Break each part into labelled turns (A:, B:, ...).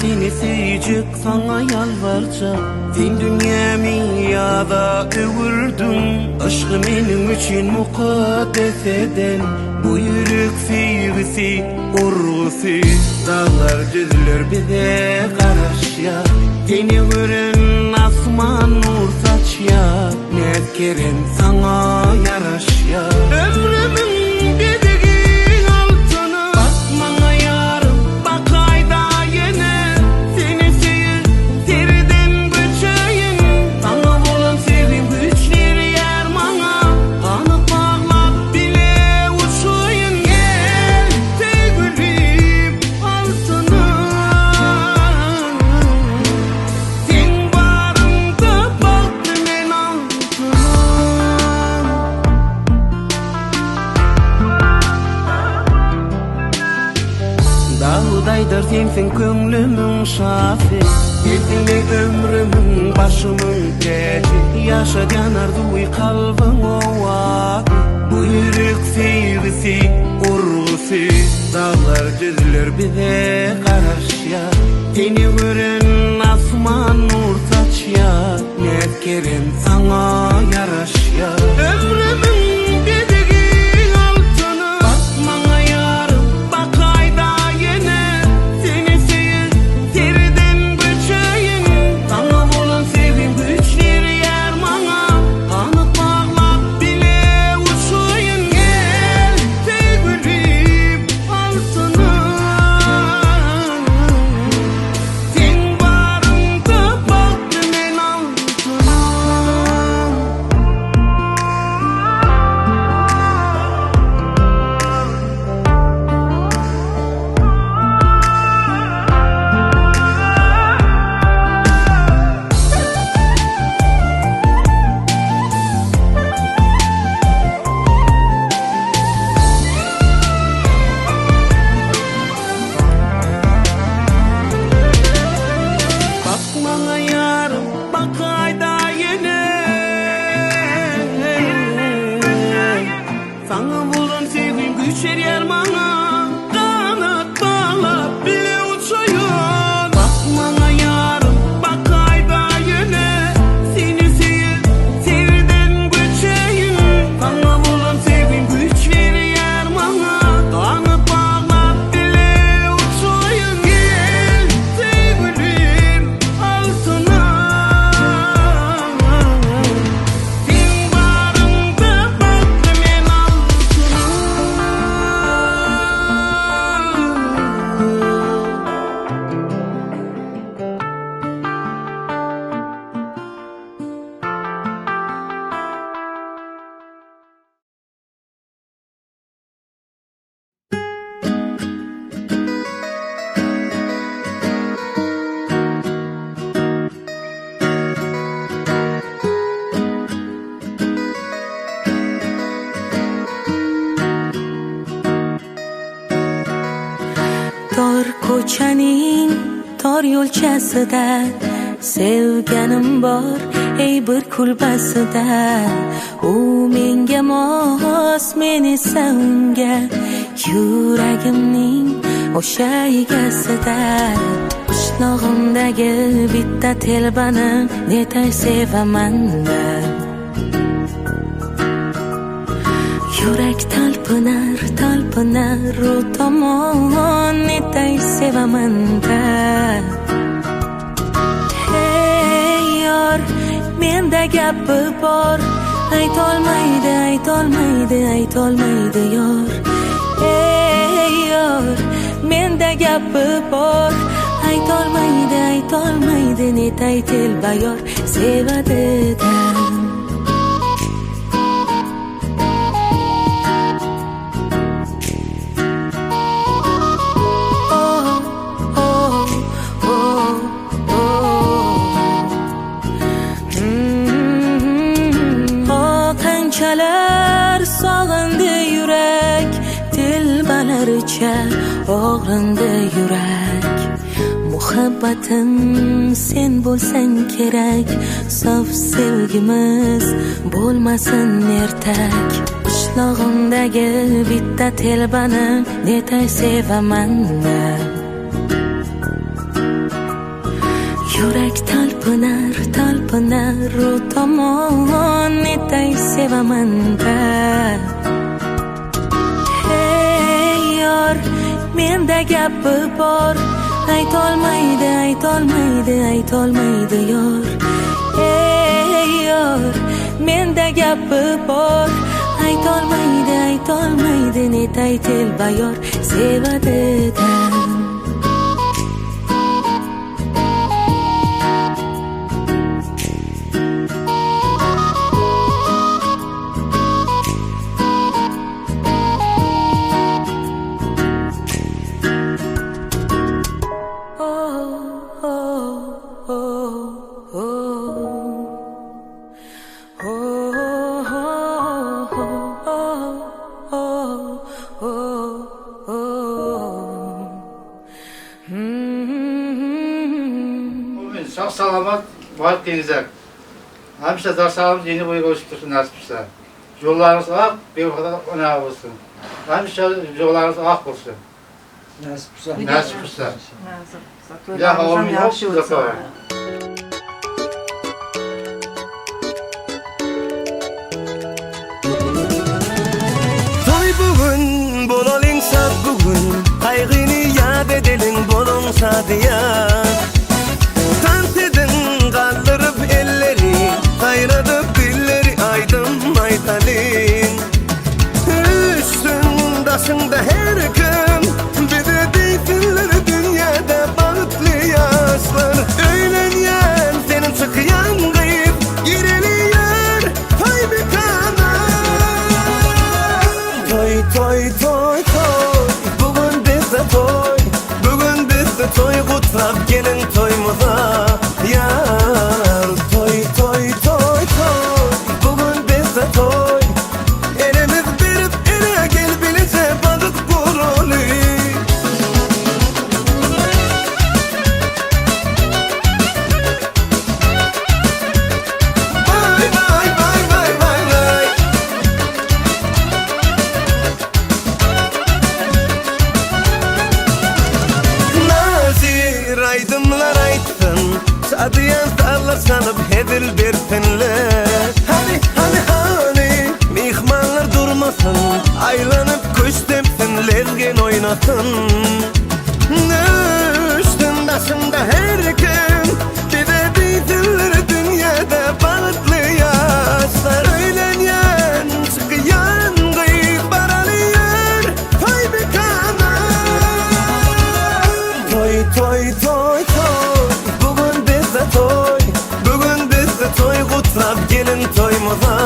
A: seni sevecek, sana yalvaracak. Sen dünyamı ya da öldürdün. Aşkı benim için mukaddes eden bu yürek sevgisi, urgusu. Dağlar düzülür bize karış ya. Seni gören asman nur saç ya. Ne kerem sana yaraş ya. Ömrümün dediği altını bakmana yarım, bak ayda yine. Seni sevir, seriden göçeyim. Sana olan sevim güçler yer bana. Kanıp bağlap bile uçuyun. Gel sevgilim altını. Sen varımda baktım en altına. Dağdaydır sensin köngülümün şafi. Sensinle ömrümün başımın teci. Yaşa yanardı kalbim o vakit. Bu yürek sevgisi, urgusu. Dağlar düzülür bize karış ya. Seni gören asman nur saç ya. Ne kerem sana yaraş ya. Ömrümün dediği altını bakmana yarım, bak ayda yine. Seni sevir, seriden göçeyim. Sana olan sevim güçler yer bana. Kanıp bağlap bile uçuyun. Gel sevgilim altını. Sen varımda baktım en altına. Bakmana yarım, bak ayda yine. Sana bulan sevgim güçler yer bana. Kanat bağlap bile uçuyun. Bakmana yarım, bak ayda yine. Seni sevir, seriden göçeyim. Sana bulan sevgim güçler yer bana. Kanat bağlap bile uçuyun. Gel sevgilim altına. Sen varımda baktım en altına.
B: Tor ko'chaning tor yo'lchasida sevganim bor ey bir kulbasida. U menga mos, men esa unga, yuragimning o'sha egasida. Qishlog'imdagi bitta telbani netay sevaman man. Yurak talpinar, talpinar u tomon, netay sevaman man. Hey yor, menda gapi bor, aytolmaydi, aytolmaydi, aytolmaydi yor. Hey yor, menda gapi bor, aytolmaydi, aytolmaydi, netay telba yor sevadi-da. Qanchalar sog'indi yurak, telbalaricha og'rindi yurak. Muhabbatim sen bo'lsang kerak, sof sevgimiz bo'lmasin ertak. Qishlog'imdagi bitta telbani netay sevaman man. Yürek talpınar, talpınar o tomon etay sevaman da. Hey yor, mende gapi bor, aytolmaydi, aytolmaydi, aytolmaydi yor. Hey yor, mende gapi bor, aytolmaydi, aytolmaydi, netay telbayor sevadidan.
C: Sağ salamat varıp denizler. Hemşe sağ salamat yeni boyu koşup dursun nasipse. Yollarınız ak, bir kadar önemli olsun. Hemşe yollarınız ak olsun. Nasipse. Ya havamı yok, zaten.
A: Toy bugün, bolalın sat bugün. Kaygını yad edelim bolon sadıya. Tant edin kaldırıp elleri, kaynadıp dilleri aydın maytalin. Üstün başında her gün, bir de deyfinler dünyada bağıtlı yaşlar. Öğlenyen senin çıkıyan kayıp, gireliyer pay bir kanar. Toy toy toy toy, bugün bizde toy, bugün bizde toy kutlap gelin toymuza. Yar toy toy toy toy, bugün bizde toy. Elimiz berip ele gel bilece balık kurulu. Vay vay vay vay vay vay. Nazir aydımlar aytsın, sadıyan sallar sanıp hedil bersinler. Hani mihmanlar durmasın, aylanıp kuş tepsin, lezgin oynasın. Üstün başında her gün, bir de bitilir dünyada balıklı yaşlar. Öğlenyen çıkıyan kıyıp baralıyor, pay bir kanar. Toy toy toy toy, bugün bizde toy, bugün bizde toy kutlap gelin toymuza.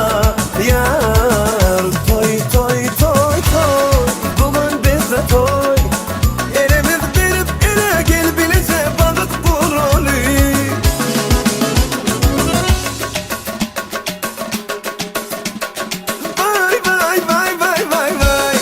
A: Yar toy toy toy toy, bugün bizde toy. Elimiz berip ele gel bilece balık kurulu. Vay vay vay vay vay vay.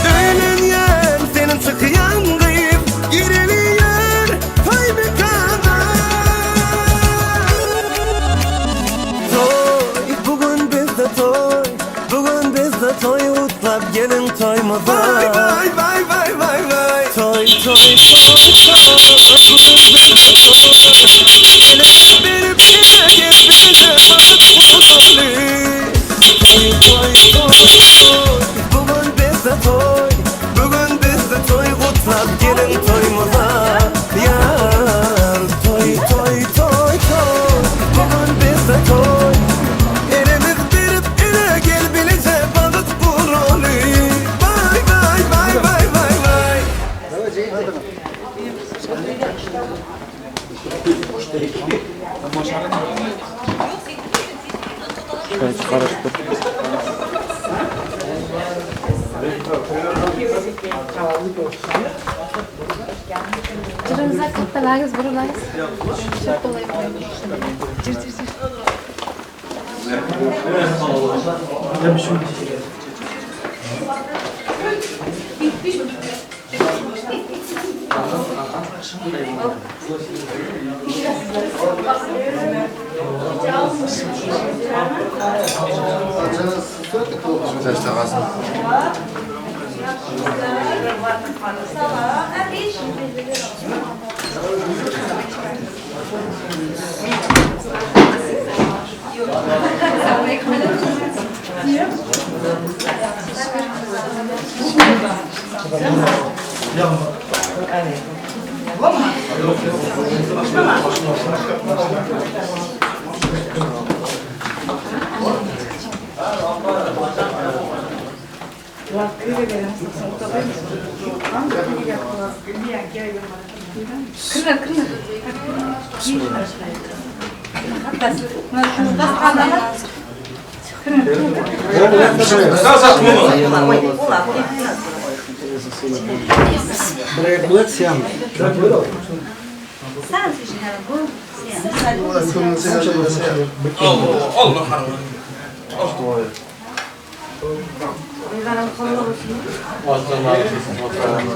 A: Öğlenyen senin çıkıyan kıyıp, gireliyer pay bir kanar. Toy, bugün bizde toy, bugün bizde toy kutlap gelin toymuza. Vay vay vay vay vay vay. Toy toy toy toy, bugün bizde toy. Elimiz berip ele gel bilece balık kurulu. Toy toy toy toy, bugün bizde toy, bugün bizde toy kutlap gelin toymuza. Yar toy toy toy toy, bugün bizde toy. Elimiz berip ele gel bilece balık kurulu. Vay vay vay vay vay vay.
D: Karıştır. Cırınıza kattalarız, buralarız. Çok kolay oluyor. Cır cır cır.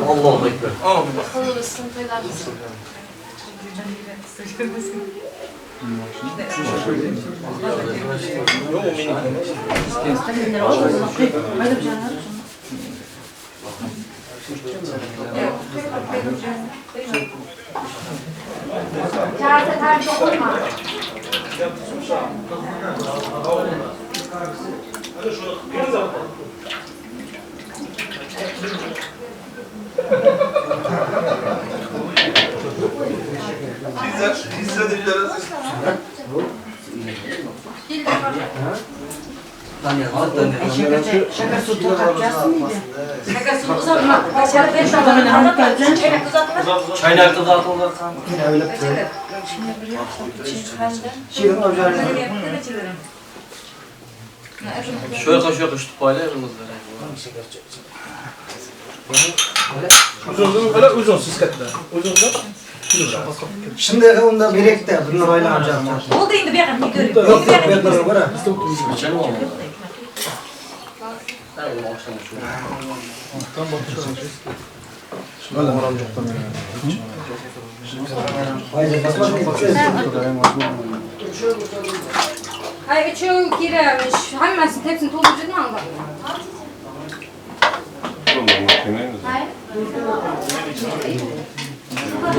E: Allahu Ekber.
D: Olursun, toylar mısın?
E: Çaylar uzatılır. Şöyle kaşıyor kıştık paylarımız
F: Uzun siz katlar. Uzun da.
G: Şimdi onda birlikte bunlar oynayacağım.
H: Oldu indi bir yakın bir görüp.
G: Yok yok ben de var.
E: Geçelim ama. Ben onu akşam
H: Ay üçü kiremiş. Hammasi hepsini topluca ne anlar?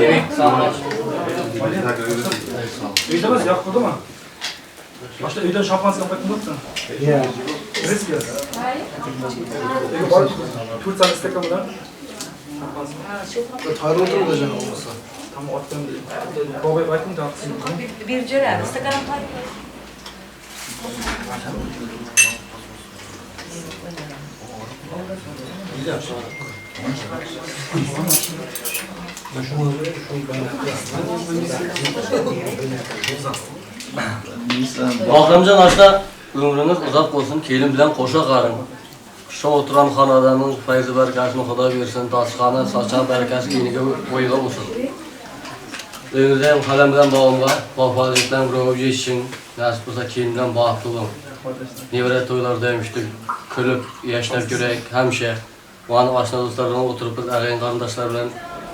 E: yemek sağlar.
F: Öydemez yakıldı mı? Başta öyden şampansı kapatın yoksa.
G: Ya.
F: Risk ya. Peki var. Tursan istek kapıdan.
G: Tarih oturacak olmasa.
F: Tam ottan babaya bakın da atsın.
H: Bir cöre. İstekaram pay.
E: Bahramcan aşta ömrünüz uzak olsun, kelim bilen koşa karın. Şu oturan hanadanın fayzı berekasını Xuda versin, tasıqanı, saçan berekası iyiniga boyga olsun. Önünüzde kalem bilen bağımga, vafadetlen buraya geçsin, nasip olsa kelim bilen bağıtlı olun. Nevret toylarda demiştik, külüp, yaşnap görek, hemşe. Bana aşna dostlarına oturup biz ağayn kardeşler bilen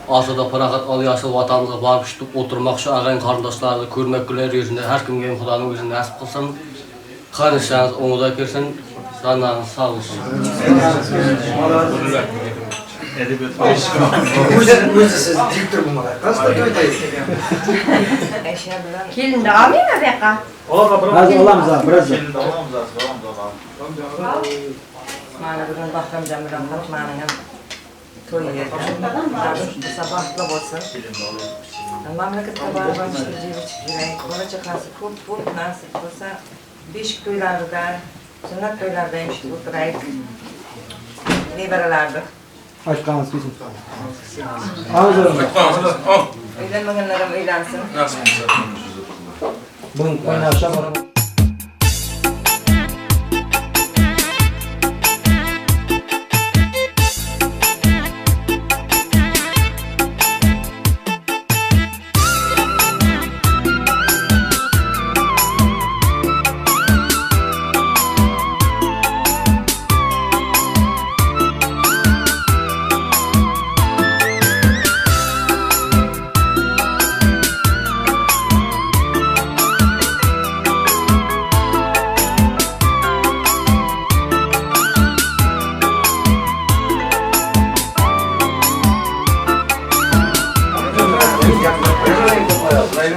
E: asada parakat al yaşıl vatanımıza barıp işitip oturmak şu ağayn kardeşlerle görmek güler yüzünde her kim gelin Xudanın yüzünde nasip kılsın. Kanışsanız onu da girsin, canlarınız sağ olsun.
G: Müzesiz diktir bunlar. Nasıl da gördü?
H: Gelin de alayım mı Beka?
G: Hadi olamaz ha biraz.
I: Mana bugun Bahramjon bilan Fatmaning ham to'yi edi. Sabahla bo'lsin. Mamlakatga borib ishlaylik, bola chaqasi ko'p nasib bo'lsa, beshik to'ylarida, sunnat to'ylarida eshitib o'tiraylik. Nevaralarni.
G: Açkanız bizim. Ağzım.
I: Uylanmaganlar ham uylansin.
G: Bugün oynayacağım.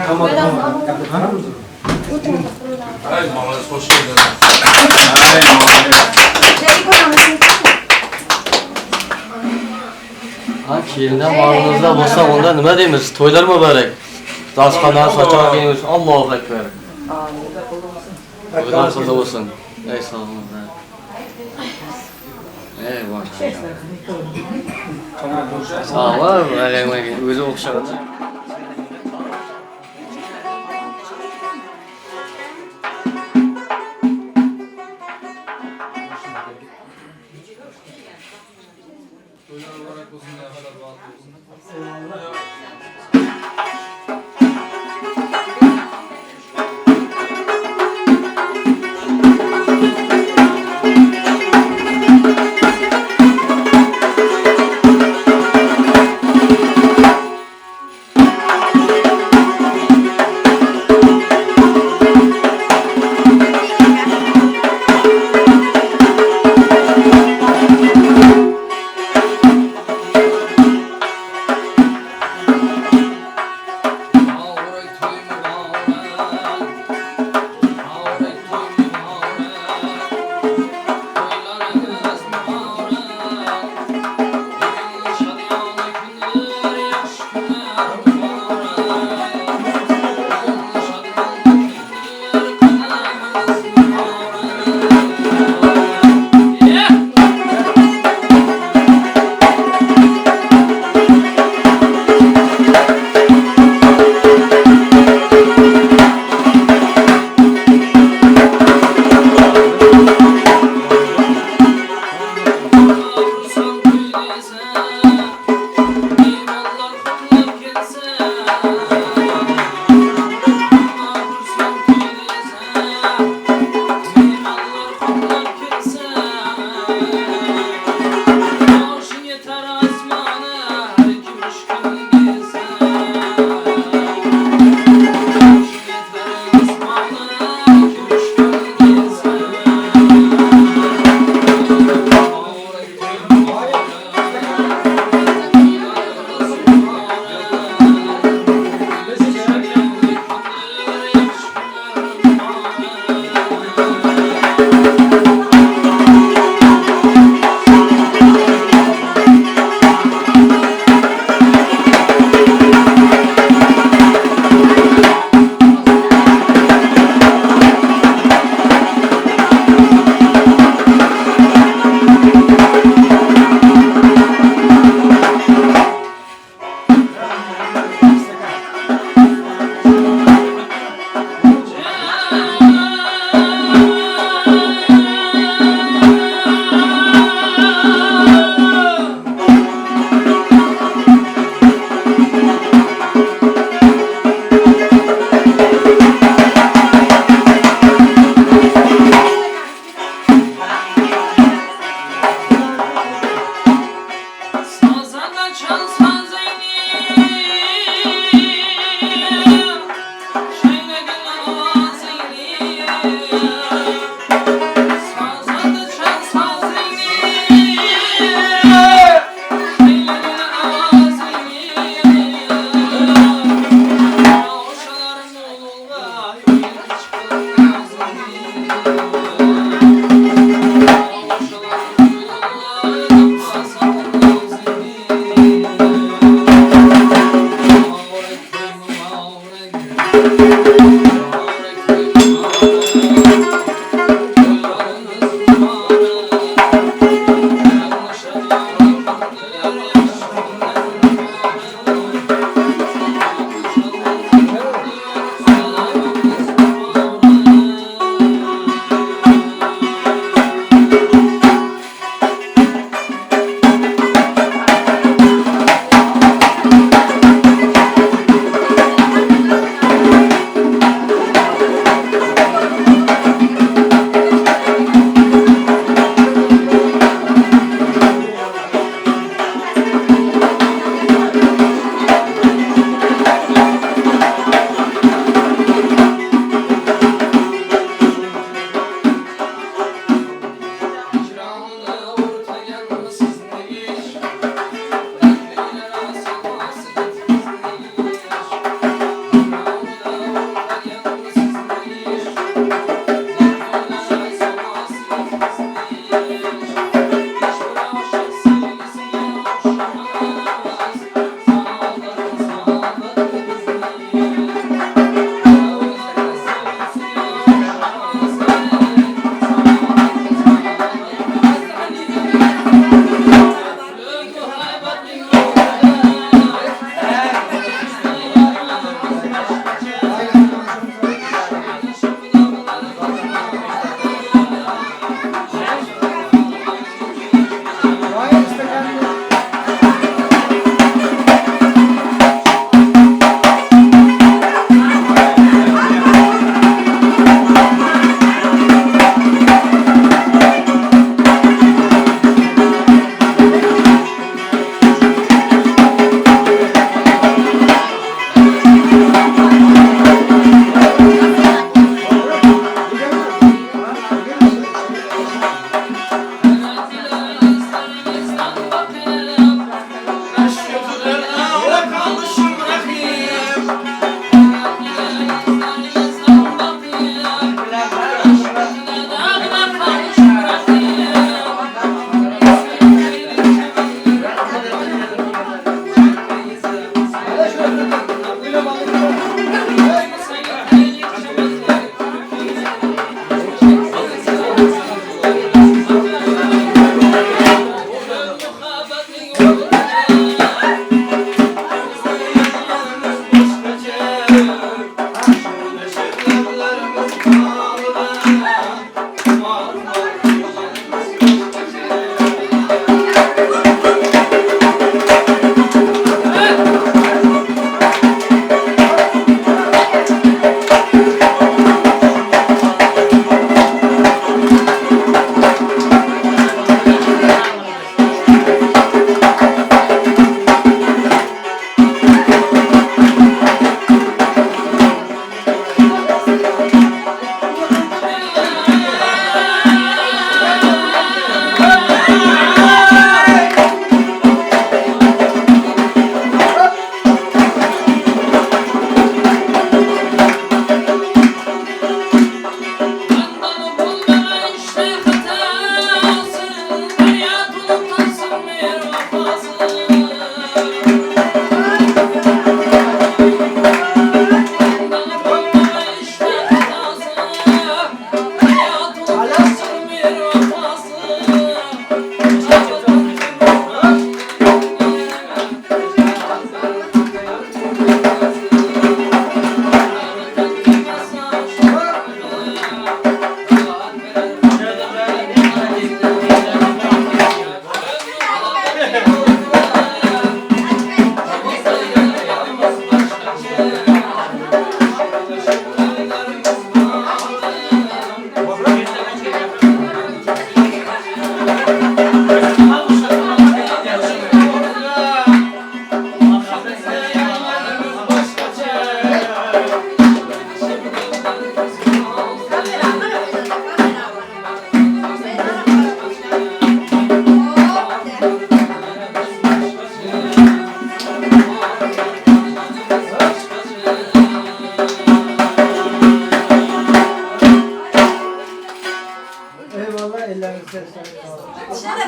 G: Tamam.
F: Ay Muhammed hoş geldin.
E: Ha, kelinden bağrınızda bolsa onda nima deymiz? To'ylar mübarek. Dasxana, saçak giyiniz. Allahu ekber.
I: Amin.
E: To'ylar qildi bo'lsin. Ey sog' bo'lin. Ey bosh. Sağ ol, o'zi o'xshab.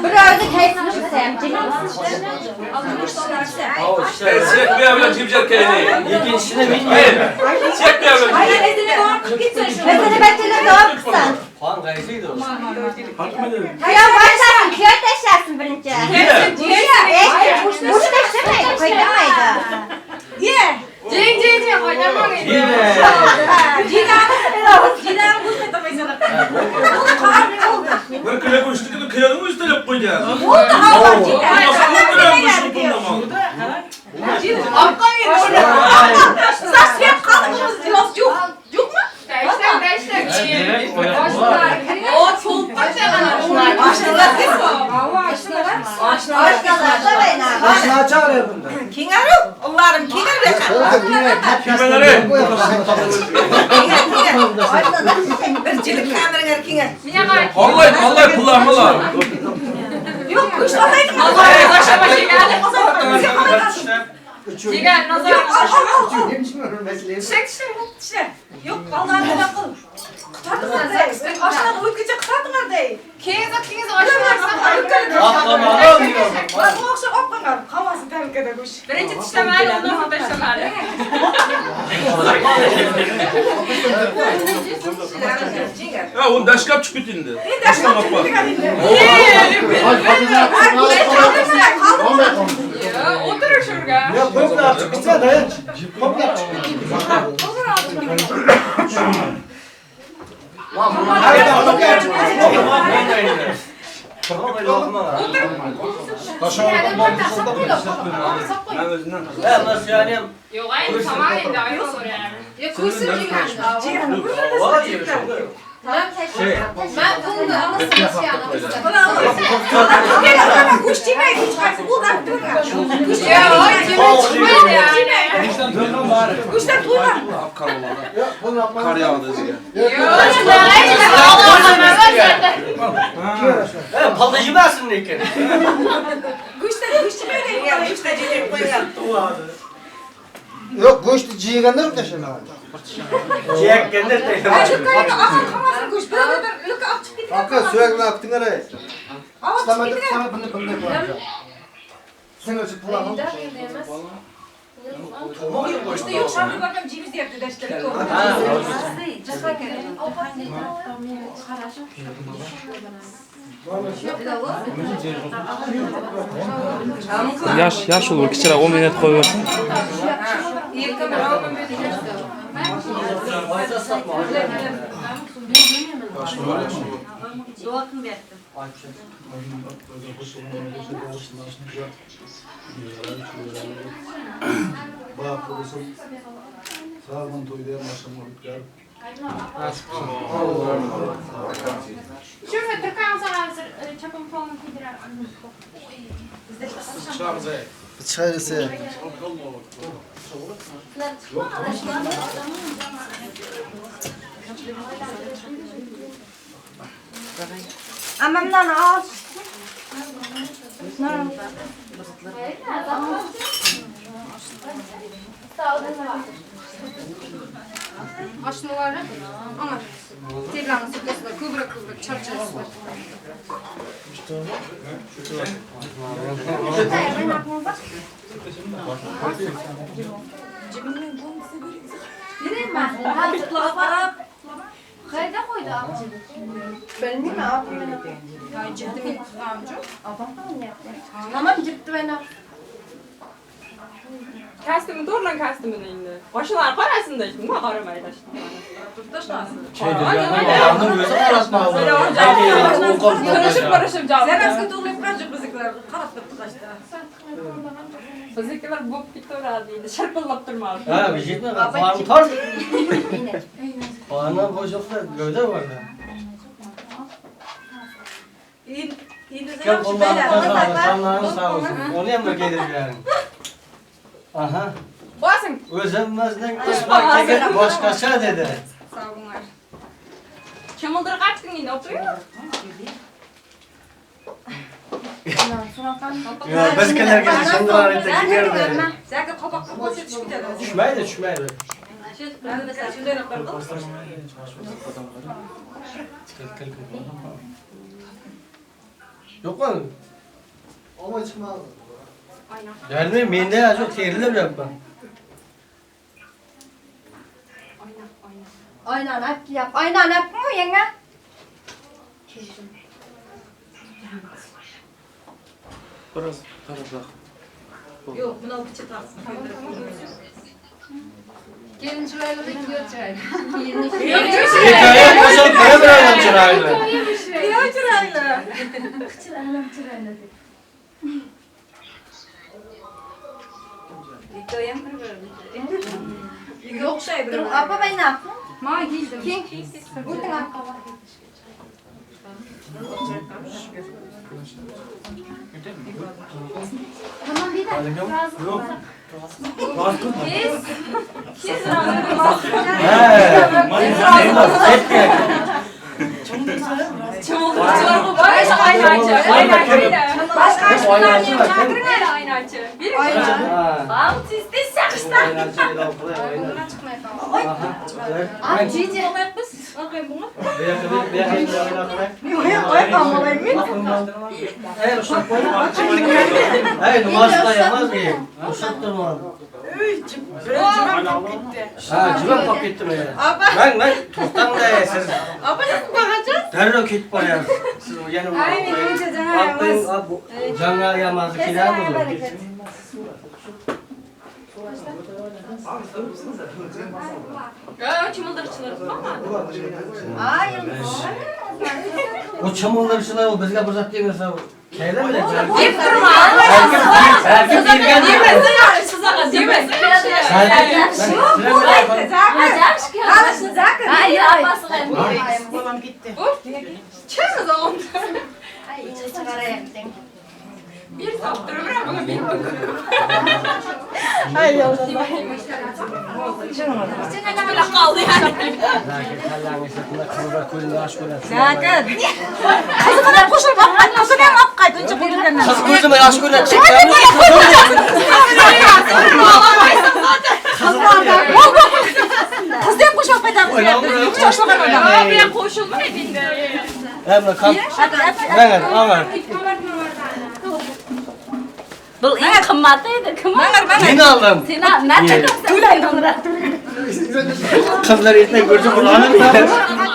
H: Burada tepsini sevdim.
F: Çekmeyelim cimcek keyni.
E: İkincisini bilmiyorum.
F: Çekmeyelim.
H: Hayır, ezine doğru gitsin şunu. Ezine betine doğru kısan.
E: Kan kayısıydı o.
H: Ya başlasın, kıyat eşyarsın birinci. Burç deşlemeydi, koydamaydı. Ye. Cing, koydamaydı. Cinan bu ne demek sana?
F: Ben kıya koştuk da kıyanın mı üstüne yapacağız?
H: Bu da hava Cinan. Arkayı orada. Sasya kalmışız, dilos yok. Yok mu? Beşler. O soğukta canlar. Aşnalar da beyler.
G: Aşağı çağırıyor bunda.
H: Kingarı. Allah'ım kingarı.
F: Kimeleri? Allah kullanmalar.
H: Yok kuş alayım. Cigan nazar. Çek. Yok vallahi ne yapalım. Kutardın nerede? Aşağıda uykuca kutardın nerede? Kiniz aşağıda.
E: Atlama.
H: Bak bu akşam oklanlar. Havası tehlikede kuş. Birinci dişlemeli ondan sonra dişlemeli.
F: Ya onu daşkap çıkıt indi.
H: Ne dersin? Oturur şurada.
G: Ya komple açık gitse dayan. Komple açık. Hayır komple açık.
E: Nasıl yani?
H: Yok aynı tamamen daha yok yani. Ya kuysun cigan. Ben bunu da ama sıra şey anlamıştım.
I: Kuş çiğneyi kuş kaçsın. Bu da durma. Kuş
H: Ya o çıkmadı ya.
I: Kuşlar durma.
F: Kar yağdı diye.
E: Palıcı basın ne ki?
I: Kuşlar kuş çiğneyi. Kuşlar çiğneyi koyuyor.
G: Yok goştu ciğerler de şuna.
E: Ciğer kendir de.
I: Ay şu kayını aman kamasın kuş. Böyle de lüke açıp gidiyor.
G: Hakkı sürekli aktın araya.
I: Ama
G: İstemedi
I: çıkıp
G: sana bunu koyacağım. Sen ölçüp kullanın.
I: İşte yok şarkı bakayım ceviz yaptı deşleri.
J: Yaş olur kichira 10 minut qo'yaversin.
H: Şurada Türkan sana çapım falan gidiyor.
G: Çayırısı.
I: Amamdan al.
H: Aşmaları ama Tiran'ın sıkıntı kıvrak kıvrak çarçası var.
I: Nereye ben? Hadi tutla.
H: Kayda koydu amca.
I: Ben mi yapayım?
H: Ya ciddi mi amca?
I: Tamam ciddi ben yap.
K: Kastımı doğrudan kastımın indi. Başılar parasında işte. Bu karamayla işte.
E: Şey diyor ya. Andım gözü arasına
K: Böyle
E: aldı.
K: Karışıp karışıp cevap.
I: Sen eski tuğlayıp kaçıp kızıklar. Karattık kaçtı.
K: Fizikler bu bitti oradıydı. Şarpıllap durmalı.
E: Ha bir şey mi? Puanı tar. Puanı boşlukta gövde var da. Gel bunlardan sağ olsun. Onu yanına gelir yani. Aha.
K: Basın.
E: Özünmezden kısmak çekip başkaça dedi.
K: Sağ olunlar. Çamıldır kaç gün yine oturuyor?
E: Ya bezkeler gibi sonralar öteki geldi.
I: Sen kapak kapak çıkacak.
E: Düşmeydi düşmeydi.
I: Ben de sen şöyle yapardım.
E: Yok mu?
G: Ama çıkmaz.
E: Gelmeyin mende ya çok tehirli bir yapma.
I: Aynen hep yap. Aynen hep mi yenge?
J: Biraz tarafla.
I: Yok buna bıçak taksın.
H: Gelin çırayla da gidiyor çırayla.
E: Hikaye koşan para bırakan çırayla.
I: Yok çırayla. Yok şey dur. Apa ben ne yaptım?
H: Ma giydim.
I: Kim? Buyurun apa.
H: Tamam bir dakika.
E: Yok.
K: Kes. Çamıldır bu baş aynı açı. Aynı açı.
I: Başka açıklar
K: Çadırın her aynı açı. Bir Alt üstte sakışta.
H: Abi cici.
K: Bakayım bunu.
E: Hey, numarasına yamaz mıyım? Uşaktırma. Ha, civan paketti mi ya? Ben tutan da siz.
I: Apa nasıl bakacağız?
E: Terör kit bayağı. Siz yanıma.
I: Aynen iyice cana yamaz.
E: Canlar yamaz. Kiler mi olur?
K: Ya çamıldırçılar falan.
I: Hayır.
E: O çamurlarışılar o bizga bırzat diyemiyorsa keyler mi?
K: Deyip durma.
E: Erkek birgen mi?
K: Demesin yani sızağa demesin.
E: Erkek.
I: Hayır, hayır.
H: Tamam bitti. Çekmez oğlum. Ay çıkarayım. Bir saptırı bırak bana bir. Ay yavrum. Sen böyle kaldı yani.
I: Zaten. Kızımdan koşup atmasın hem apkaydı. Önce bulduğundan.
E: Kız gözüme yaş görülecek.
I: Kız dem koşup atmasın.
K: Ya ben koşulma evinde.
E: Emre kalk. Ben Ömer.
K: Bu en kımmatıydı.
E: Yeni aldım.
K: Sen ne çıkarsın?
E: Kızlar yerine gördüm bunu anladın mı?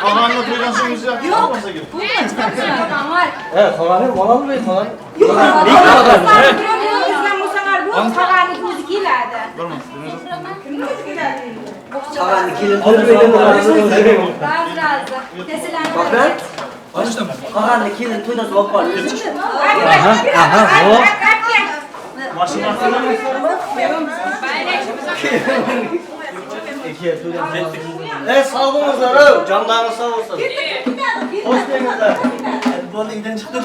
G: Ağanla peygamberimiz yok. Yok.
E: Evet falan falan mı falan?
A: Ağanlı kilin tuyda soğuk var.
E: Sağ olunuzlar. Canlarınız sağ olsun. Hoş geldinizler. Bu linkten çıktım.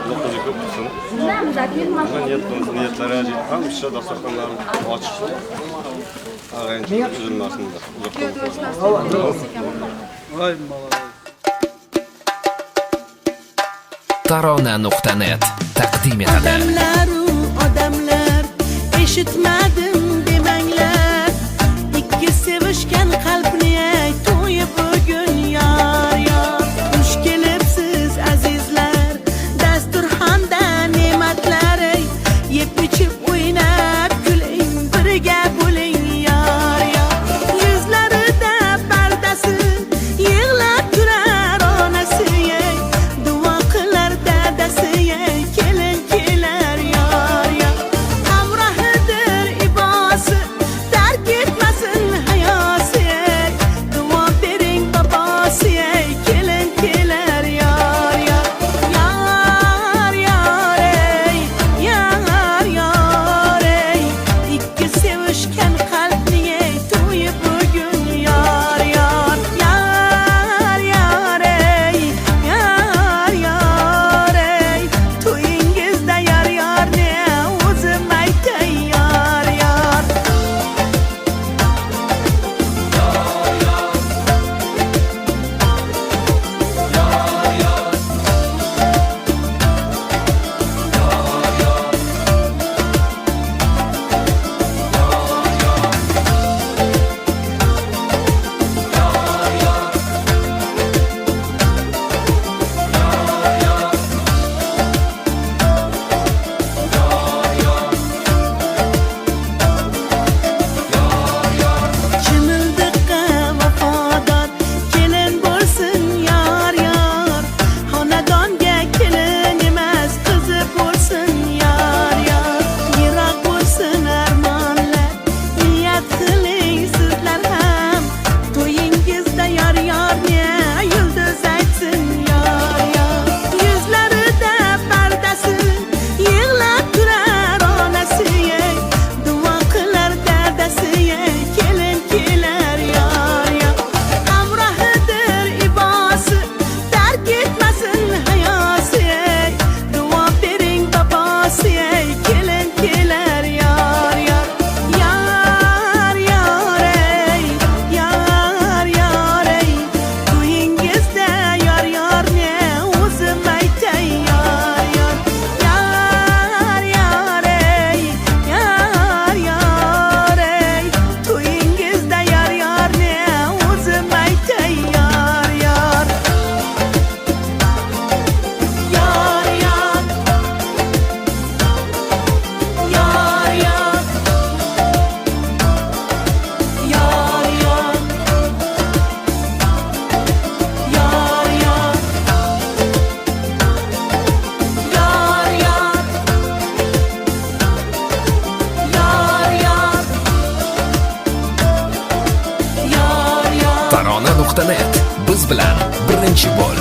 L: Dokuz ko'p bo'lsin. Niyatlarga yetib hamisha dasturxonlarni ochiq. Ag'anchilik tuzilmasin. Voy
M: Tarona.net taqdim etadi.
A: Odamlar eshitmadim demanglar. Ikki sevishgan qalbni to'yib bugun yor. Xush kelibsiz azizlar, dasturxonda ne'matlar. Yeb ichib o'ynab kuling, birga bo'ling yor. Yuzlarida pardasi yig'lab turar onasi. Duo qilar dadasi, kelin kelar yor. Hamrohidir ibosi, tark etmasin hayosi. Duo bering babosi, kelin kelar yor. Yor yor ey, ikki sevishgan qalbni to'yib bugun yor. Yor ey, to'yingizda yorni o'zim aytay yor. Chimildiqqa vafodor kelin bo'lsin yor. Xonadonga kelin emas qizi bo'lsin yor. Yiroq bo'lsin armonlar, niyat qiling sizlar ham. To'yingizda yorni yulduz aytsin yor. Yuzlarida pardasi yig'lab turar onasi. Duo qilar dadasi, kelin kelar yor. Hamrohidir ibosi, tark etmasin hayosi. Duo bering babosi, kelin kelar yor. Yor ey, to'yingizda yorni o'zim aytay yor. Yor ey, to'yingizda yorni o'zim aytay yor. Yor
M: Tarona.net biz bilan birinchi bo'l.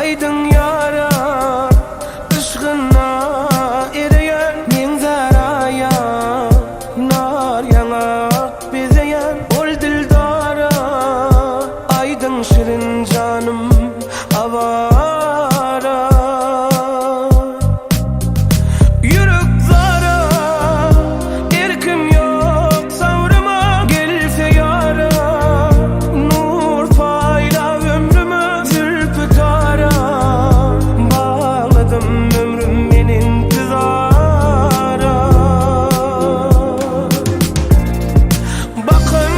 A: aydın yara ışgına ereyen men zaraya nar yanak bezeyen ol dildara aydın şirin canım avara yürek zara erkim yok savrıma gelse yara nur payla ömrümü zülfü tara bağladım ömrüm benim kızara bakın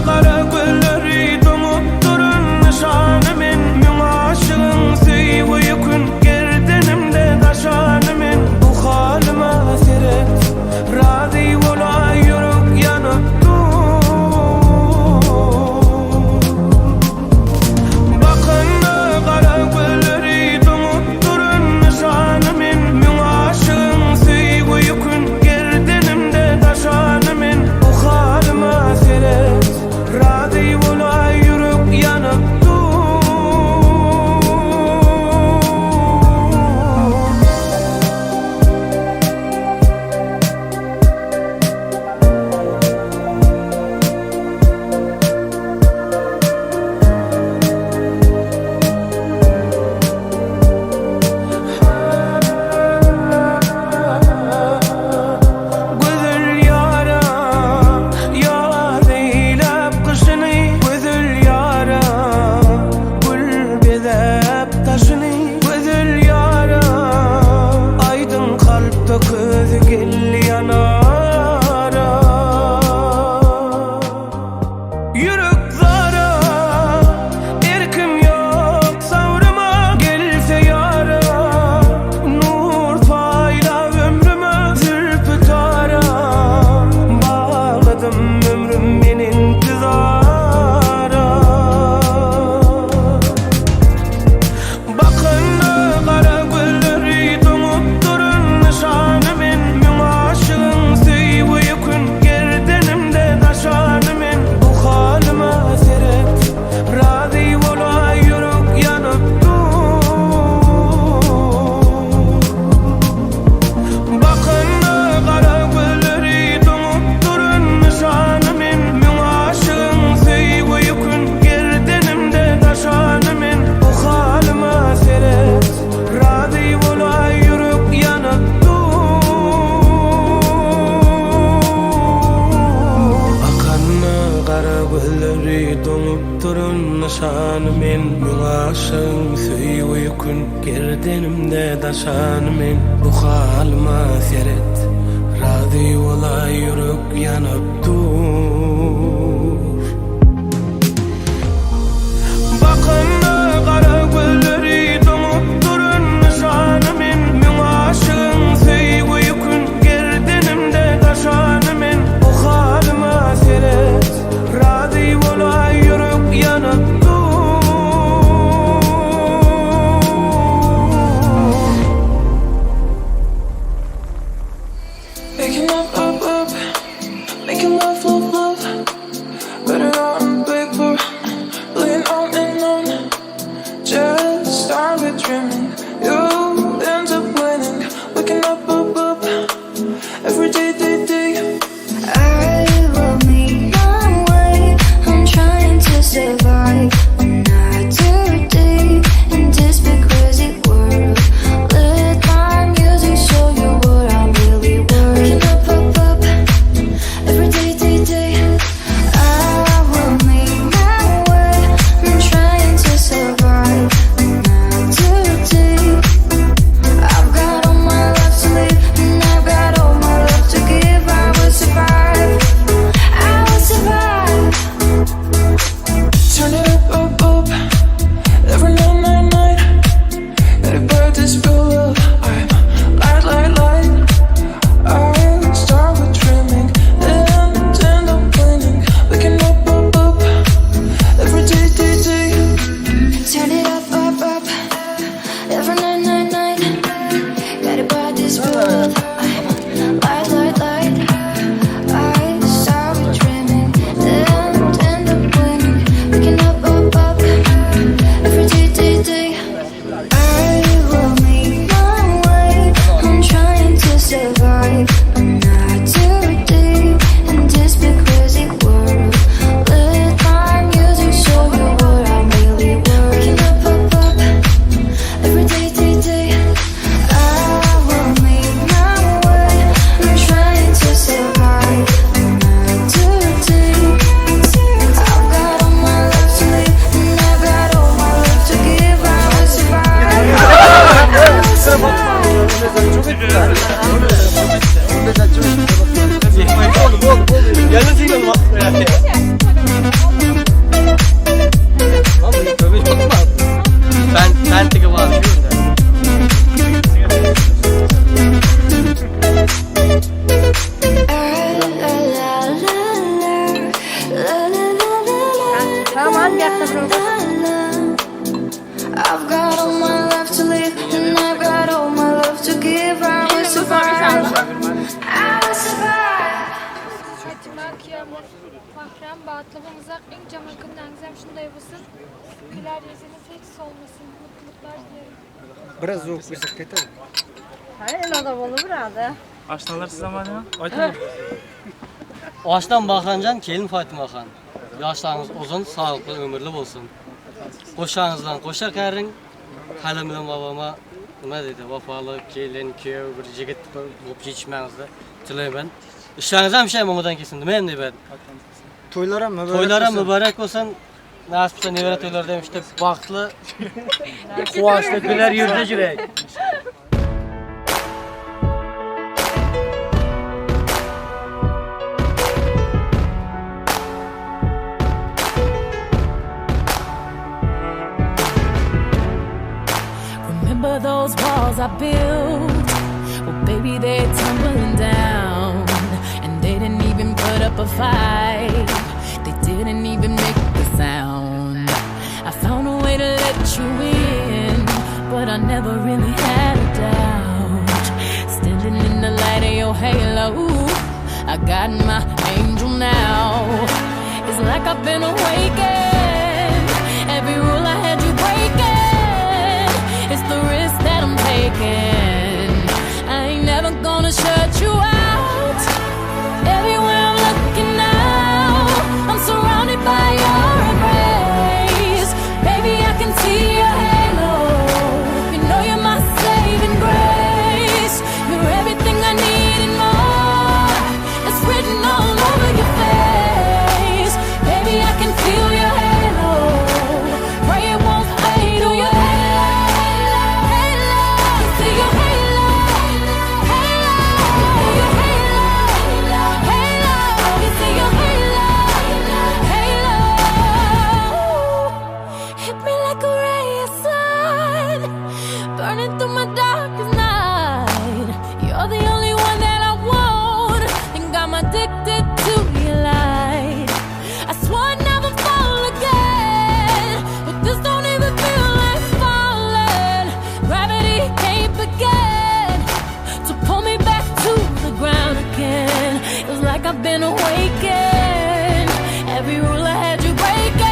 A: kara gülleri donup durun nişanımın mün aşığın seyvi yükün gerdenimde taşanımın bu halime seret razı ola yürek yanıp bakın kara gülleri donup durun nişanımın mün aşığın seyvi yükün gerdenimde taşanımın bu halime seret razı ola yürek yanıp Güzel yara, yar eylep kışını. Güzel yara, gül bezep taşını. Güzel yara, aydın kalpte közü gelli yanara. Yürek zara, erkim yok savrıma gelse yara. Nur payla ömrümü zülfü tara bağladım ömrüm benim kızara bakın kara gülleri donup durun nişanımın mün aşığın seyvi yükün gerdenimde taşanımın bu halime seret razı ola yürek yanıp bakın kara gülleri donup durun nişanımın mün aşığın seyvi yükün gerdenimde taşanımın bu halime seret razı ola yürek yanıp bakın kara gülleri donup durun nişanımın mün aşığın seyvi yükün gerdenimde taşanımın bu halime seret razı ola yürek yanıp dur bakın kara gülleri donup durun nişanımın mün aşığın seyvi yükün gerdenimde taşanımın bu halime seret razı ola yürek yanıp dur
N: Making up, up, up, making love, love, love. Better on paper, laying on and on. Just started dreaming, you end up winning. Waking up, up, up, every day, day, day.
B: I will make my way. I'm trying to survive another day in this big crazy world. Let my music show you what I'm really worth. Waking up, up, up, every day, day, day. I will make my way. I'm trying to survive another day.
D: Fahrem bağıtlığınıza en caman günleriniz hem şunday olsun. Güler yüzünüz hiç solmasın. Mutluluklar dilerim.
F: Biraz soğuk bir sakete.
K: Hayır, o da olur burada.
J: Aşnalar siz zamanı mı? Aytın.
E: Oğaçtan Bahrancan, kelin Fatıma Xan. Yaşlarınız uzun, sağlıklı, ömürlü olsun. Qo'shangizdan qo'sha qaring. Halim bilan babama nima dedi? Vafalı, kelin, kuyov, bir yigit bo'lib yetishmangizni tilayman. İşleriniz ham shay momodan kelsin. Nima endi ben?
F: To'ylar ham muborak.
E: To'ylar ham muborak bo'lsin. Nasib bo'lsa nevara to'ylarda ham işte baxtli, quvonchli kunlar yurda jurak.
N: Remember those walls I built? Well, baby, they're tumbling down. And they didn't even put up a fight. They didn't even make a sound. I found a way to let you in, but I never really had a doubt. Standing in the light of your halo, I got my angel now. It's like I've been awakened. Every rule I had you breaking. It's the risk that I'm taking. I ain't never gonna shut you out. Everywhere I'm looking now, I'm surrounded by your embrace. Baby, I can see your halo. You know you're my saving grace. You're everything I need and more. It's written all over your face. Baby, I can feel your halo. Pray it won't fade. Oh, your halo, halo, see your halo, halo, your halo, halo, you see your halo, halo. Hit me like a ray of sun, burning through my darkest night. You're the only one that I want, think I'm addicted to your light. I swore I'd never fall again, but this don't even feel like falling. Gravity can't begin to pull me back to the ground again. It was like I've been awakened. Every rule I had you breaking.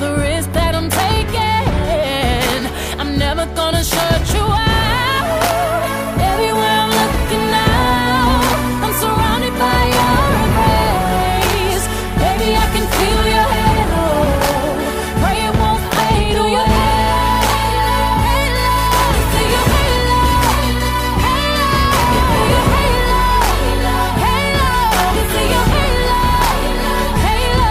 N: The risk that I'm taking, I'm never gonna shut you out. Everywhere I'm looking now, I'm surrounded by your embrace. Baby, I can feel your halo. Pray it won't fade. Oh, your halo, halo, see your halo, halo, your halo, halo, you see your halo, halo.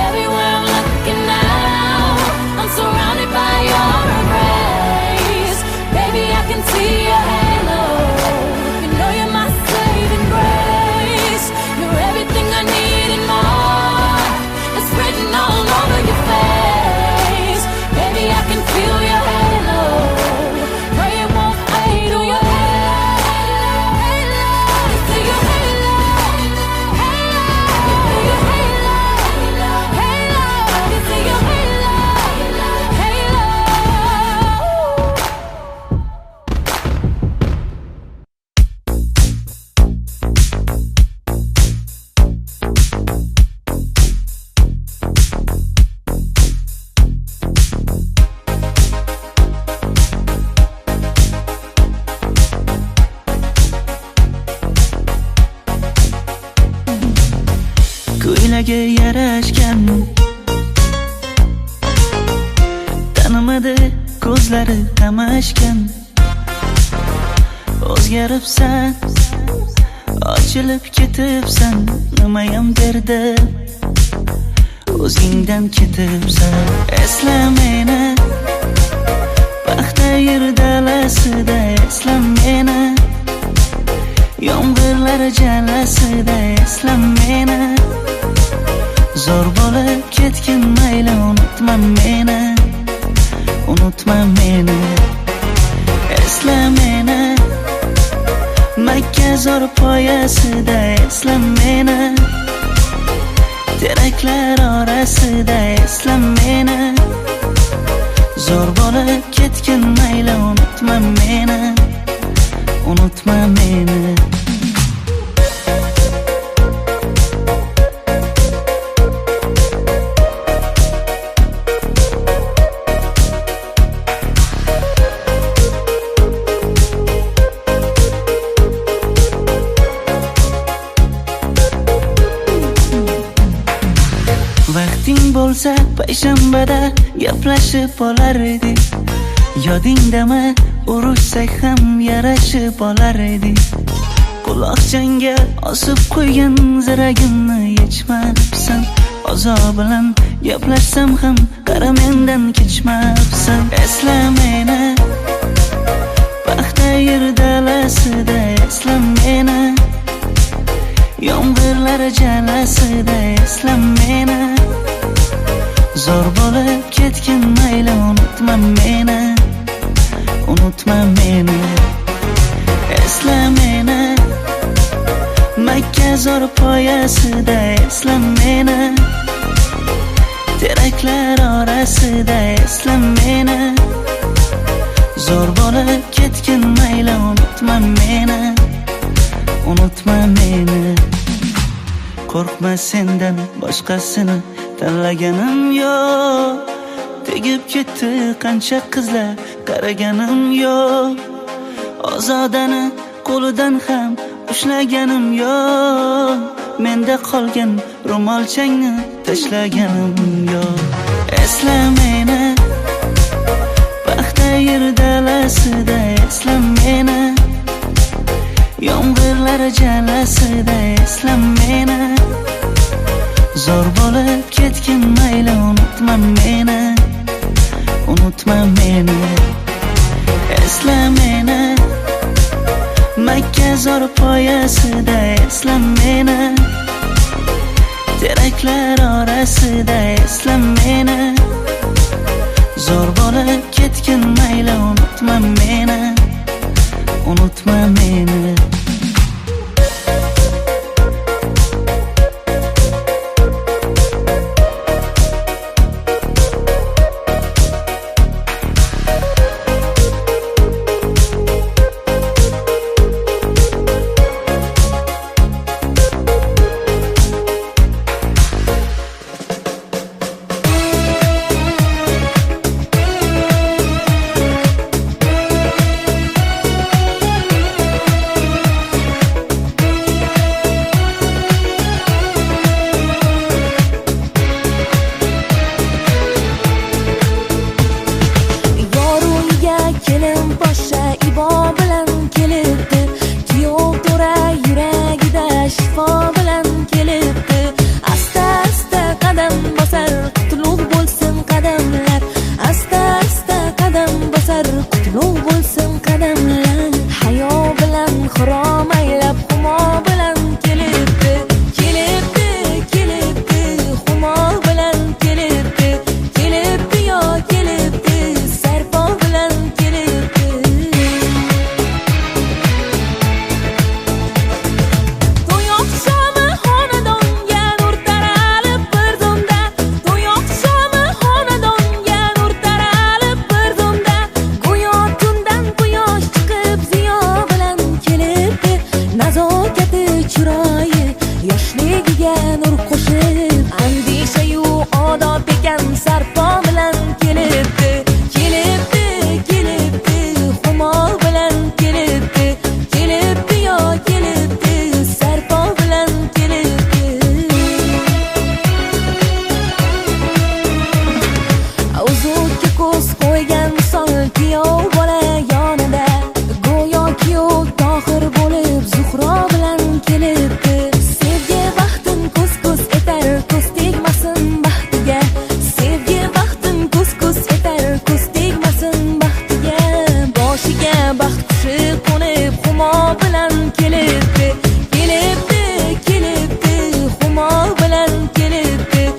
N: Everywhere I'm looking now, I'm surrounded by your embrace. Baby, I can see your halo. You know you're my saving grace. You're everything I need and more. It's written all over your face. Baby, I can feel your halo. Pray it won't fade. Oh, your halo, halo, see your halo, halo, your halo, halo, you see your halo, halo.
A: Ko'ylagi yarashgan, tanimadi ko'zlari qamashgan. O'zgaribsan, ochilib ketibsan, nimayam derdi o'zingdan ketibsan. Esla meni, paxta yer dalasida esla meni, yomg'irlar jalasida esla meni. zo'r bo'lib ketgin mayli, unutma meni, unutma meni, esla meni, Makka zo'r poyasida esla meni, teraklar orasida esla meni, zo'r bo'lib ketgin mayli, unutma meni, unutma meni. Vaqting bo'lsa payshanbada gaplashib olar edik, yodingdami urushsak ham yarashib olar edik. Quloqchangga osib qo'ygan ziragimni yechmabsan, ozob bilan gaplashsam ham qara mendan kechmabsan. Esla meni, paxta yer dalasida esla meni, yomg'irlar jalasida esla meni, zo'r bo'lib ketgin mayli, unutma meni, unutma meni, esla meni, Makka zo'r poyasida esla meni, teraklar orasida esla meni, zo'r bo'lib ketgin mayli, unutma meni, unutma meni. Qo'rqma sendan boshqasini tanlaganim yo'q, tegib ketdi qancha qizlar qaraganim yo'q, ozodani qo'lidan ham ushlaganim yo'q, menda qolgan ro'molchangni tashlaganim yo'q. Esla meni, paxta yer dalasida esla meni, yomg'irlar jalasida esla meni, zo'r bo'lib ketgin mayli, unutma meni, unutma meni, esla meni, Makka zo'r poyasida esla meni, teraklar orasida esla meni, zo'r bo'lib ketgin mayli, unutma meni, unutma meni. kelibdi, humo bilan kelibdi.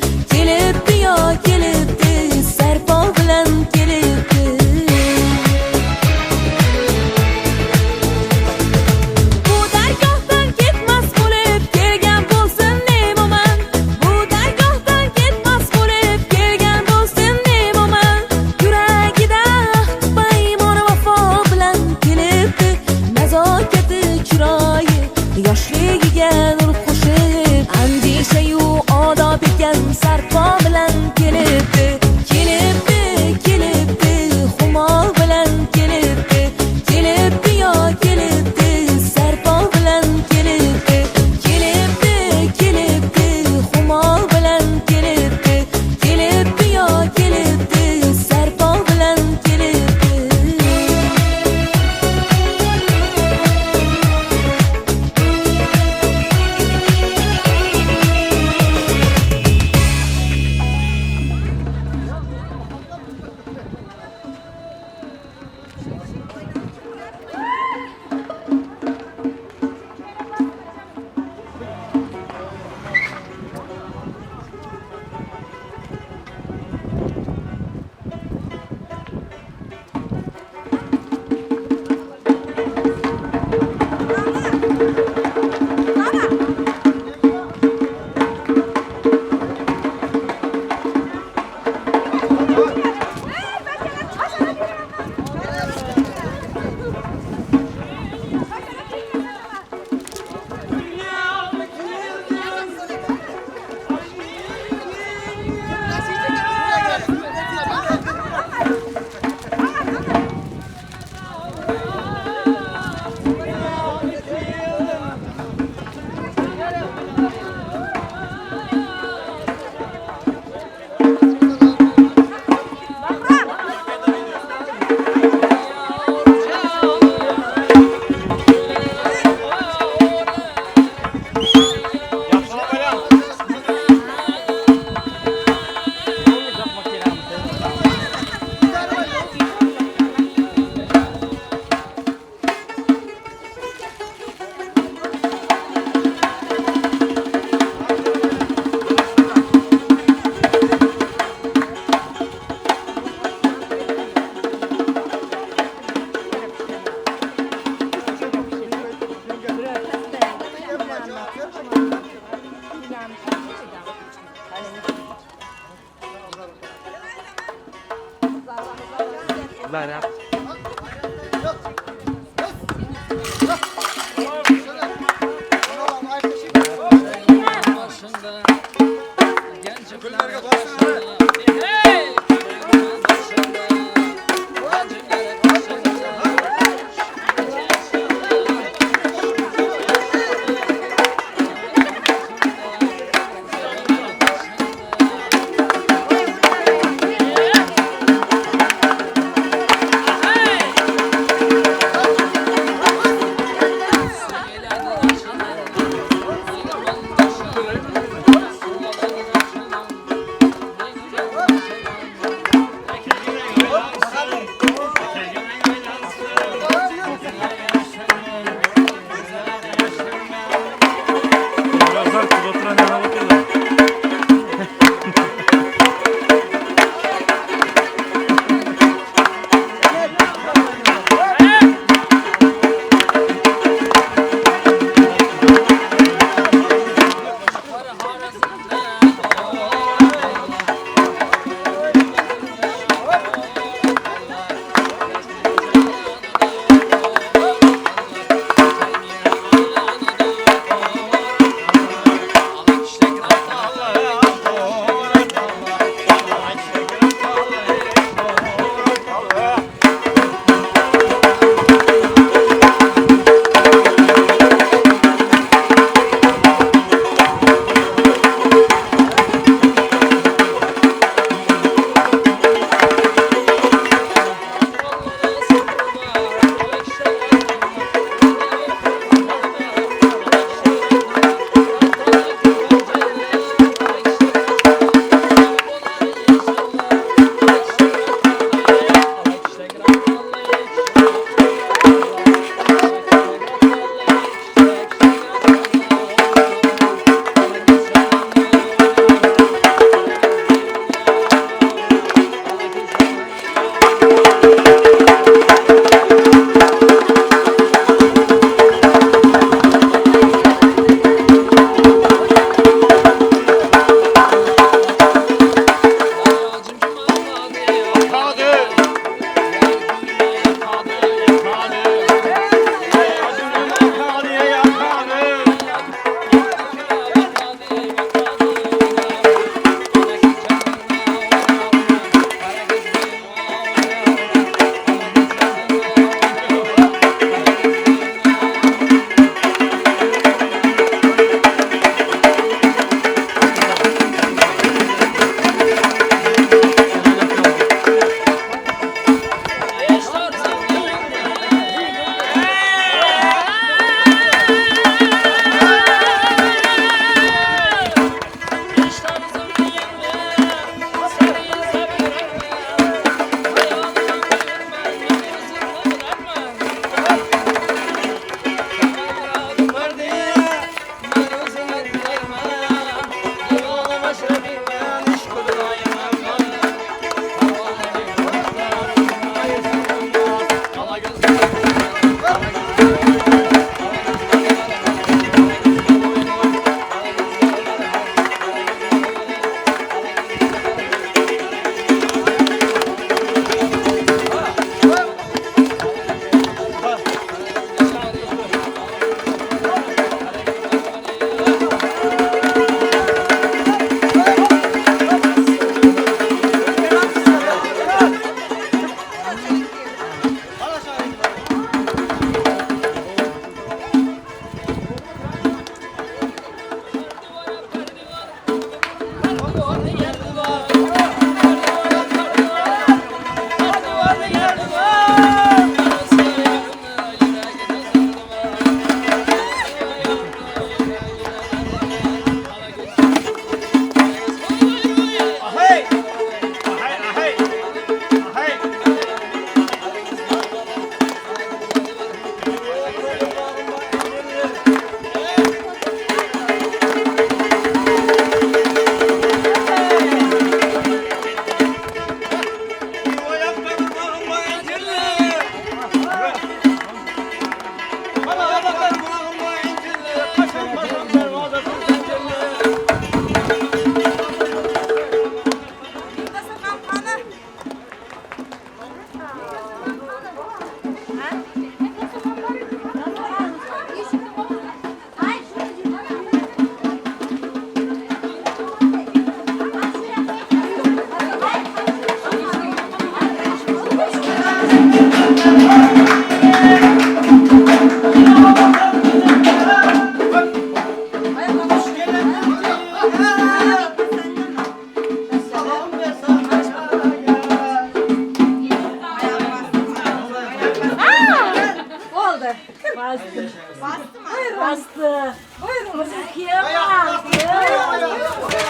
H: bastı. Bastı mı? Bastı. Buyurun. Kim var?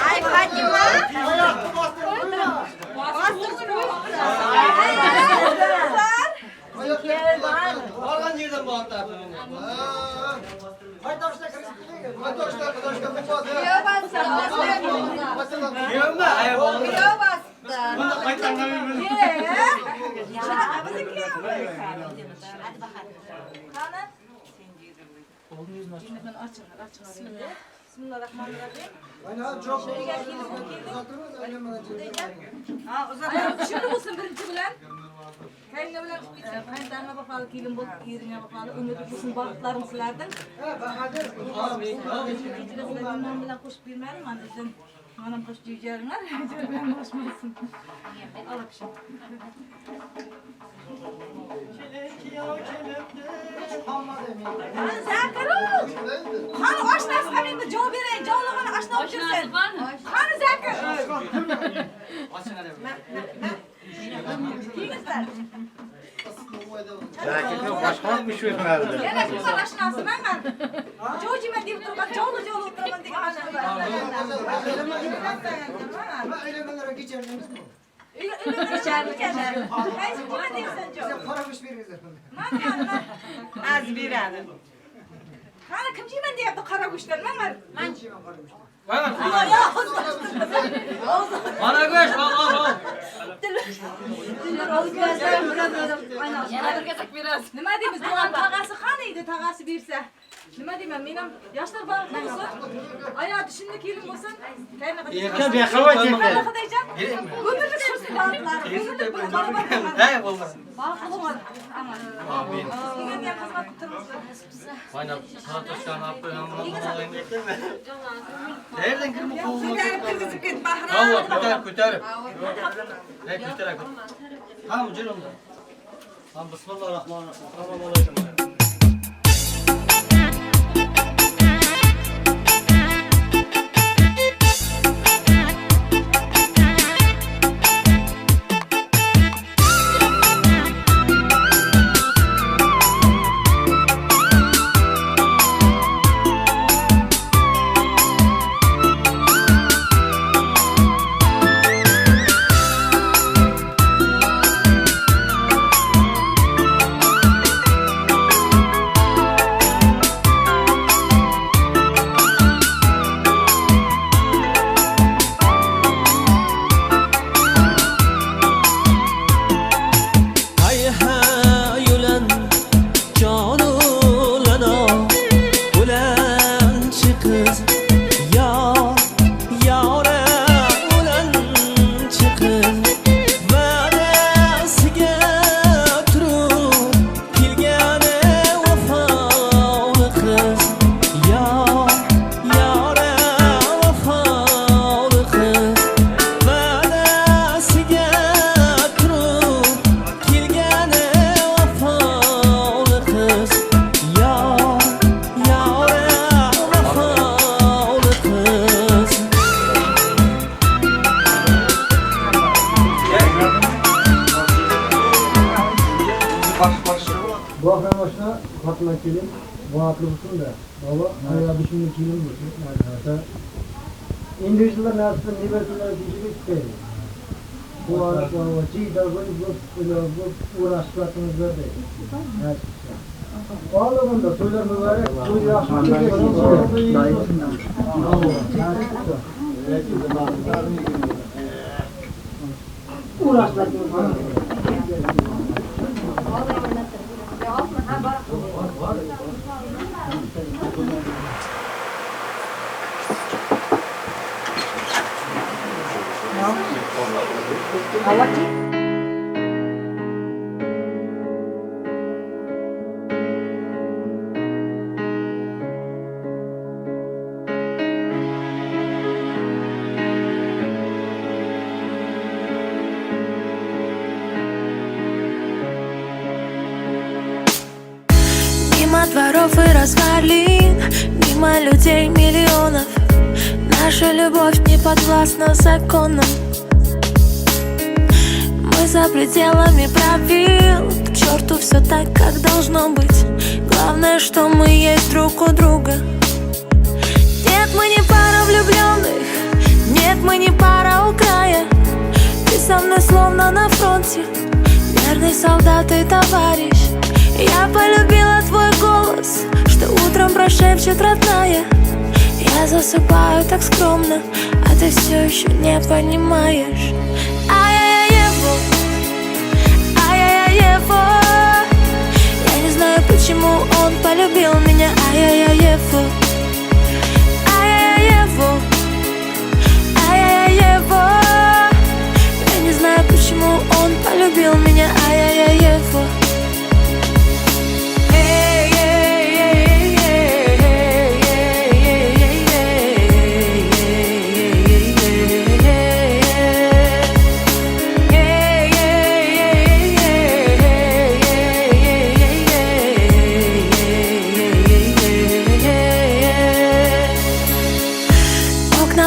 H: Ay Fatima. Bastı mı? Kim var?
G: Oradan yerden bu hatta. Haydi başla kız. Haydi başla bu hatta.
H: Kim bastı?
G: Kim mi? Ay oğlum.
H: Kim bastı?
G: Bunda kaç tane var?
H: Hadi bakalım. Kanın. Bismillahirrahmanirrahim.
G: Aynen çok.
H: Şimdi olsun birinci bilen. Kendine bilen kayınlarına bakalım, kilim bol, yerine bakalım. Ümit olsun balıklarım silerden. Geceler bilmem bilen kuş bilmem ama sen anam kuş diyeceğim var. Ben hoşmasın. Al bir şey. Zakarım. Kanı aşnası kanıyım da cevap vereyim. Cevabını aşna otursun. Kanı zakar.
C: Zakir'in başka bir şey verdi.
H: Gene kızlar aşnası ben. Çocuğum ben deyip durmak. Çoğulu oturman diye aşnası.
G: Elemelere geçerdiniz mi?
H: İçeride geçer. Ben kime diyorsun çoğu?
G: Size para kuş veririz.
I: Az bir adım.
H: Kanı kimciğim ben deyip de kara kuşlar. Ben
J: Bana göç, al.
H: Nima deymiz? Doğan tağası qaniydi, tağası bersa. Nima deyman? Menim yoshlar bor bo'lsin. Aya tushimda kelim bo'lsin.
C: Erkak bexabar ketdi.
H: Qadayjon? Umrlik shusi baliqlar. Umrlik barabar.
J: Hey bo'lmasin.
H: Baliq bo'lmadi. Aman. Amin. Degan xizmat qilamiz.
J: Aynen. Sana toshlarni olib qo'yaman. Nereden kirib qo'ydim? Bravo, ko'tarib. Hey, ko'tarib. Tamam, jir unda. Tamam, bismillahirrahmanirrahim.
G: Bu akşam başına Fatma Kelim vaatlı olsun da baba ayağı düşünün kelim olsun arkadaşlar. İndivizler nasıl libertiler diyecek işte. Bu vacı da bu uğraşlarımızda da. Ağlamında söyler mübarek bu yaşlı uğraşlarımızda.
B: Мимо дворов и развалин, мимо людей миллионов. Наша любовь не подвластна законам. Мы за пределами правил, к черту все так, как должно быть. Главное, что мы есть друг у друга. Нет, мы не пара влюбленных, нет, мы не пара у края. Ты со мной словно на фронте, верный солдат и товарищ. Я полюбила твой голос, что утром прошепчет родная. Я засыпаю так скромно, а ты все еще не понимаешь. Ай-яй-яй-ево, ай-яй-яй-ево. Я не знаю, почему он полюбил меня. Ай-яй-яй-ево, ай-яй-яй-ево, ай-яй-яй-ево. Я не знаю, почему он полюбил меня. Ай-яй-яй-ево.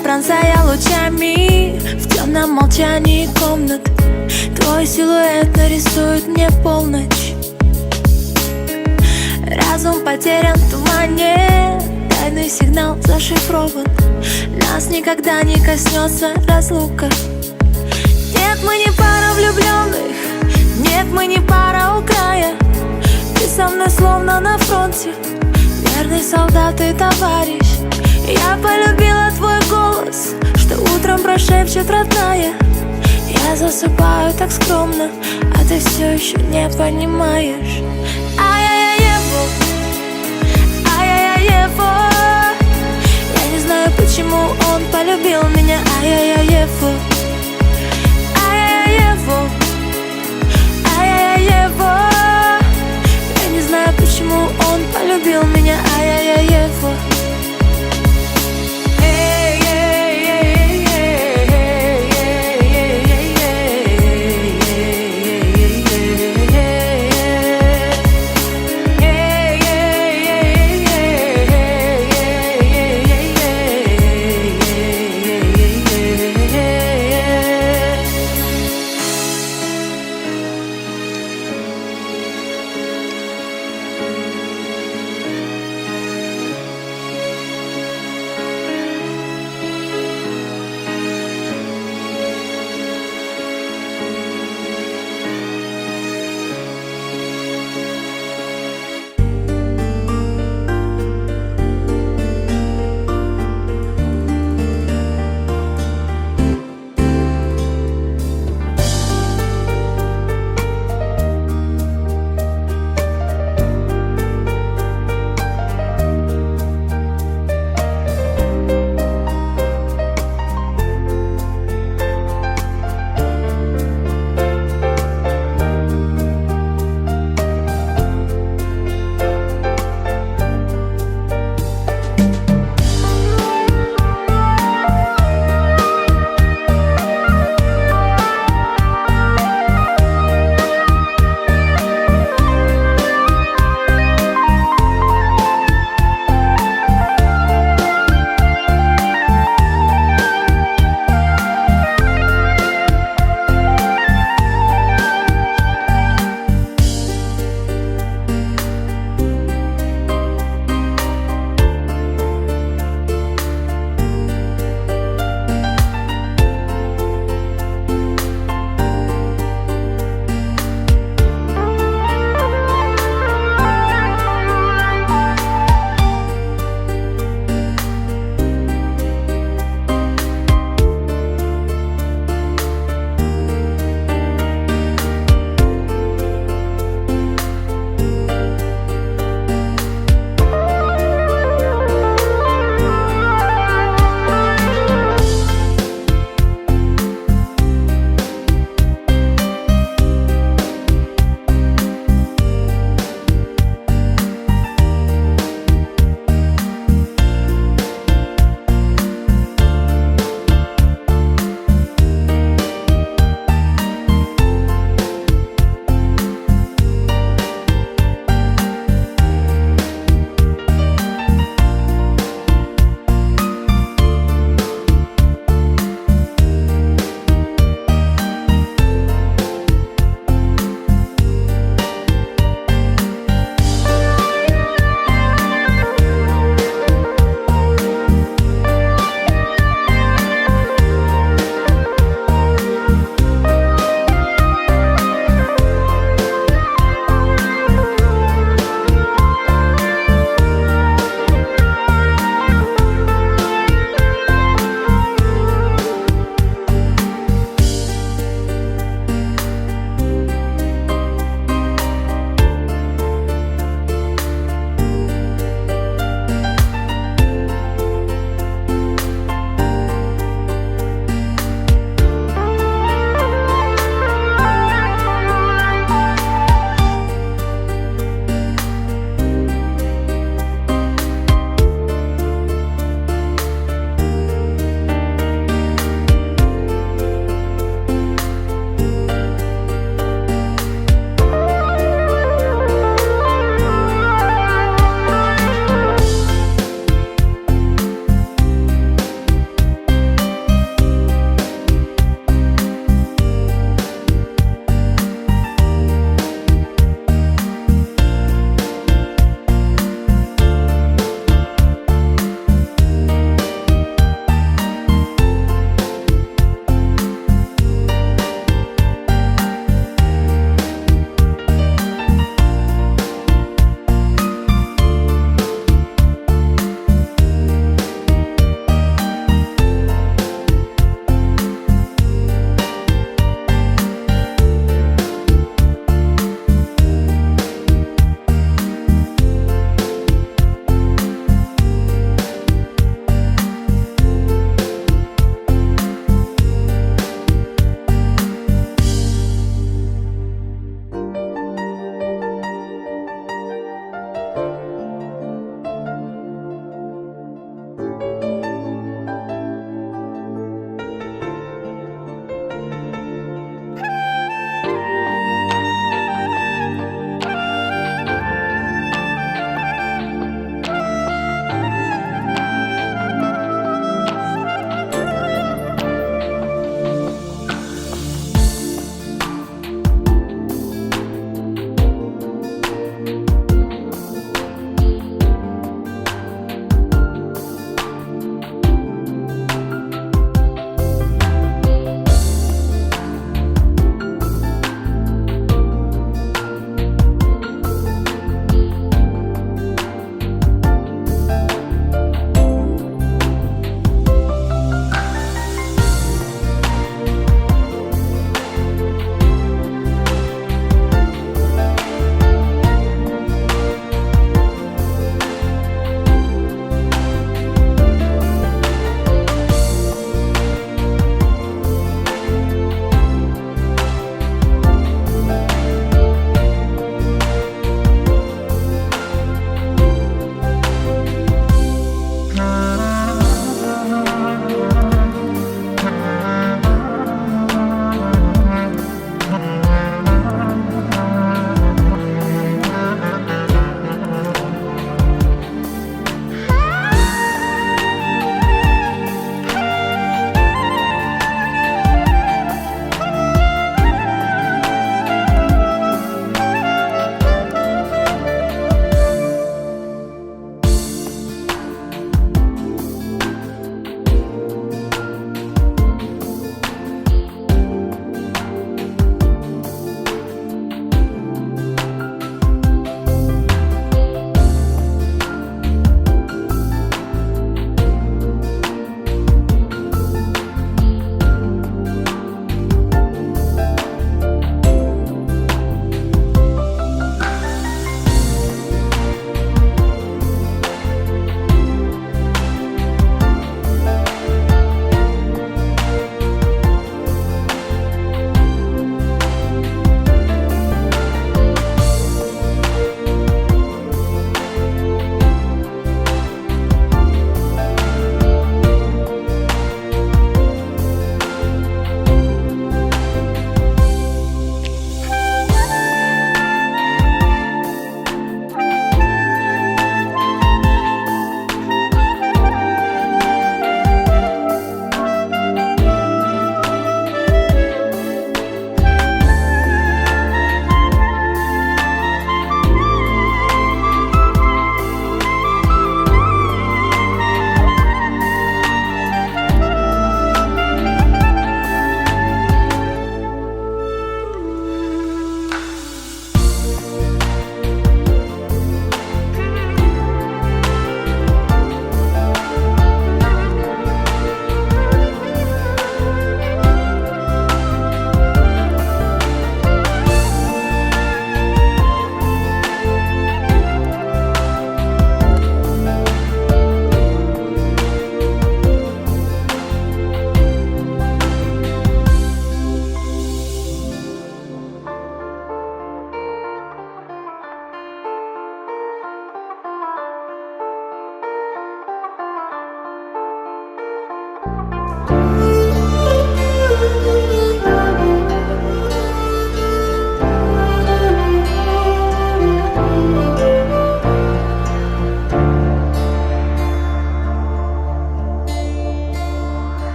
B: Пронзая лучами в темном молчании комнат, твой силуэт нарисует мне полночь. Разум потерян в тумане, тайный сигнал зашифрован. Нас никогда не коснется разлука. Нет, мы не пара влюбленных, нет, мы не пара у края. Ты со мной словно на фронте, верный солдат и товарищ. Я полюбила твой голос, что утром прошепчет родная. Я засыпаю так скромно, а ты все еще не понимаешь. Ай-яй-яй-ево, ай-яй-яй-ево. Я не знаю, почему он полюбил меня. Ай-яй-яй-ево, ай-яй-яй-ево, ай-яй-яй-ево. Я не знаю, почему он полюбил меня. Ай-яй-яй-ево.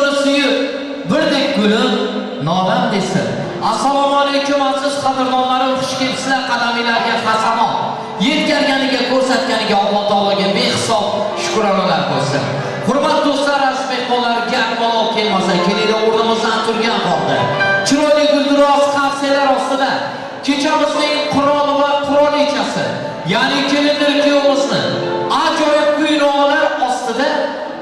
O: nuri suyib, birdek gulib, nolam desin. Assalomu alaykum aziz qadrdonlarim, xush kelibsizlar qadaminglarga qasamon. Yetkarganiga, ko'rsatganiga Alloh taologa behisob shukronalar bo'lsin. Hurmat do'stlar, aziz mehmonlar, gap malol kelmasa, kelinglar o'rnimizdan turgan holda. Chiroyli gulduros qarsalar ostida kechamizning quroli va qurolichasi, ya'ni kelinlar kuyovimizni ajoyib kuy-novalar ostida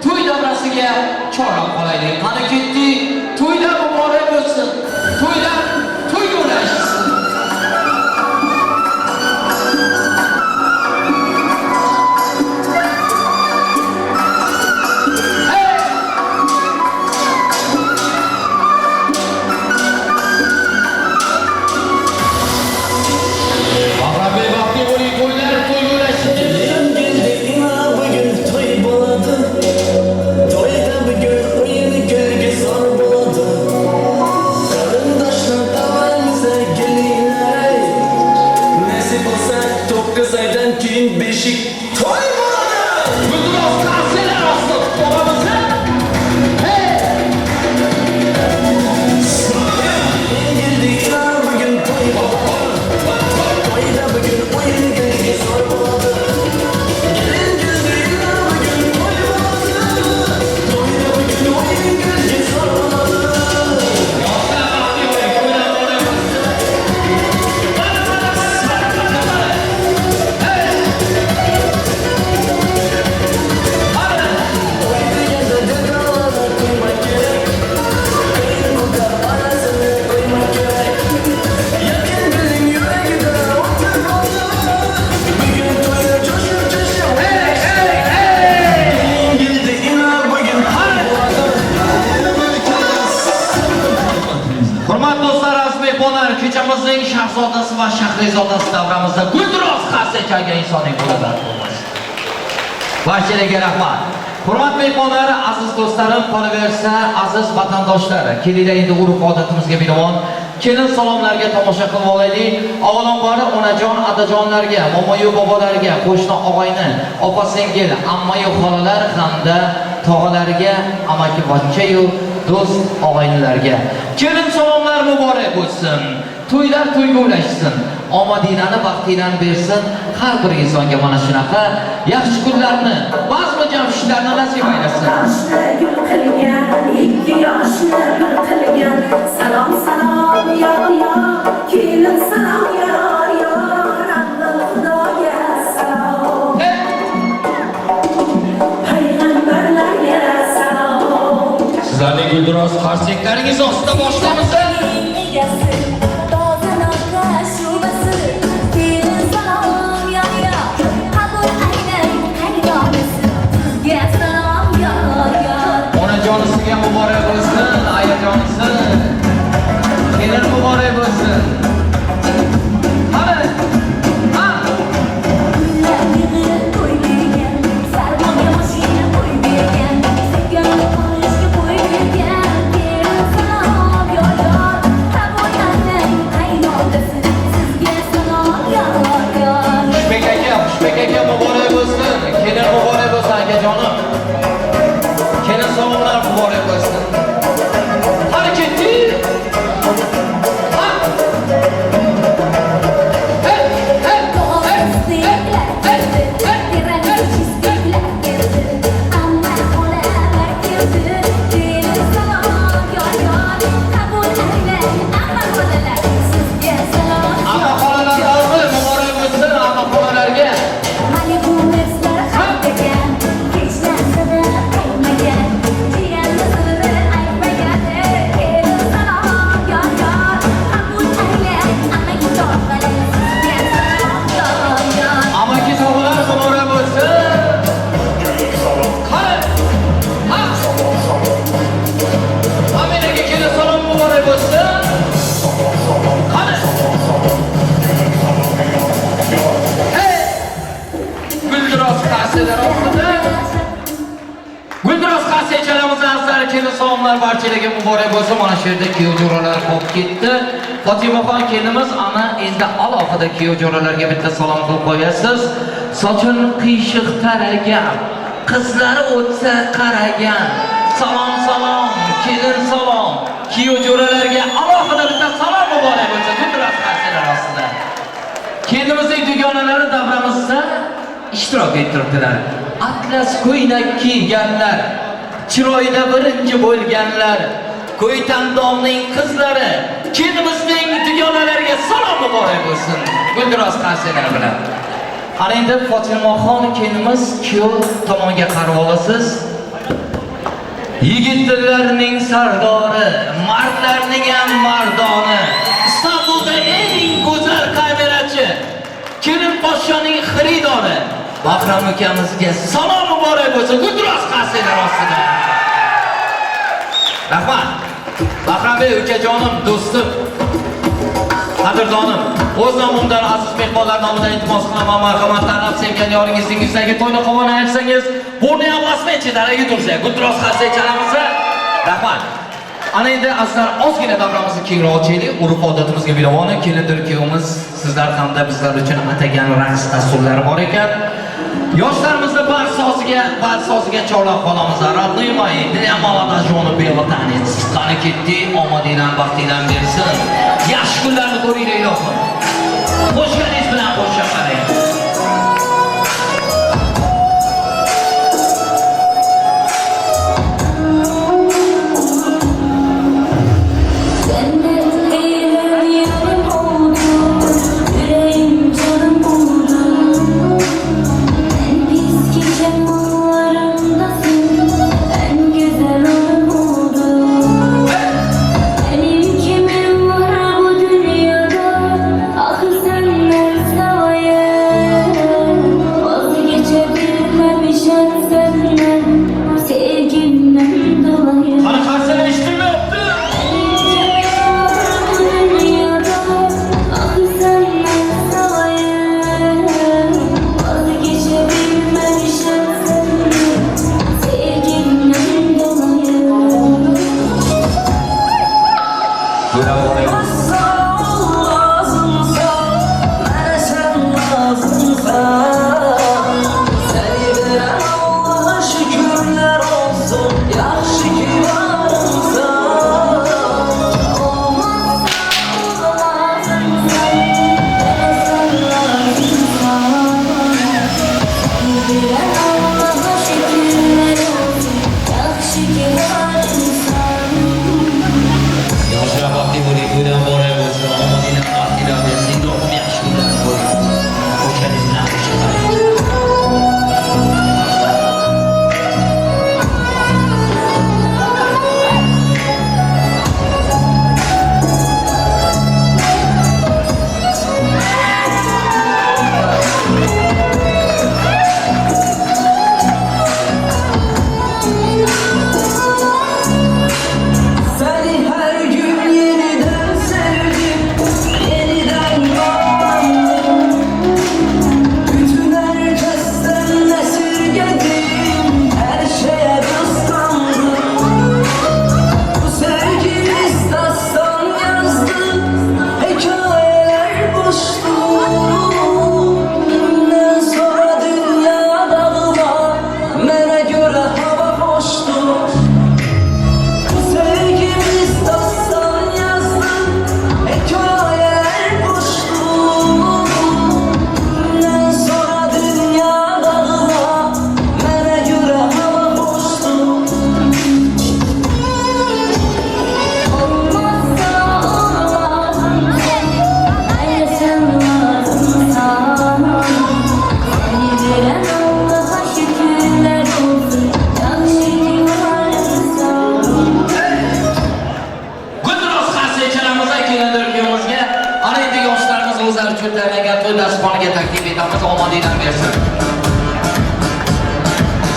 O: to'y davrasiga chorlab qolaylik. Qani ketdik, to'ylar muborak bo'lsin. To'ylar to'y bo'lsin. Kechamizning shahzodasi va shahrizodasi davramizda gulduros qarsa chalgan insonning qo'lida bo'lmas. Barchalarga rahmat. Hurmatli mehmonlar, aziz do'stlarim, qolaversa, aziz vatandoshlar, kelinglar endi urf-odatimizga binoan kelin salomlarga tomosha qilib olaylik. Avvalambor onajon, adajonlarga, momoyu bobolarga, qo'shni og'ayni, opa-singil, amma-yu xolalar hamda tog'alarga, amaki-bachchayu do'st og'aynilarga kelin salomlar muborak bo'lsin. To'ylar to'yga ulashsin. Omadinglarni, baxtinglarni bersin. Har bir insonga mana shunaqa yaxshi kunlarni, bazmi jamshidlarni nasib aylasin.
P: Gul qilgan, ikki yoshni bir qilgan. Salom salom yor yor, kelin salom yor yor. Alloh Xudoga salom. Payg'ambarlarga salom.
O: Sizlarning gulduros qarsaklaringiz ostida boshlaymiz. Onajonisiga muborak bo'lsin, ayajonisi. Kelin muborak bo'lsin. Hadi. Ha. Xushbek aka muborak bo'lsin. Kelin muborak bo'lsin akajonim. Kelin salomlar muborak bo'lsin. Hadi ketdik. Ha. Hey, hey, hey, hey, Amma xolalar muborak bo'lsin, amma xolalarga. Gulduros qarsachalarimizni azizlar, kelin salomlar barchalarga muborak bo'lsin. Mana shu yerda kuyov jo'ralar bo'lib ketdi. Fotimaxon kelinimiz ana endi alohida kuyov jo'ralarga bitta salom qilib qo'yasiz. Sochun qiyshiq taragan, qizlari o'tsa qaragan. Salom salom kelin salom. Kuyov jo'ralarga alohida bitta salom muborak bo'lsin. Guldiroz qarsalar ostida. Kelinimizning dugonalari davramizda ishtirok ettirdilar. Atlas ko'ylak kiyganlar, chiroyda birinchi bo'lganlar, ko'y tandomning qizlari, kelinimizning dugonalariga salom muborak bo'lsin. Guldiroz qarsalar bilan. Ana endi Fotimaxon kelinimiz kuyov tomonga qarab olasiz. Yigitlarning sardori, mardlarning ham mardoni, Istanbulda eng go'zal kamerachi, kelin podshoning xaridori Bahram ukamizga salom muborak bo'lsin. Guldiroz qarsalar ostida. Rahmat. Bahram bey, ukajonim, do'stim, qadrdonim, o'z nomimdan aziz mehmonlar nomidan iltimos qilaman, marhamat tanlab sevgan yoringizni yuzdagi to'yni qovoni aytsangiz, burni ham bosmaychi daraga tursak, Guldiroz qarsak chalamiz. Rahmat. Ana endi azizlar ozgina davramizni kengroq ochaylik. Urf odatimizga binoan kelindir kuyovimiz sizlar hamda bizlar uchun atagan raqs dasturlari bor ekan. Yoshlarimizni bar soziga chorlab qolamiz. Родные для молодожёны beva tanit. Qani ketdi, omadingdan baxtingdan bersin. Yaxshi kunlarni ko'ringlar ilohim. Qo'shganingiz bilan qo'shib qarang.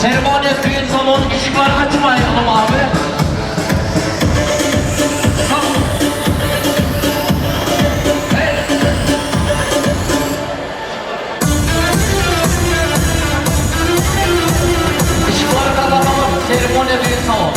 O: Seremoniya düğün salonu ışıkları açmayalım abi. Işıkları kapatalım. Seremoniya düğün salonu.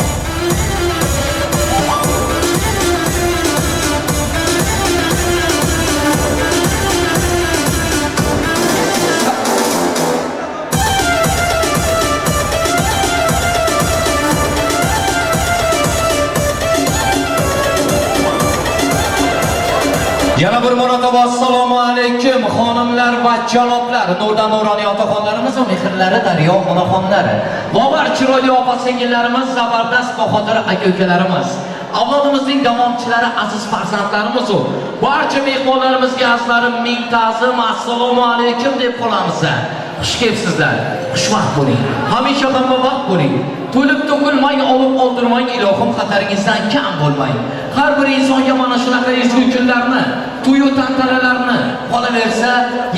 O: Yana bir marotaba assalomu alaykum xonimlar va janoblar, nurdan nuroniy otaxonlarimiz va mehrlari daryo onaxonlari. Lobar chiroyli opa-singillarimiz, zabardast bahodir aka-ukalarimiz, avlodimizning davomchilari, aziz farzandlarimiz va barcha mehmonlarimizga azlarim ming ta'zim, assalomu alaykum deb qolamiz. Xush kelibsizlar. Xushvaqt bo'ling. Hamisha hammavaqt bo'ling. To'lib to'kilmang, olib oldirmang, ilohim xataringizdan kam bo'lmang. Har bir insonga mana shunaqa ezgu kunlarni, to'y tantanalarni, qolaversa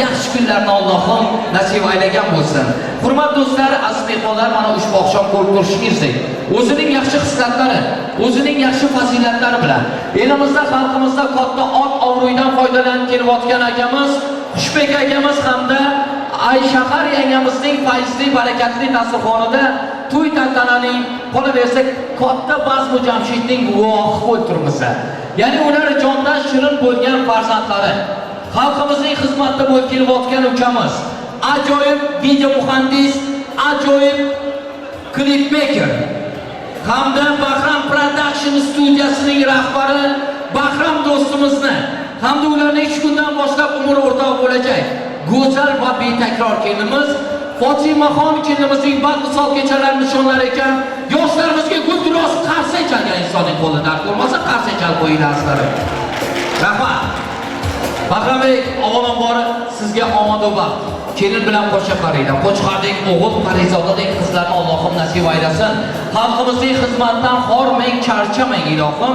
O: yaxshi kunlarni Allohim nasib aylagan bo'lsin. Hurmatli do'stlar, aziz mehmonlar, mana ushbu oqshom ko'rib turishingizdek, o'zining yaxshi xislatlari, o'zining yaxshi fazilatlari bilan elimizda, xalqimizda katta ot ovruyidan foydalanib kelayotgan akamiz, Xushbek akamiz hamda Ayshahar yangamizning fayzli, barakatli dasturxonida to'y tantananing qolaversa katta Bazmu Jamshidning guvohi bo'lib turibmiz. Ya'ni ular jondan shirin bo'lgan farzandlari, xalqimizning xizmatida bo'lib kelayotgan ukamiz, ajoyib video muhandis, ajoyib klipmaker hamda Bahram Production studiyasining rahbari Bahram do'stimizni hamda ularning 3 kundan boshlab umr o'rtoq bo'lajak go'zal va betakror kelinimiz Fotimaxon kelinimizning badmisol kechalari nishonlar ekan, yoshlarimizga gulduros qarsa chalgan insonning qo'lidan ko'rmasa qarsa chal qo'yinglarsizlar. Rahmat. Bahrambek, avvalambor sizga omad va baxt. Kelin bilan qo'sha qaraylar. Qo'chqardek o'g'il, Parizodadek qizlarni Allohim nasib aylasin. Xalqimizning xizmatdan xormang, charchamang ilohim.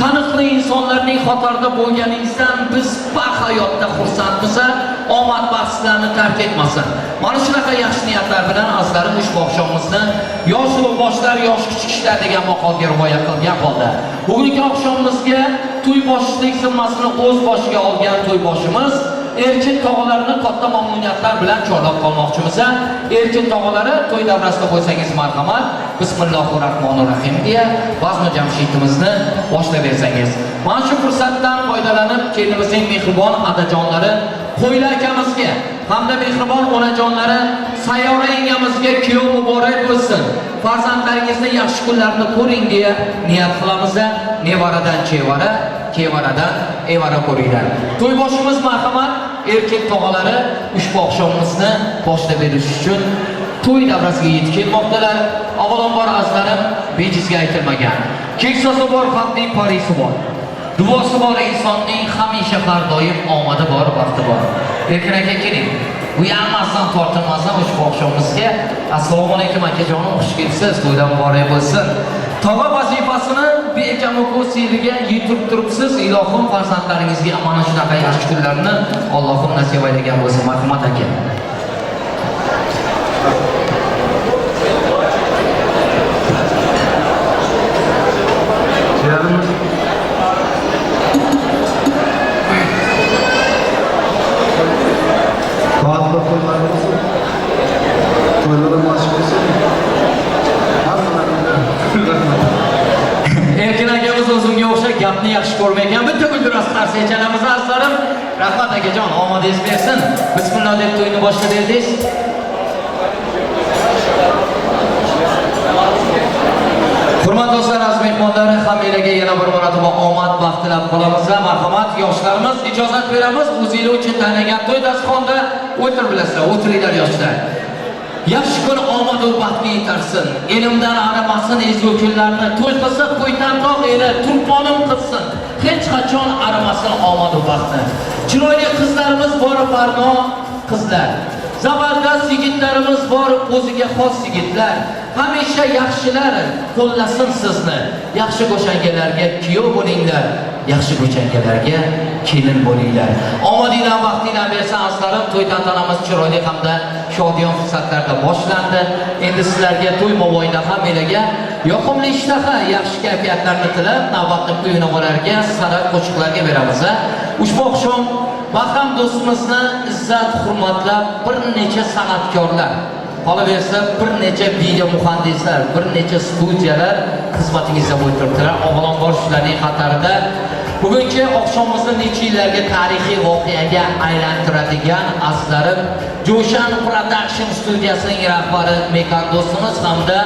O: Taniqli insonlarning qatorida bo'lganingizdan biz bahayotda xursandmiz. Omad baxtlarni tark etmasin. Mana shunaqa yaxshi niyatlar bilan azlarim ushbu oqshomimizni yosh ulug'boshlar, yosh kichiklar degan maqolga rivoya qilgan holda bugungi oqshomimizga to'y boshchilik zimmasini o'z boshiga olgan to'yboshimiz Erkin tog'alarini katta mamnuniyatlar bilan chorlab qolmoqchimiz. Erkin tog'alari to'y davrasida bo'lsangiz marhamat, bismillahirrohmanirrohim deya Bazmu Jamshidimizni boshlab bersangiz. Mana shu fursatdan foydalanib kelinimizning mehribon onajonlari Qo'yli akamizga hamda mehribon onajonlari Sayyora yengamizga kuyov muborak bo'lsin. Farzandlaringizni yaxshi kunlarni ko'ring deya niyat qilamiz. Nevaradan chevara, kevaradan evara ko'ringlar. To'yboshimiz marhamat, Erkin tog'alari ushbu oqshomimizni boshlab berish uchun to'y davrasiga yetib kelmoqdalar. Avvalambor azlarim bejizga aytilmagan. Keksosi bor, xalqning parisi bor. Duosi bor insonning hamisha har doim omadi bor, baxti bor. Erkin aka keling. Bu yammasdan tortinmasdan ushbu oqshomimizga assalomu alaykum akajonim, xush kelibsiz. To'ydan muborak bo'lsin. Tog'a vazifasini bekamu ko'siliga yetirib turibsiz. Ilohim farzandlaringizga mana shunaqa yaxshi kunlarni Allohim nasib aylagan bo'lsin. Marhamat aka. Erkin akamiz o'zimga o'xshab gapni yaxshi ko'rmaygan, bitta gulduros qarsa echanamiz azlarim. Rahmat akajon, omadingiz bersin. Bismillah deb to'yni boshlab berdingiz. Hurmatli do'stlar, aziz mehmonlar, hammalarga yana bir marotaba omad baxt tilab qolamiz. Marhamat, yoshlarimiz ijozat beramiz. O'zinglar uchun tanlagan to'y dasturxonida o'tir bilasizlar, o'tiringlar yoshlar. Yaxshi kun omad va baxtli yetarsin. Elimdan arimasin ezgu kunlarni. To'y qilsa to'ydan toq eli turponim qilsin. Hech qachon arimasin omad va baxtni. Chiroyli qizlarimiz bor, Farno qizlar. Zabardast yigitlarimiz bor, o'ziga xos yigitlar. Hamisha yaxshilar qo'llasin sizni. Yaxshi go'shangalarga kuyov bo'linglar. Yaxshi go'shangalarga kelin bo'linglar. Omadingdan vaqtingdan bersa azlarim to'y tantanamiz chiroyli hamda shodiyon fursatlarda boshlandi. Endi sizlarga to'y mobaynida hammalarga yoqimli ishtaha, yaxshi kayfiyatlarni tilab, navbatni quyunoqlarga, san'at qo'shiqlarga beramiz. Ushbu oqshom Bahram do'stimizni izzat hurmatlab bir necha san'atkorlar, qolaversa bir necha video muhandislar, bir necha studiyalar xizmatingizda bo'lib turibdilar. Avvalambor shularning qatorida bugungi oqshomimizni necha yillarga tarixiy voqeaga aylantiradigan azlarim Jo'shan Production studiyasining rahbari Mekan do'stimiz hamda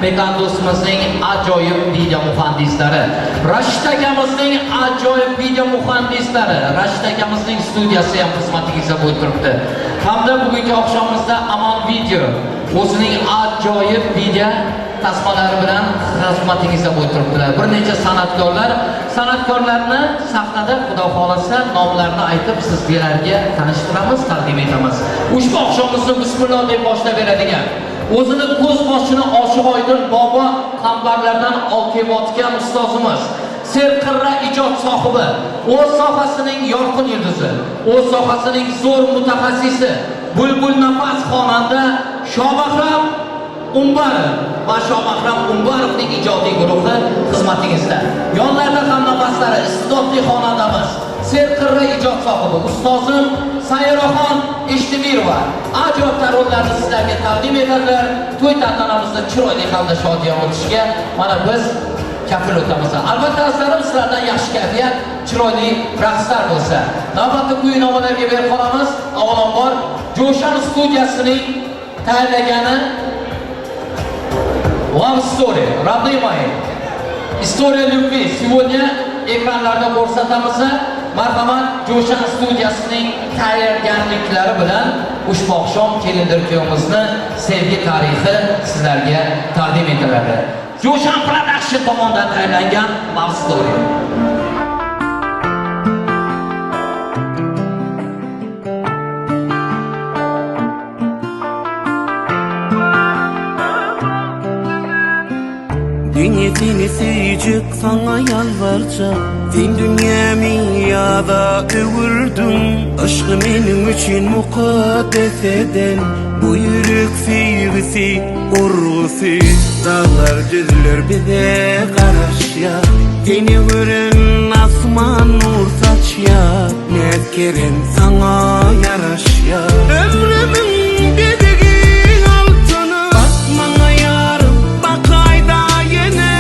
O: Mekan do'stimizning ajoyib video muhandislari, Rashid akamizning ajoyib video muhandislari, Rashid akamizning studiyasi ham xizmatingizda bo'lib turibdi. Hamda bugungi oqshomimizda Amon Video o'zining ajoyib video tasmalari bilan xizmatingizda bo'lib turibdilar. Bir necha san'atkorlarni sahnada xudo xolasa nomlarini aytib sizlarga tanishtiramiz, taqdim etamiz. Ushbu oqshomimizni bismillah deb boshlab beradigan, o'zini ko'z boshini ochiq oydin bobo qambarlardan olib kelayotgan ustozimiz, serqirra ijod sohibi, o'z sohasining yorqin yulduzi, o'z sohasining zo'r mutaxassisi, bulbul nafas xonanda Shobahram Umbarov va Shobahram Umbarovning ijodiy guruhi xizmatingizda. Yonlarida ham nafaslari iste'dodli xonandamiz, serqirra ijod sohibi ustozim Sayroxon Ishtimirova ajoyib taronlarni sizlarga taqdim etadilar. To'y tantanamizda chiroyli hamda shodiyona o'tishiga mana biz kafil o'tamiz. Albatta azizlarim, sizlardan yaxshi kayfiyat, chiroyli raqslar bo'lsa. Navbatda quyi-nomalarga berib qolamiz. Avvalambor Joshan studiyasining tayyorlagani Love Story, родные мои. История любви. Сегодня ekranlarda ko'rsatamiz. Marhamat, Joshan studiyasining tayyorgarliklari bilan ushbu oqshom kelindir kuyovimizni sevgi tarixi sizlarga taqdim etiladi. Joshan Production tomonidan tayyorlangan Love Story.
A: Dünya seni sevecek, sana yalvaracak. Sen dünyamı yada övürdün. Aşkı benim için mukaddes eden bu yürek sevgisi, urgusu. Dağlar düzler bize karışya. Seni gören asman nur saçya. Ne kerem sana yaraşya. Ömrümün dediğin altını bakmana yarım, bak ayda yine.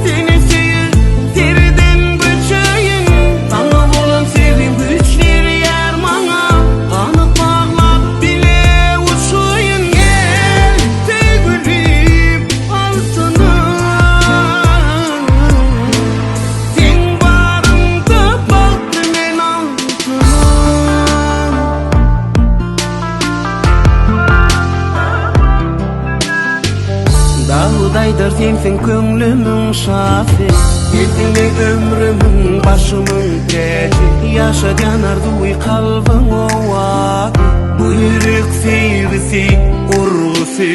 A: Seni sevir, seriden göçeyin. Sana olan sevim güçler yer bana. Kanı bağlap bile uçuyun. Gel sevgilim altını. Sen varında baktı ben altına. Dağdaydır sensin köngülümün şafi. Yüzüne ömrümün başımın teci. Yaşayan arzuyu kalbim ovadı. Bu yürek sevgisi, urgusu.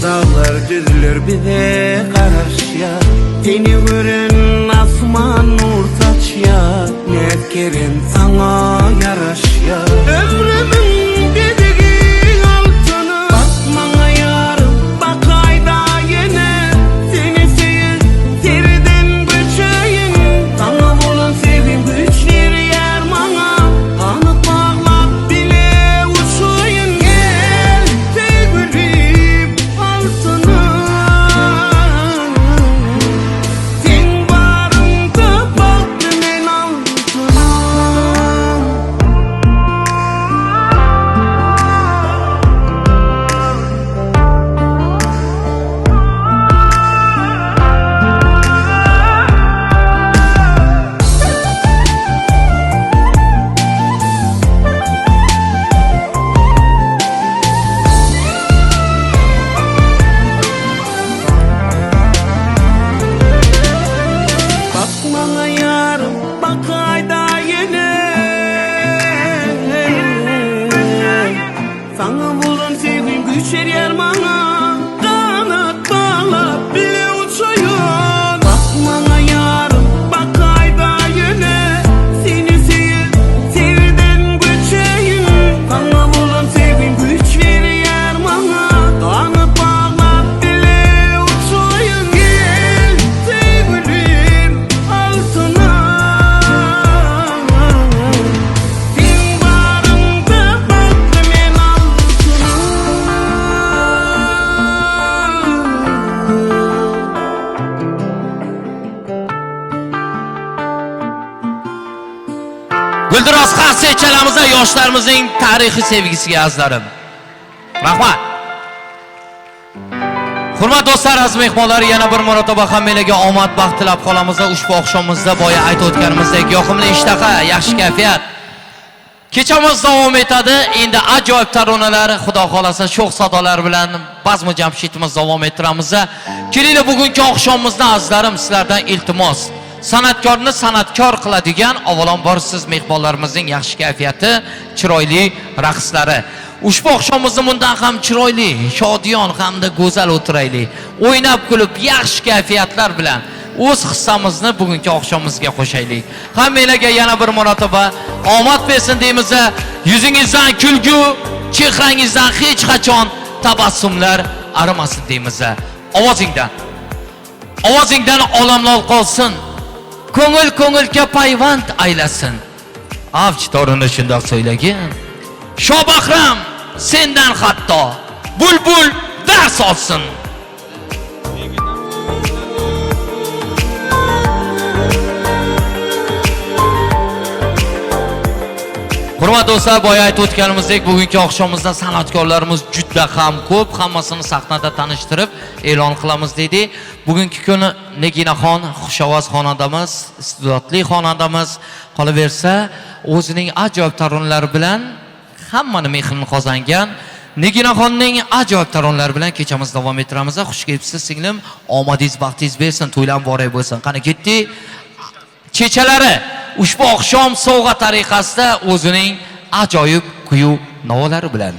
A: Dağlar düzler bize karışya. Seni gören asman nur saçya. Ne kerem sana yaraşya. Ömrümün dediğin altını bakmana yarım, bak ayda yine. Seni sevir, seriden göçeyin. Sana olan sevim güçler yer bana. Kanı bağlap bile uçuyun. Gel sevgilim altına. Sen varında baktı ben altına. Bakmana yarım, bak ayda yine. Sana bulan sevim güçler yer bana. Kanat bağlap bile uçuyun. Bakmana yarım, bak ayda yine. Seni sevir, seriden göçeyin. Sana bulan sevim güçler yer bana. Kanat bağlap bile uçuyun. Gel sevgilim altına. Sen varında baktım en altına.
O: Gulduros qarshi chalamizda yoshlarimizning tarixiy sevgisiga azizlarim. Rahmat. Hurmatli do'stlar, aziz mehmonlar, yana bir marotaba hammalarga omad, baxt tilab qolamiz. Ushbu oqshomimizda boya aytib o'tganimizdek yoqimli ishtaha, yaxshi kayfiyat kechamiz davom etadi. Endi ajoyib taronalar, xudo xolasa sho'x sadolar bilan bazm jamshidimiz davom ettiramiz. Kelinglar, bugungi oqshomimizni azizlarim sizlardan iltimos, san'atkorni san'atkor qiladigan avvalambor siz mehmonlarimizning yaxshi kayfiyati, chiroyli raqslari. Ushbu oqshomimizni bundan ham chiroyli, shodiyon hamda go'zal o'tiraylik. O'ynab kulib, yaxshi kayfiyatlar bilan o'z hissamizni bugungi oqshomimizga qo'shaylik. Hammalarga yana bir marotaba omad bersin deymiz. Yuzingizdan kulgu, chehrangizdan hech qachon tabassumlar arimasin deymiz. Ovozingdan olamlol qolsin. Ko'ngilga payvand aylasin. Avj torini shundoq so'ylagan. Shobahram sendan hatto bulbul dars olsin. Hurmatli do'stlar, boya aytib o'tganimizdek, bugungi oqshomimizda san'atkorlarimiz juda ham ko'p, hammasini sahnada tanishtirib e'lon qilamiz dedik. Bugungi kuni Neginaxon xushovoz xonandamiz, iste'dodli xonandamiz qolaversa, o'zining ajoyib taronlari bilan hammani mehrini qozongan Neginaxonning ajoyib taronlari bilan kechamiz davom ettiramiz. Xush kelibsiz singlim, omadingiz, baxtingiz bersin, to'ylar muborak bo'lsin. Qani ketdik. Chechalari ushbu oqshom sovg'a tariqasida o'zining ajoyib kuyu novalari bilan.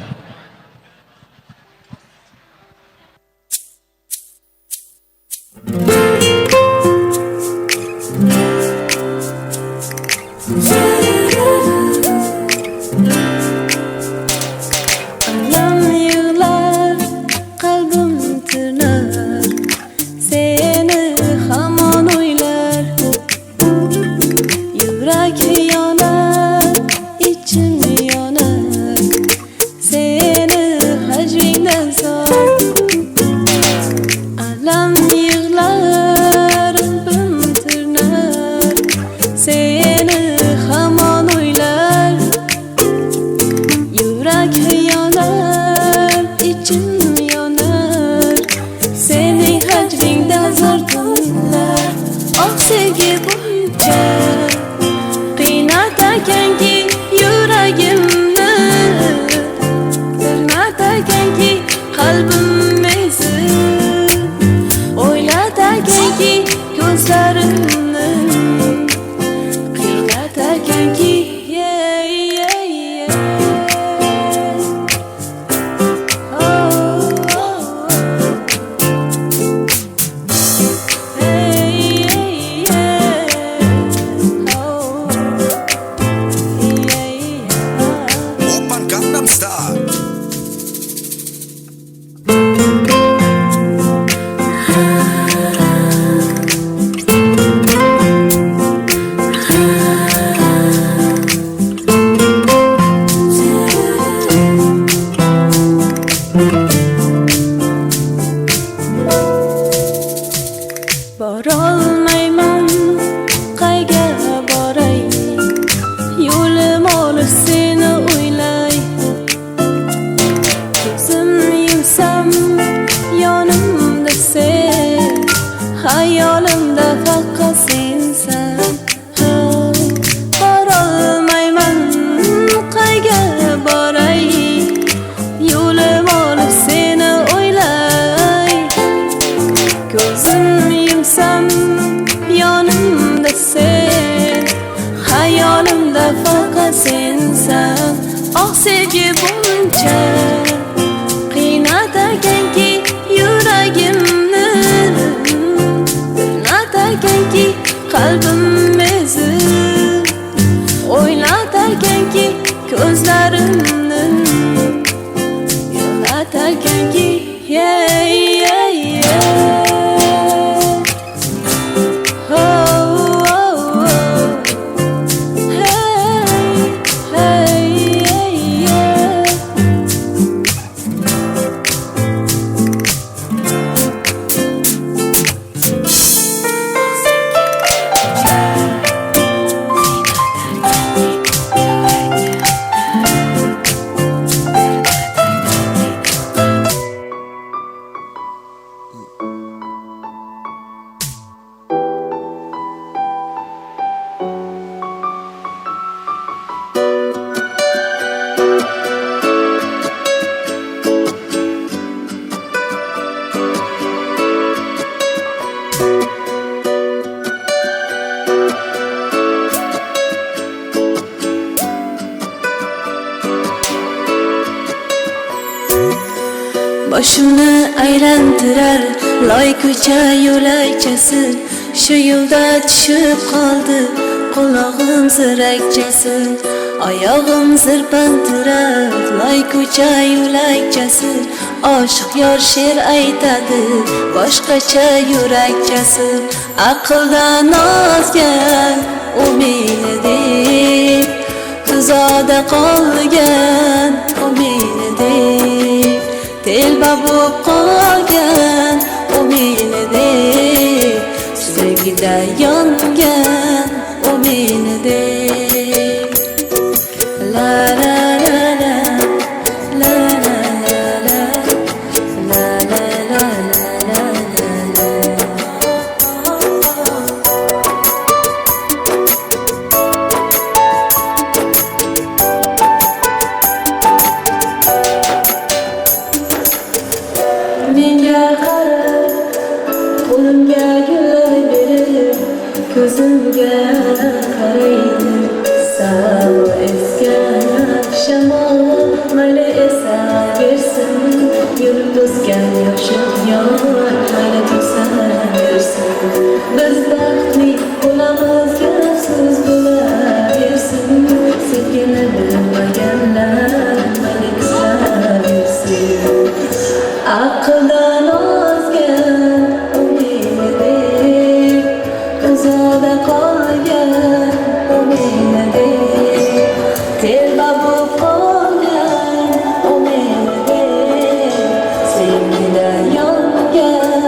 B: boshimni aylantirar loy ko'cha yo'lakchasi shu yo'lda tushib qoldi qulog'im zirakchasi oyog'im zirpantirar loy ko'cha yo'lakchasi oshiq yor she'r aytadi boshqacha yurakchasi aqldan ozgan u meni deb tuzoqda qolgan u meni deb telba bo'lib qolgan u meni deb sevgida yongan u meni deb la la la la la la la la la la la menga qarab qo'limga gullar berib ko'zimga qaraydi sal esgan shamol mayli esaversin yurib to'sgan yoshim yor mayli to'saversin biz baxtli bo'lamiz gapsiz bo'laversin sevgini bilmaganlar mayli qisaversin aqldan ozgan u meni deb uzoqda qolgan u meni deb telba bo'lib qolgan u meni deb sevgida yongan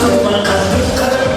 P: Turma kalbi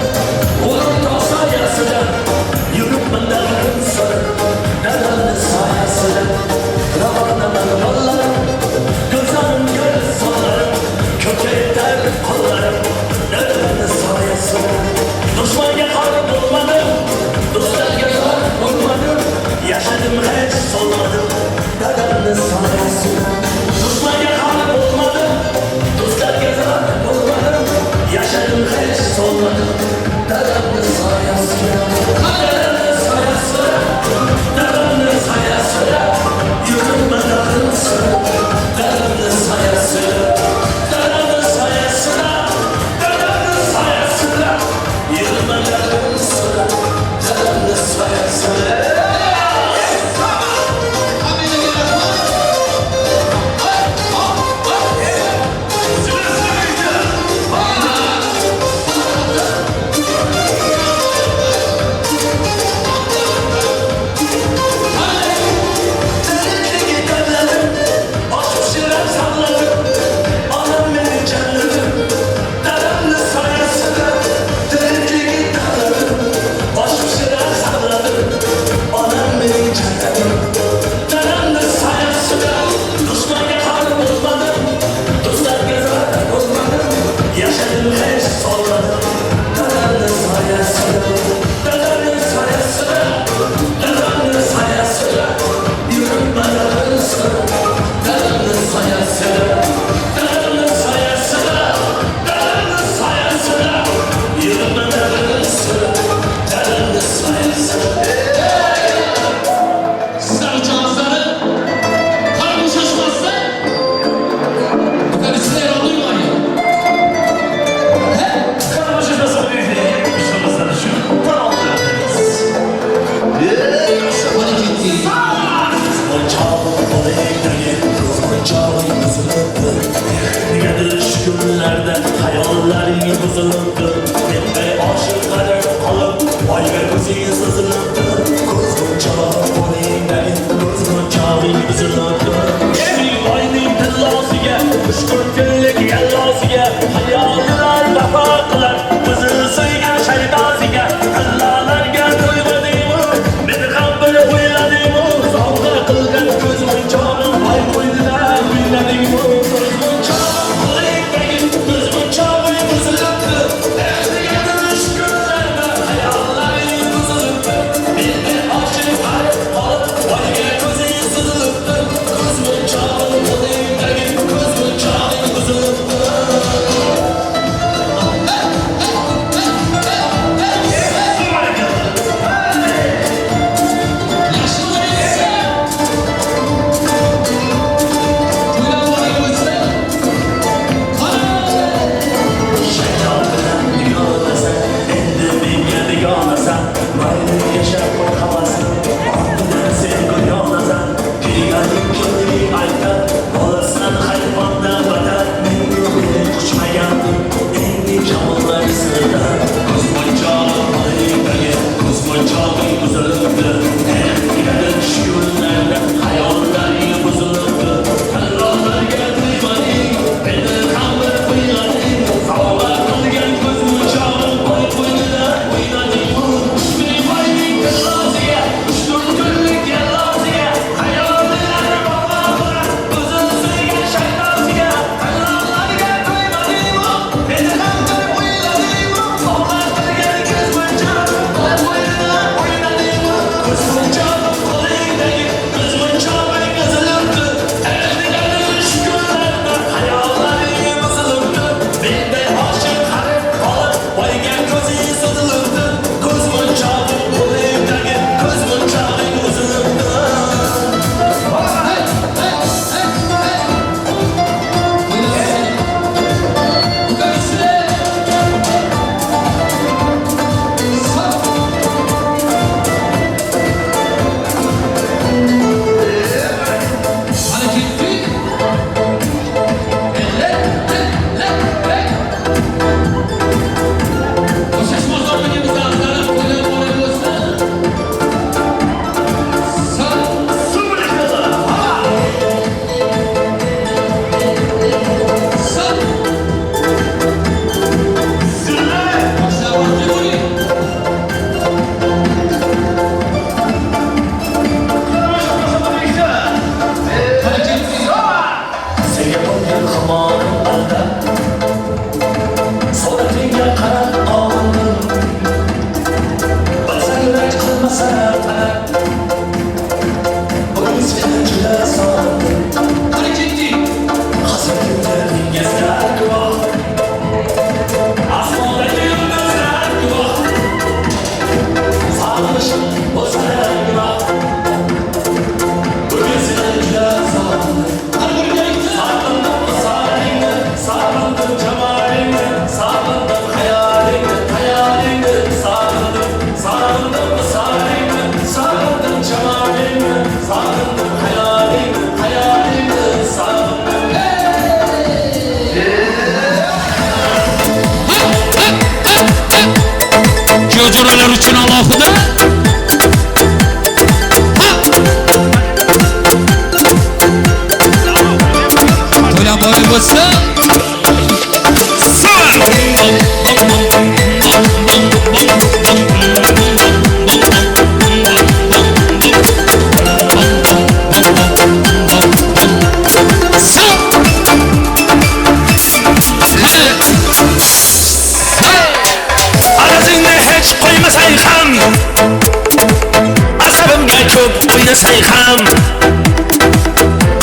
Q: ko'p o'ynasang ham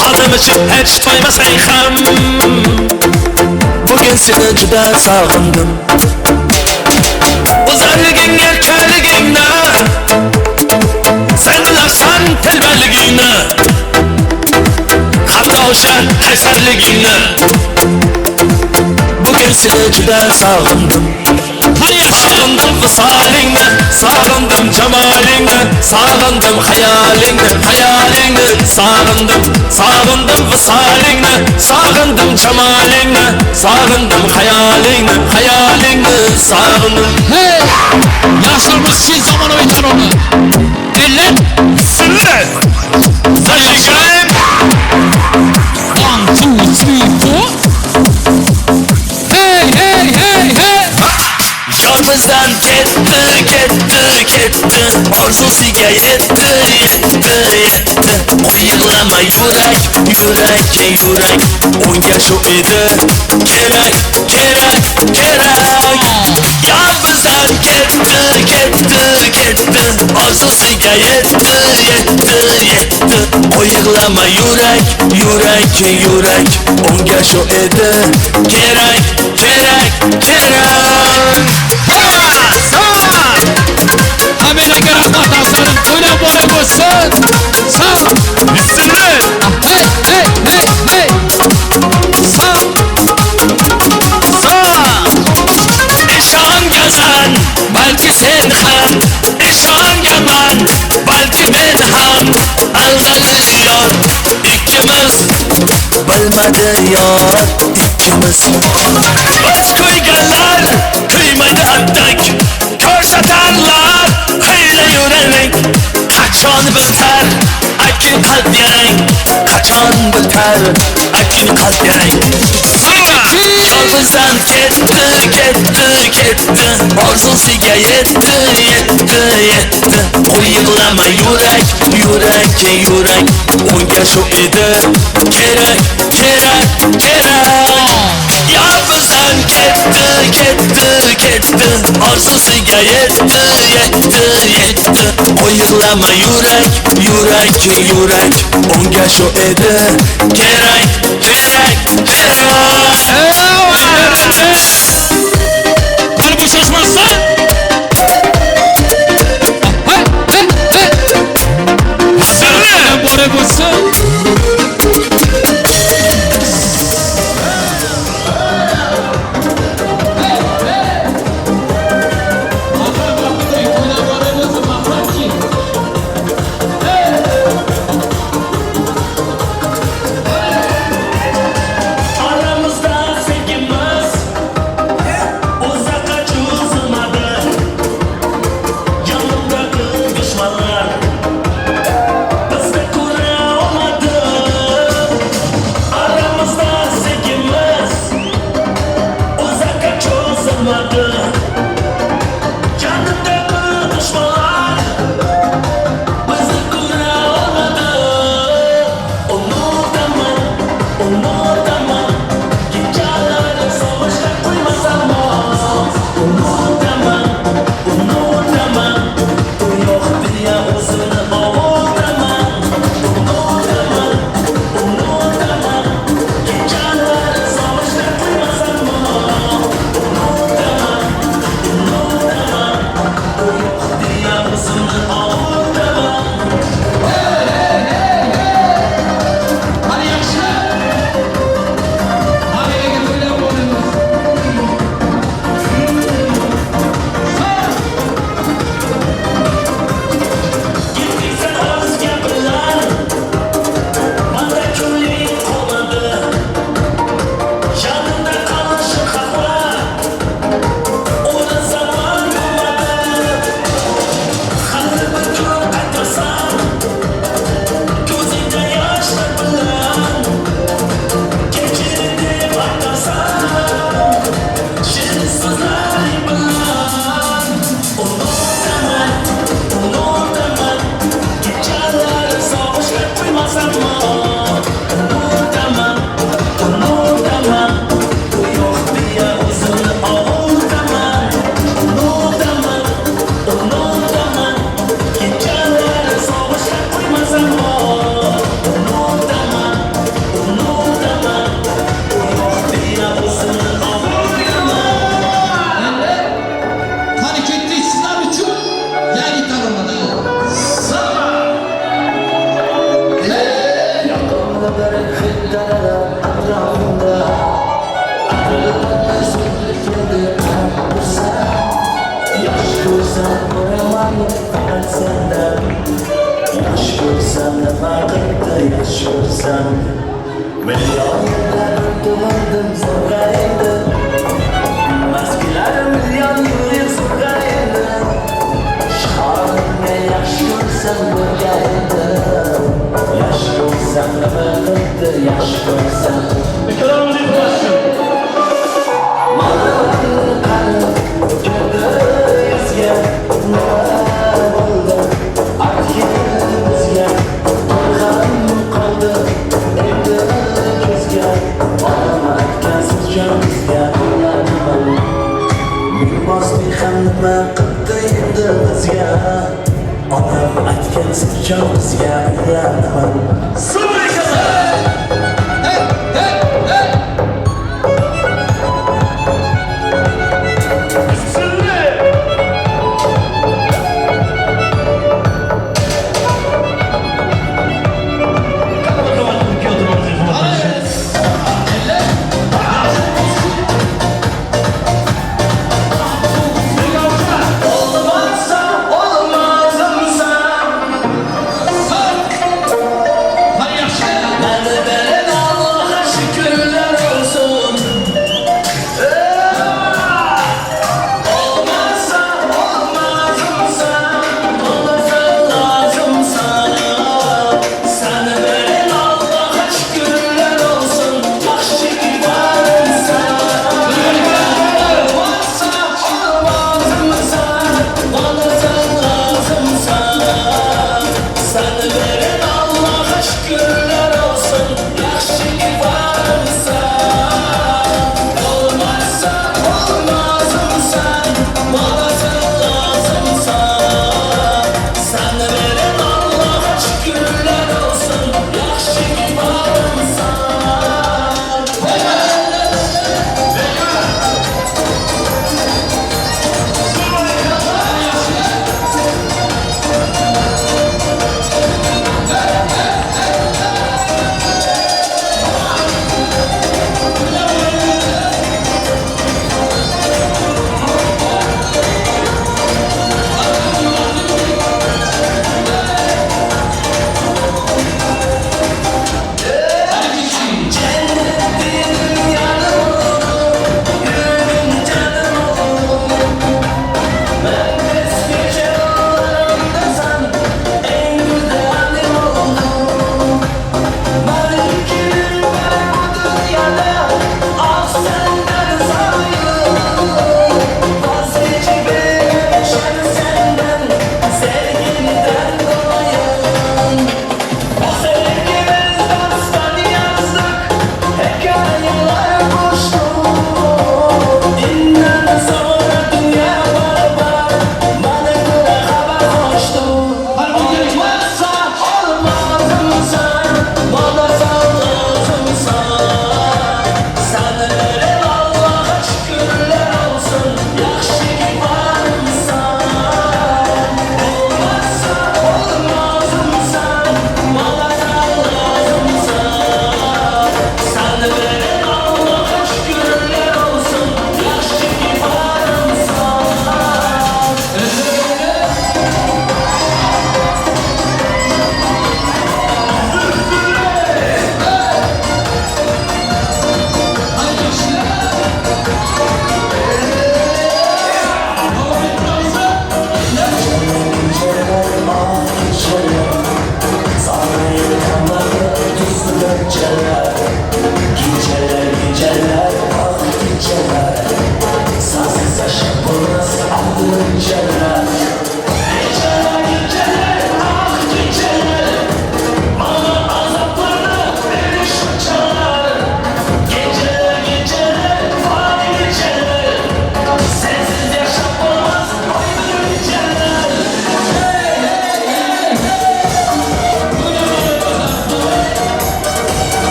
Q: qadim ichib hech to'ymasang ham bugun seni juda sog'indim o'zarliging erkaligingni sen bilarsan telbaligingni hatto o'sha qaysarligingni bugun seni juda sog'indim sog'indim visolingni sog'indim jamolingni sog'indim xayolingni sog'indim visolingni sog'indim jamolingni sog'indim xayolingni sog'indim
O: Hey! Yoshlarimiz chin zamonaviy tarona. Ellar
Q: Sinlar Sayg'ayim
O: 1 2 3 4 Hey hey hey hey
Q: Yol bizdan ketdi orzusiga yetdi Qo'yilama yurak unga shu edi kerak Yol bizdan ketdi orzusiga yetdi Qo'yilama yurak unga shu edi kerak
O: Hammaga rahmat aslanım. O'ynab bola bo'lsin. Sog'.
Q: Bismillah.
O: Hey hey hey hey. Sog'.
Q: Ishongasan balki sen ham ishongaman balki men ham alg'ali yor ikkimiz bilmadi yor ikkimiz biz kuyganlar kuymaydi attak ko'rsatarlar hiyla yuralik qachon bitar akin qalb yarang qachon bitar akin qalb yarang yol bizdan ketdi orzusiga yetdi qo'yilama yurak unga shu edi kerak yol bizdan ketdi orzusiga yetdi qo'yilama yurak unga shu edi kerak
O: Qalbi shoshmasdan. Hey hey hey. Hazırlar. Bora bo'lsin.
Q: Aramızda sevgimiz uzağa cho'zilmadi yaşıyorsan milyon yıllar dumandım sokağıydı Maskiler milyon yıl sokağıydı Şahanne yaşıyorsan bölgeydi Yaşıyorsan ömrümdü yaşıyorsan
J: Ekonomimizi bulaşın.
Q: Mağaralı karı gördü yüzge Ne oldu artık bizge Korkan kaldı evde gözge Olmaktan sıcağımızga uyanamam Bilmaz bir hamma qıptı endi bizge Onam aytgan sıcağımızga uyanamam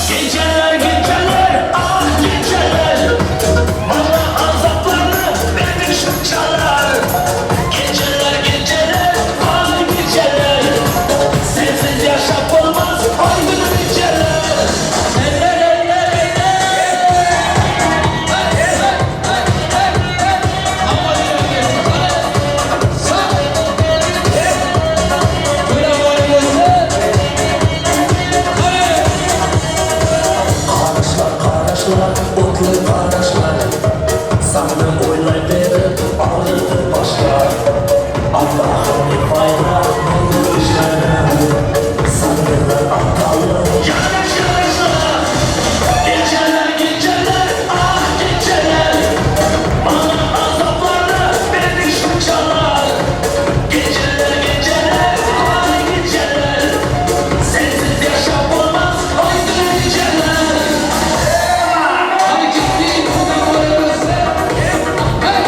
Q: Geceler geceler ah geceler taşlar, otlu kardeşler. Sandım oylay verip ağrıdı başlar. Allah'ım bir fayda oldu işlerden. Sandılar aptalım yanlış yanlışlar. Geceler geceler ah geceler. Bana azaplarla beni düştüm çalar. Geceler geceler ah geceler. Sensiz yaşam olmaz haydi geceler. Hadi ciddi bu da koyarız. Hey!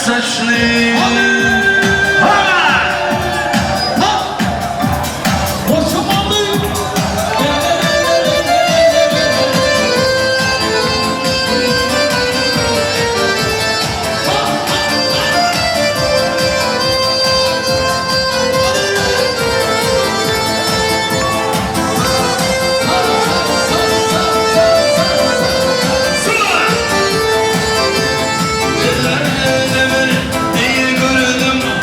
Q: saçlı değil gördüm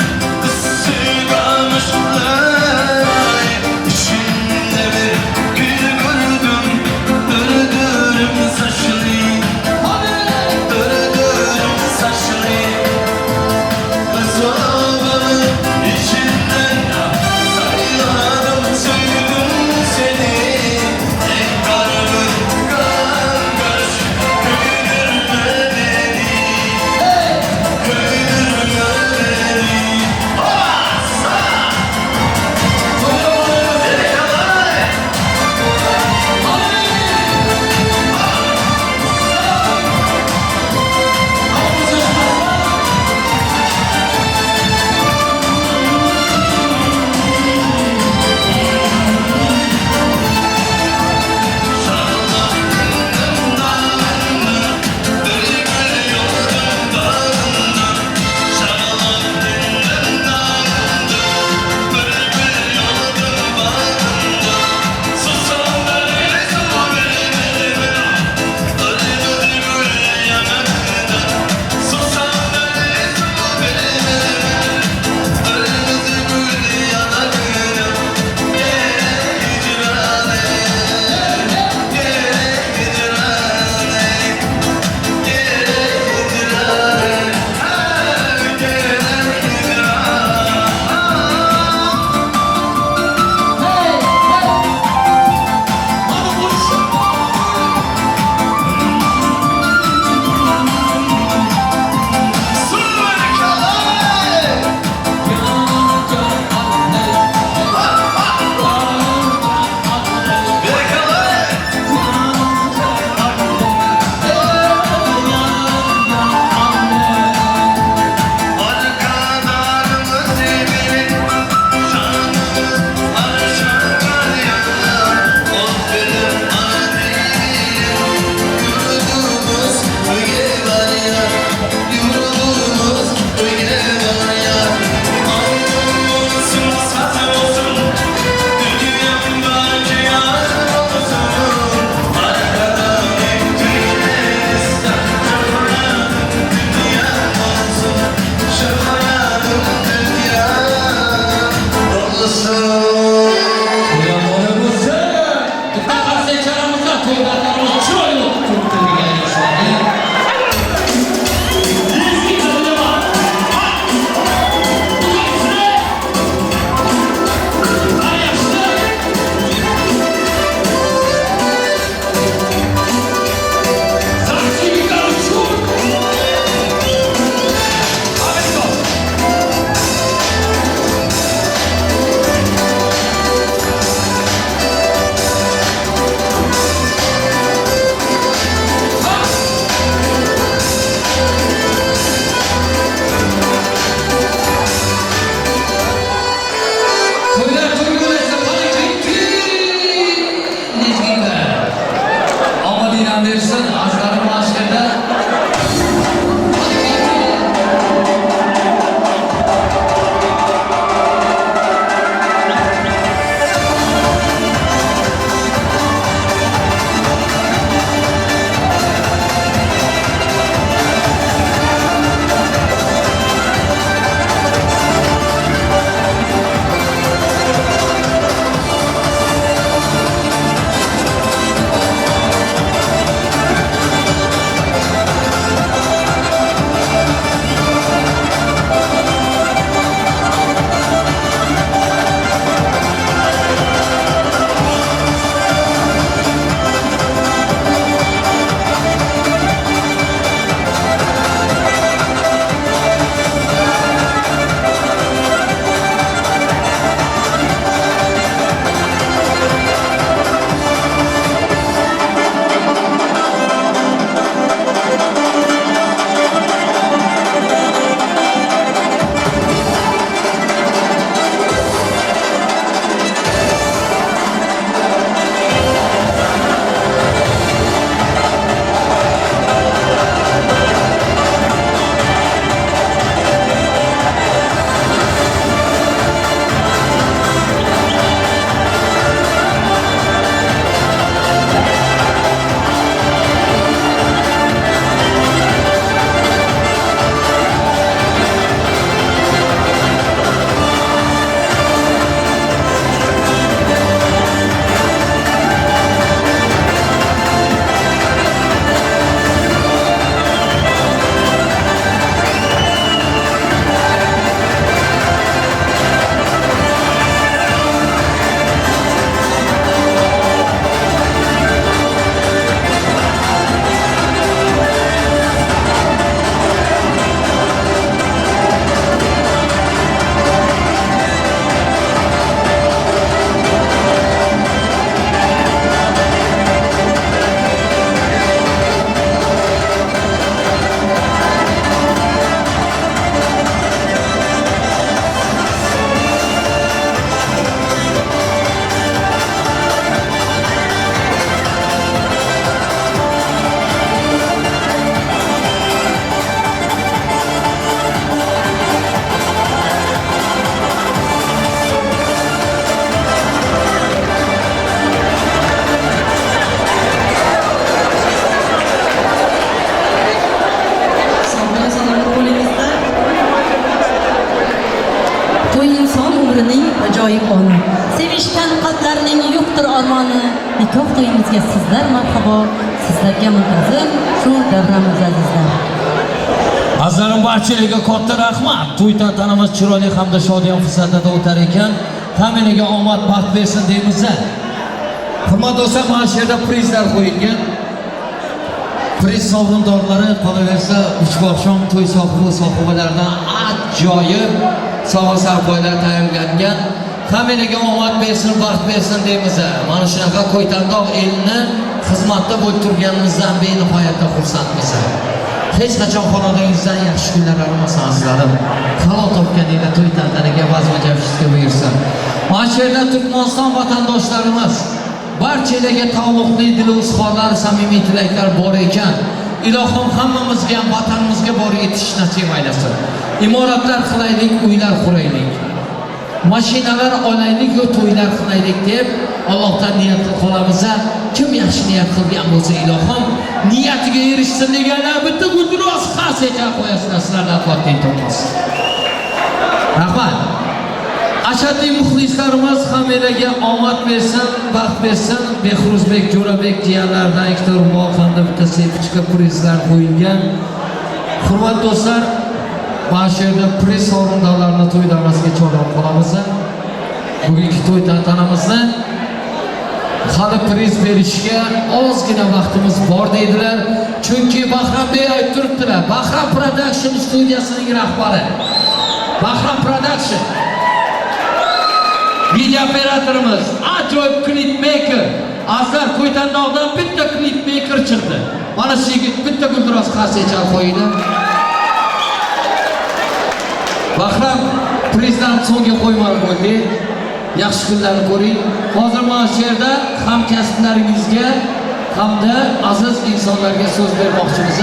R: ajoyib ona. Sevishgan qalblarning yo'qdir armoni. Nikoh to'yimizga sizlar marhabo, sizlarga muntazam shu davramiz azizlar.
O: Azizlarim, barchalarga katta rahmat. To'y tantanamiz chiroyli hamda shodiyon fursatida o'tar ekan, hammaga omad baxt bersin deymiz. Hurmatli do'stlar, mana shu yerda prizlar qo'yilgan. Priz sovrindorlari qolaversa, ushbu oqshom to'y sohibalaridan ajoyib sovg'a-sarpoylar tayyorlangan. Hammaga omad bersin, baxt bersin deymiz. Mana shunaqa qo'ytandoq elni xizmatda bo'lib turganimizdan benihoyatda xursandmiz. Hech qachon xonadoningizdan yaxshi kunlar arimasin azizlarim. Halol topganingizda to'y tantanaga vazifangizga buyursin. Mana shu yerda Turkmaniston vatandoshlarimiz barchalarga taalluqli dil izhorlar, samimiy tilaklar bor ekan. Ilohim hammamizga ham vatanimizga borib yetish nasib aylasin. Imoratlar qilaylik, uylar quraylik. Mashinalar olaylik, yo to'ylar qilaylik deb Allohdan niyat qilamiz. Kim yaxshi niyat qilgan bo'lsa, ilohim niyatiga erishsin deganlar bitta gulduros xasega qo'yasizlar, sizlardan qat'iy to'g'ris. Rahmat. Ashaddiy muxlislarimiz hammalarga omad bersin, baxt bersin. Behruzbek, Jo'rabek jiyanlaridan ikkita ro'mol hamda bitta sepichka prizlar qo'yilgan. Hurmatli do'stlar, mana shu yerda priz sovrindorlarini to'y davrasiga chorlab qolamiz. Bugungi to'y tantanamizni hali priz berishga ozgina vaqtimiz bor deydilar. Chunki Bahram Bey aytib turibdilar. Bahram Production studiyasining rahbari. Bahram Production video operatorimiz, ajoyib klipmaker. Azar Qo'ytandoqdan bitta klipmaker chiqdi. Mana shu yigit bitta gulduros qarshiga qo'ydi. Bahram prizdan so'ngga qo'ymay qo'ydi. Yaxshi kunlarni ko'ring. Hozir mana shu yerda hamkasblaringizga hamda aziz insonlarga so'z bermoqchimiz.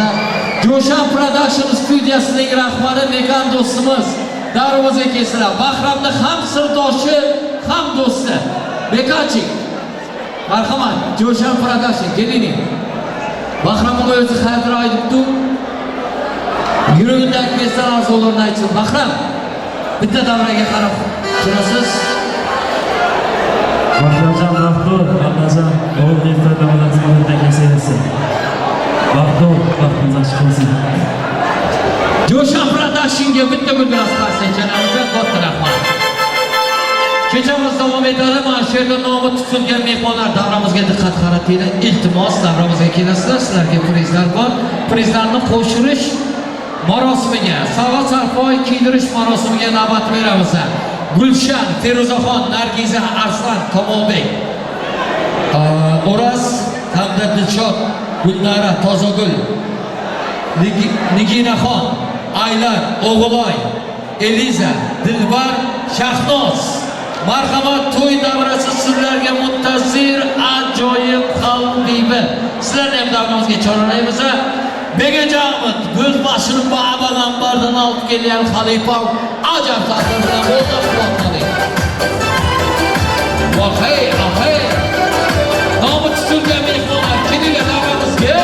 O: Joshan Production studiyasining rahbari Mekan do'stimiz darvozaga kelsalar. Bahramning ham sirdoshi, ham do'sti. Bekachik. Marhamat, Joshan Production keling. Bahramning o'zi xayr aytibdi. Yuragidagi mesaj a'zolarini aytsin. Bahram, bitta davraga qarab turasiz.
J: Bahramjon Rahmon, Ramazon, o'g'il farzandlarimiz bilan kesaversin. Baxtli, baxtimiz ochiq bo'lsin.
O: Joshan Productionga bitta gulduros qarshiga katta rahmat. Kechamiz davom etadi. Mana shu yerda nomi tutilgan mehmonlar davramizga diqqat qaratinglar. Iltimos, davramizga kelasizlar. Sizlarga prizlar bor. Prizlarni qo'shirish marosimiga, sovg'a-sarpoy kiydirish marosimiga navbat beramiz. Gulshan, Feruzaxon, Nargiza, Arslan, Kamolbek, Oraz hamda Dilshod, Gulnara, Tozagul, Niginaxon, Aylar, O'g'iloy, Eliza, Dilbar, Shahnoz. Marhamat, to'y davrasi sizlarga muntazir, ajoyib, qalbibi. Sizlarni ham davramizga chorlaymiz. Begajonov o'z boshini Payg'ambardan olib kelgan xalifa ajab ta'sir bilan o'tib Vohay, nomi tutilgan mehmonlar kelinglar davramizga.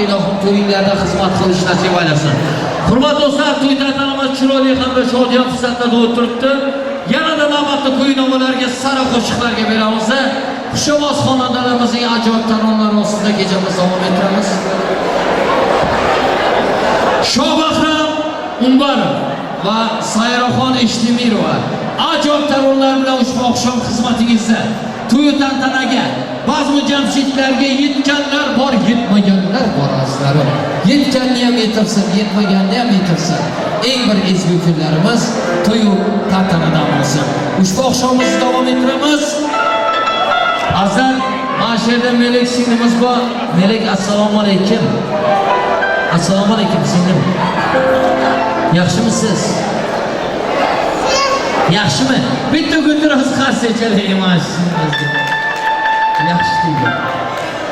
O: ilohim to'yinglarda xizmat qilish nasib aylasin. Hurmatli do'stlar, to'y tantanamiz chiroyli hamda shodiyona fursatlarda o'tiribdi. Yanada navbatda to'ynomalarga, sara qo'shiqlarga beramiz. Xushovoz xonandalarimizning ajoyib taronalari ostida kechamiz davom ettiramiz. Shobahram Umbarov va Sayraxon Eshtimirova ajoyib taronlar bilan ushbu oqshom xizmatingizda to'y tantanaga bazmu jamshidlarga yetganlar bor, yetmaganlar bor azizlarim. Yetganni ham yetirsin, yetmaganni ham yetirsin. Eng bir ezgu kunlarimiz to'y tantanadan bo'lsin. Ushbu oqshomimizni davom ettiramiz. Azar mana shu yerda Melek singlimiz bor. Melek, assalomu alaykum. Assalomu alaykum singlim. Yaxshimisiz? Yaxshimi? Bitta guldiroz qarshi chalaylik mana shu singlimizga. Yaxshi keldi.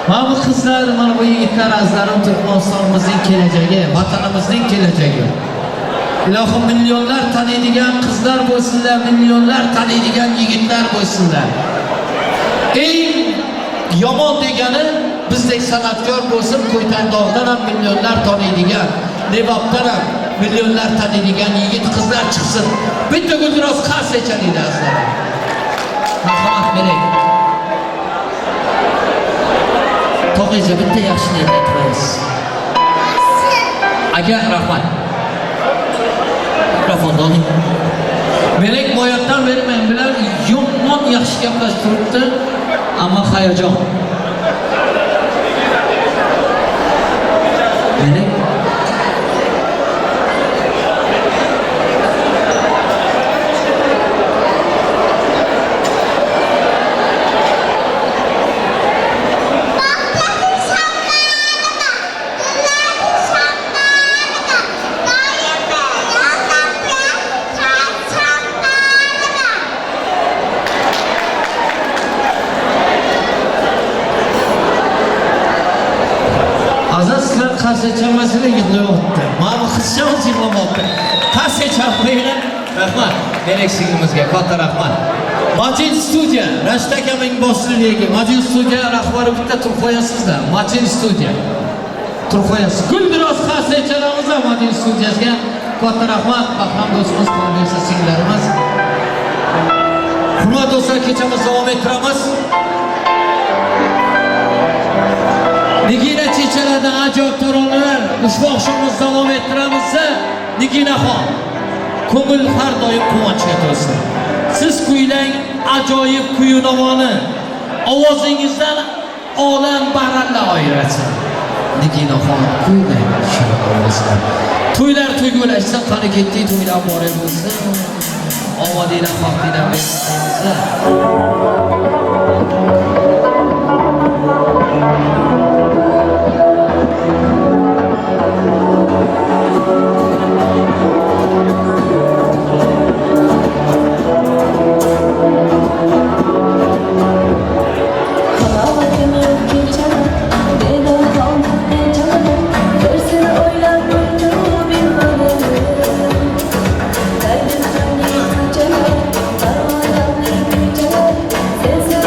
O: Mana bu qizlar, mana bu yigitlar azizlarim Turkmanistonimizning kelajagi, vatanimizning kelajagi. Ilohim millionlar taniydigan qizlar bo'lsinlar, millionlar taniydigan yigitlar bo'lsinlar. Eng yomon degani bizdek san'atkor bo'lsin, Qo'ytandog'dan ham millionlar taniydigan, Nebobdan ham millionlar taniydigan yigit qizlar chiqsin. Bitta guldiroz qarshi chalaydi azizlarim. Marhamat Melek. To'g'richa bitta yaxshi niyat aytamiz. Aka, rahmat. Mikrofonni oling. Melek boyatdan beri men bilan yomon yaxshi gaplashib turibdi, ammo hayajon. Melek qarshi chamasini yig'layapti. Mana bu qizchamiz yig'lamoqda. Qarshi chaqmaylar. Rahmat. Melek singlimizga katta rahmat. Majin studiya, Rashid akamning boshchiligida Majin studiya rahbari bitta turib qo'yasizlar. Majin studiya. Turib qo'yasiz. Guldiroz qarshi chalamiz Majin studiyasiga. Katta rahmat. Bahram do'stimiz, qolgansa singlarimiz. Hurmatli do'stlar, kechamiz davom ettiramiz. Nigina chechalardan ajoyib taronalar ushbu oqshomimiz davom ettiramiz. Niginaxon, ko'ngil har doim quvonchga to'lsin. Siz kuylang ajoyib kuy-navoni. Ovozingizdan olam baralla ayirasin. Niginaxon, kuylang shirin ovozda. To'ylar tuygulashsa, qani ketdik to'ylar bor bo'lsin. Omadinglar, vaqtinglar bersangiz.
B: Sensiz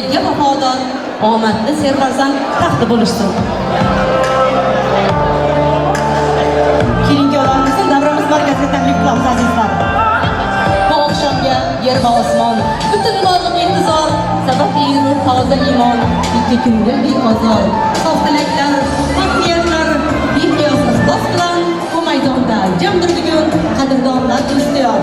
R: elga vafodor, omadli serfarzand taxti bo'lishsin. Keyingi olamizda davramiz markaziga taklif qilamiz azizlar. Bu oqshomga yer va osmon, butun borliq intizor, sababli nur toza iymon, ikki ko'ngil beozor, sof tilaklar, haq niyatlar, beqiyos ixlos bilan bu maydonda jamdir bugun qadrdonlar do'stiyor.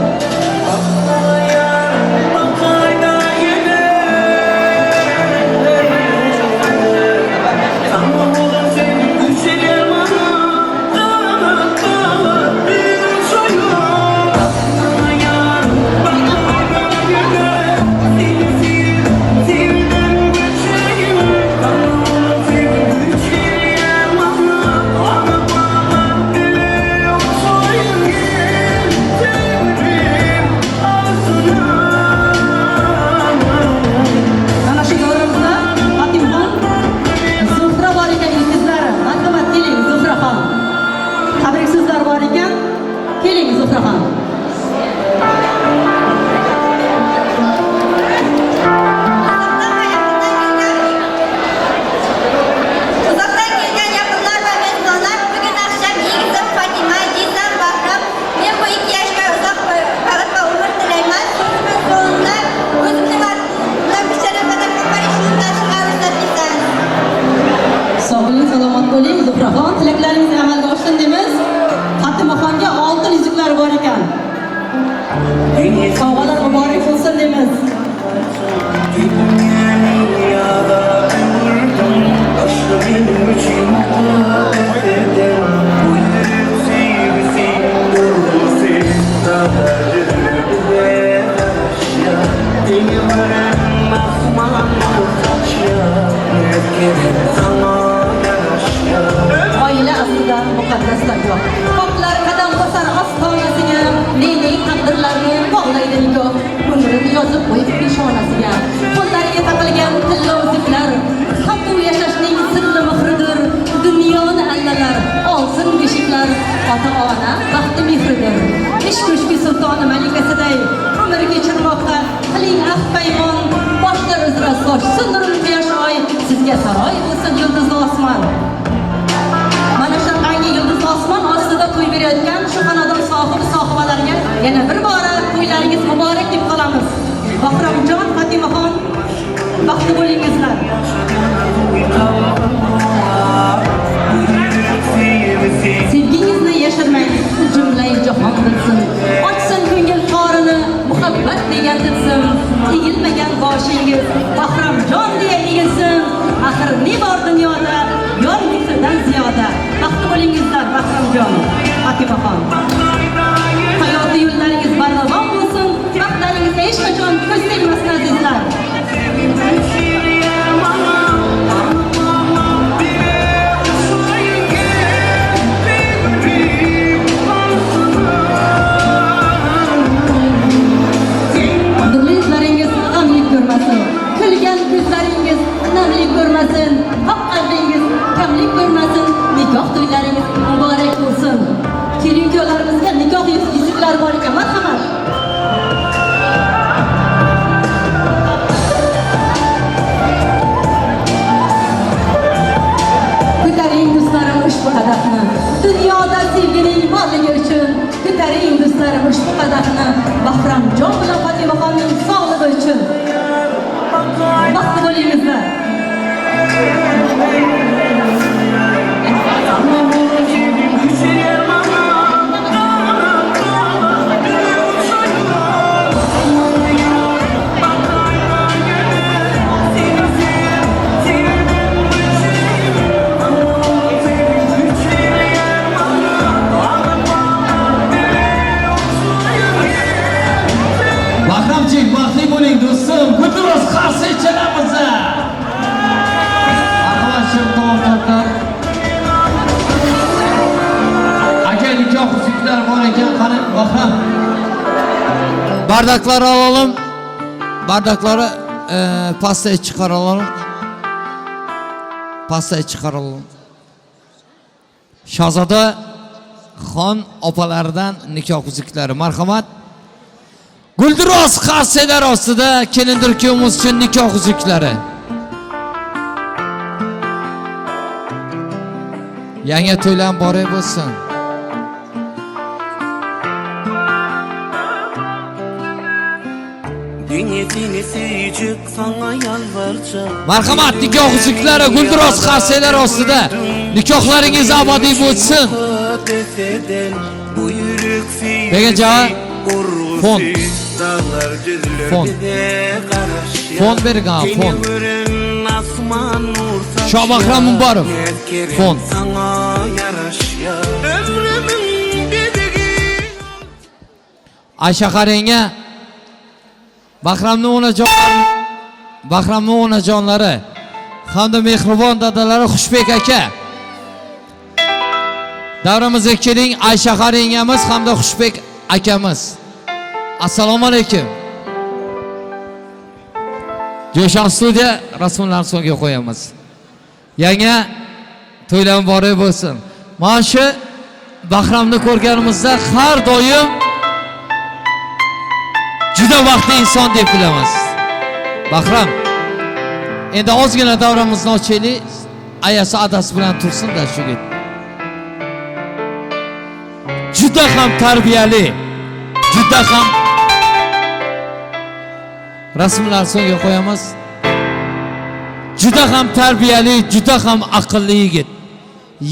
R: Tilaklaringizni amalga oshsin deymiz. Fatimaxonga oltin yuzuklar bor ekan. Sovg'alar muborak bo'lsin deymiz. Oila aslida muqaddas dargoh. Qo'plar qadam bosar ostonasiga, nelik taqdirlarni bog'laydi nikoh. Umrini yozib qo'yib peshonasiga. Qo'llariga taqilgan tilla uzuklar, qattiq yashashning sirli muhridir. Dunyoni allalar, olsin beshiklar, ota-ona baxti mehridir. Ish ko'shki sultoni malikasiday umr kechirmoqqa qiling ahd paymon. Boshlar uzra sochsin nurli quyosh oy, sizga saroy bo'lsin yulduzli osmon. Mana shunaqangi yulduzli osmon ostida to'y berayotgan shu xonadon sohibalariga yana bir bora to'ylaringiz muborak deb qolamiz. Bahramjon, Fatimaxon, baxtli bo'lingizlar. Sevgingizni yashirmang, jumlai jahon bilsin. Ochsin ko'ngil qorini, muhabbat degan tilsim. Egilmagan boshingiz Bahramjon deya egilsin. Axir ne bor dunyoda, yor mehridan ziyoda. Baxtli bo'lingizlar Bahramjon, Fatimaxon. Hayoti yo'llaringiz bardavom bo'lsin. Baxtlaringizga hech qachon ko'z tegmasin azizlar. Kulgan ko'zlaringiz namlik ko'rmasin, haq qalbingiz kamlik ko'rmasin, nikoh to'ylaringiz muborak bo'lsin. Keyingi yo'llarimizga nikoh yuzuklari bor ekan, marhamat. Ko'taring do'stlarim ushbu qadahni, dunyoda sevgining borligi uchun. Ko'taring do'stlarim ushbu qadahni, Bahramjon bilan Fatimaxonning sog'ligi uchun. Baxtli bo'lingizlar.
O: Bahramjik, baxtli bo'ling do'stim. Gulduros qarshi ichanamizda. Marhamat, tomorqalar. Aka nikoh uzuklar bor ekan, qani Bahram.
S: Bardakları alalım. Bardakları pastaya çıkaralım. Pastaya çıkaralım. Shahzoda xon opalaridan nikoh uzuklari. Marhamat. Gulduros qarsilar ostida kelindir kuyovimiz uchun nikoh uzuklari. Yangi to'ylar muborak bo'lsin.
A: Dünyasını seyicik sana yalvaracak.
S: Marhamat nikoh uzuklari gulduros qarsalar ostida nikohlaringiz abadiy bo'lsin. Begaja fon. Fon bergan fon. Shobahram Muborak. Fon. Ayşe Qarenga Bahramning onajonlari hamda mehribon dadalari Xushbek aka. Davramizga keling Ayşe Qarengamiz hamda Xushbek akamiz. Assalomu alaykum. Jo'shan studiya rasmlarni so'ngga qo'yamiz. Yangi to'ylar muborak bo'lsin. Mana shu Bahramni ko'rganimizda har doim juda vaqtli inson deb bilamiz. Bahram, endi ozgina davramizni ochaylik. Ayasi adasi bilan tursin-da shu yigit. Juda ham tarbiyali, juda ham rasmlar so'ngga qo'yamiz. Juda ham tarbiyali, juda ham aqlli yigit.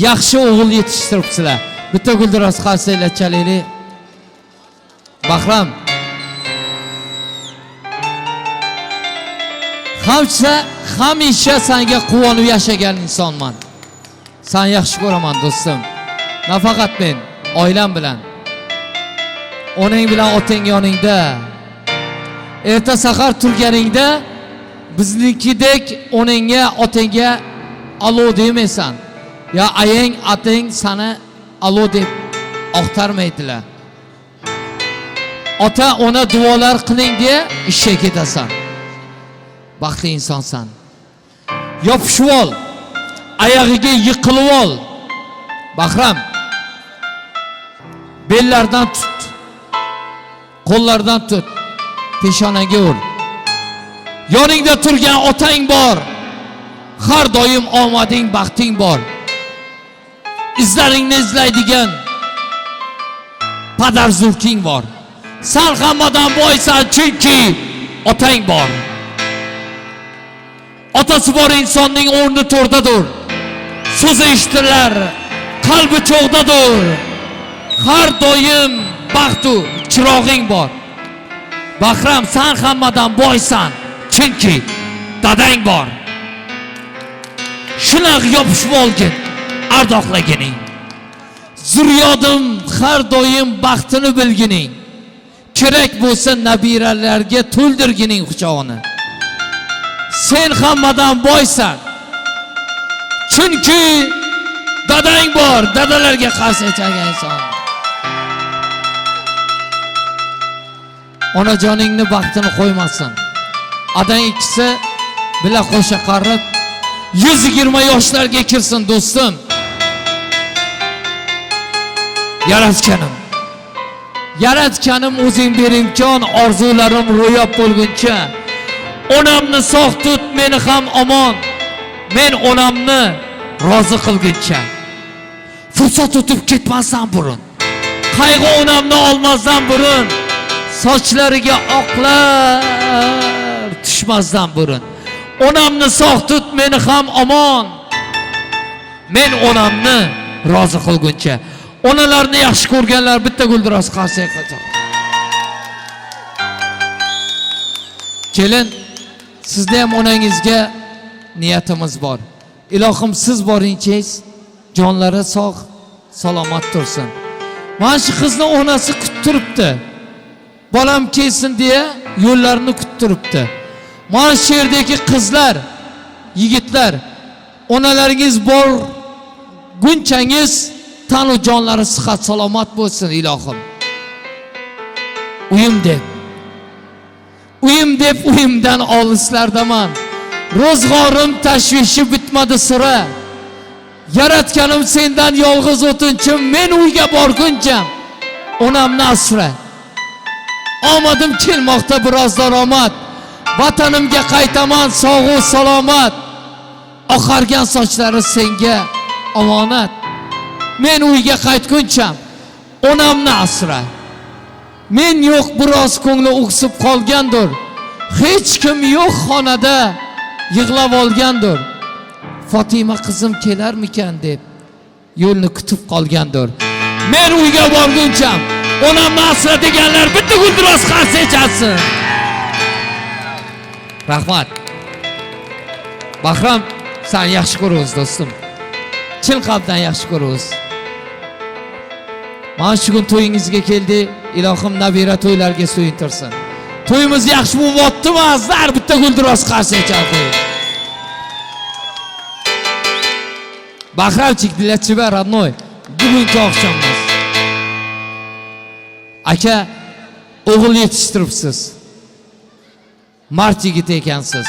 S: Yaxshi o'g'il yetishtiribsizlar. Bitta guldiroz qarsanglar chalaylik. Bahram, hamisha senga quvonib yashagan insonman. Sen yaxshi ko'raman do'stim. Nafaqat men, oilam bilan. Onang bilan otang yoningda. Erta sahar turganingda biznikidek onangga, otangga alo demaysan. Ya ayang, atang sana alo deb oqtarmaydilar. Ota ona duolar qiling diye ishga ketasan. Baxtli insonsan. Yopishib ol, oyog'iga yiqilib ol. Bahram, bellardan tut, qo'llardan tut, peshonaga ur. Yoningda turgan otang bor. Har doim omading, baxting bor. İzlaringni izlaydigan padarzurking bor. Sen hammadan boysan chunki otang bor. Otasi bor insonning o'rni to'rdadir. So'zi eshitilar, qalbi cho'g'dadir. Har doim baxtu chirog'ing bor. Bahram, sen hammadan boysan chunki dadang bor. Shunaqa yopishib olgin, ardoqlagining. Zurriyotim har doim baxtini bilgining. Kerak bo'lsa nabiralarga to'ldirgining quchog'ini. Sen hammadan boysan. Chunki dadang bor, dadalarga qarshi chagan inson. Onajoningni baxtini qo'ymasin. Adang ikkisi bila qo'sha qarib 120 yoshlarga kirsin do'stim. Yaratganim o'zing ber imkon, orzularim ro'yob bo'lguncha. Onamni sog' tut, meni ham omon. Men onamni rozi qilguncha. Fursat o'tib ketmasdan burun. Qayg'u onamni olmasdan burun. Sochlariga oqlar tushmasdan burun. Onamni sog' tut, meni ham omon. Men onamni rozi qilguncha. Onalarni yaxshi ko'rganlar bitta guldiroz qarsak qilsin. Kelin, sizda ham onangizga niyatimiz bor. Ilohim siz boringiz jonlari sog' salomat tursin. Mana shu qizni onasi kuttiribdi. Bolam kelsin diye yo'llarini kuttiribdi. Mana shu yerdagi qizlar, yigitlar, onalaringiz bor gunchangiz tanu jonlari sihat salomat bo'lsin ilohim. Uyim deb uyimdan olislardaman. Ro'zg'orim tashvishi bitmadi sira. Yaratganim sendan yolg'iz o'tinchim, men uyga borguncha onamni asra. Omadim kelmoqda biroz daromad. Vatanimga qaytaman sog' va salomat. Oqargan sochlari senga omonat. men uyga qaytguncha onamni asra. Men yo'q biroz ko'ngli o'ksib qolgandir. Hech kim yo'q xonada yig'lab olgandir. Fatima qizim kelarmikan deb yo'lni kutib qolgandir. Men uyga borguncha onamni asra deganlar bitta guldiroz qarsa echatsin. Rahmat. Bahram, sen yaxshi ko'ramiz do'stim. Chin qalbdan yaxshi ko'ramiz. Mana shu kun to'yingizga keldi, ilohim nabira to'ylarga suyuntirsin. To'yimiz yaxshi bo'lyaptimi azizlar? Bitta guldiroz qarsa echar qo'ying. Bahramchik, dilatchiba, родной, bugungi oqshomimiz. Aka, o'g'il yetishtiribsiz. Mart yigit ekansiz.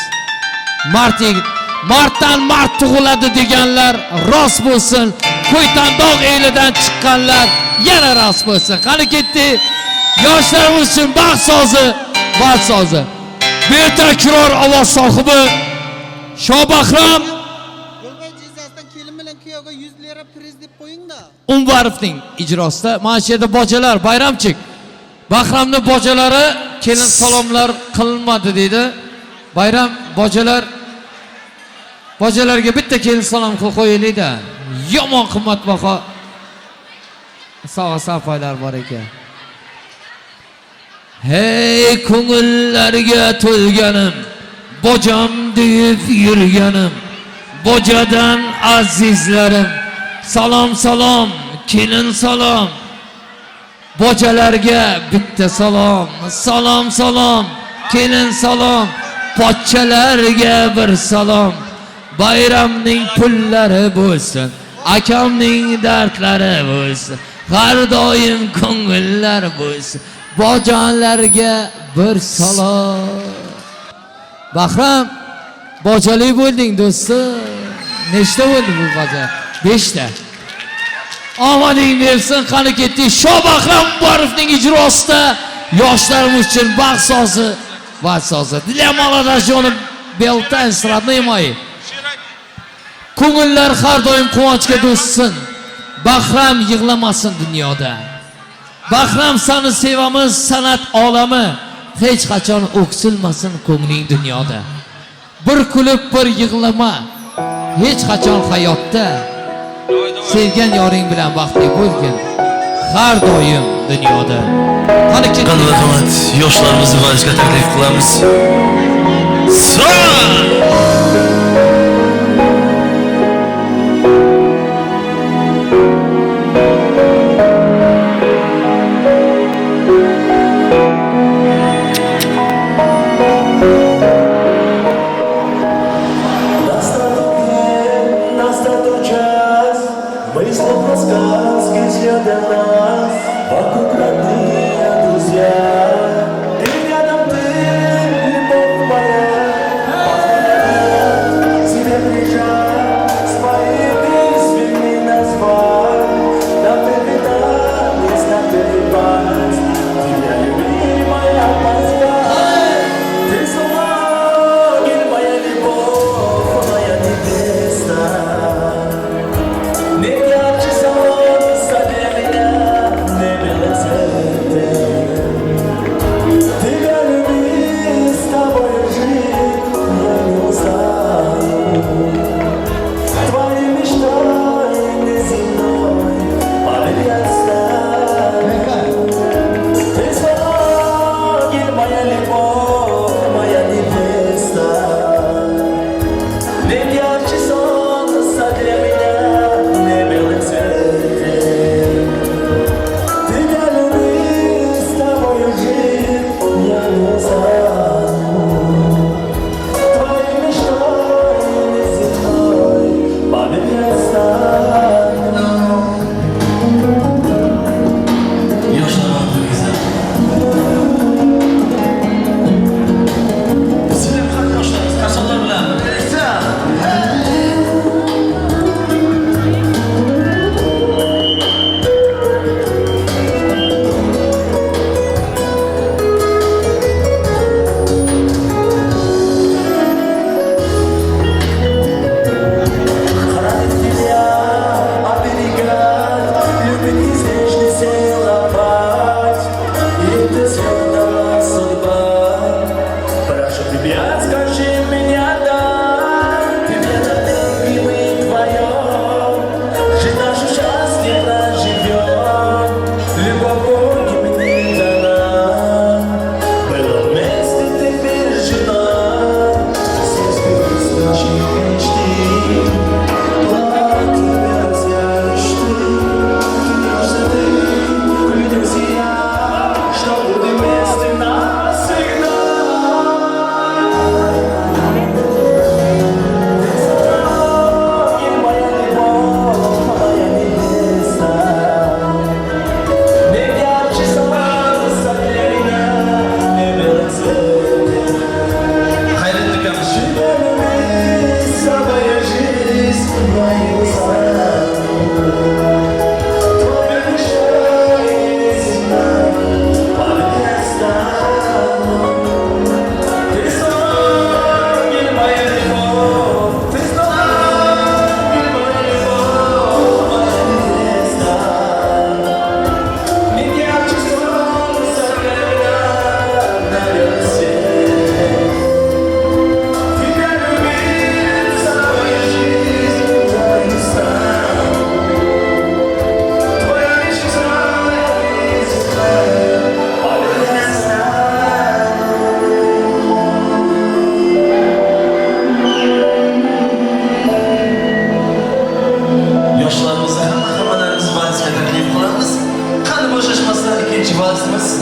S: Mart yigit, martdan mart tug'iladi deganlar rost bo'lsin. Qo'ytandoq elidan chiqqanlar yana rost bo'lsin. Qani ketdi. Yoshlarimiz uchun baxt sozi, baxt sozi. Betakror ovoz sohibi Shobahram Umvarovning ijrosida mana shu yerda bojalar, bayramchik. Bahramni bojalari kelin salomlar qilinmadi dedi. Bayram bojalarga bitta kelin salom qilib qo'yaylik-da. Yomon qimmatbaho savob-safoylar bor ekan. Hey ko'ngillarga to'lganim, bojam deb yurganim, bojadan azizlarim, salom salom, kelin salom. Bojalarga bitta salom, salom salom, kelin salom, pochchalarga bir salom. Bayramning pullari bo'lsin, akamning dardlari bo'lsin, har doim ko'ngillar bo'lsin. Bojonlarga bir salom. Bahram, bojali bo'lding do'stim. Nechta bo'ldi bu boja? 5 ta. Omading bersin, qani ketdi. Shobahram Umvarovning ijrosida yoshlarimiz uchun baxt sozi, baxt sozi. Для молодоженов Beltan estradniy moyi. Ko'ngillar har doim quvonchga to'lsin. Bahram yig'lamasin dunyoda. Bahram, seni sevamiz, san'at olami hech qachon o'ksilmasin ko'ngling dunyoda. Bir kulib bir yig'lama, hech qachon hayotda sevgan yoring bilan baxtli bo'lgin har doim dunyoda. Qani
T: marhamat, yoshlarimizni valsga taklif qilamiz.
Q: Beleza.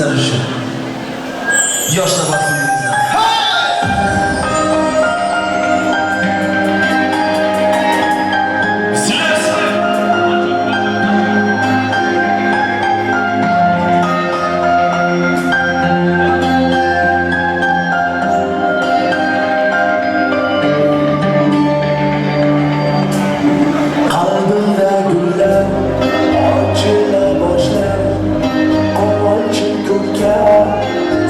T: sizlar uchun. Yoshlar baxtingizlar.
Q: Qalbimda gullar ochila boshlar, quvonchim ko'kka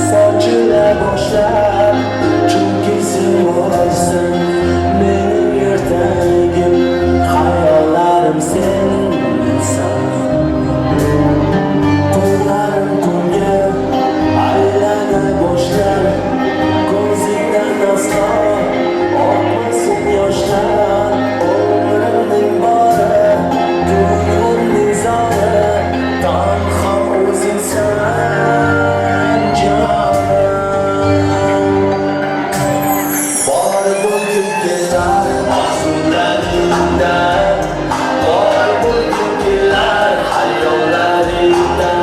Q: sochila boshlar. Chunki sen borsan mening yurtagim, xayollarim sensan. Qo'llarim kunga aylana boshlar, ko'zingdan aslo oqmasin yoshlar. Umrimning bori, ko'nglimning zori, tanho o'zingsan jonim. Bor bo'lgim kelar orzularingda, bor bo'lgim kelar hayollaringda.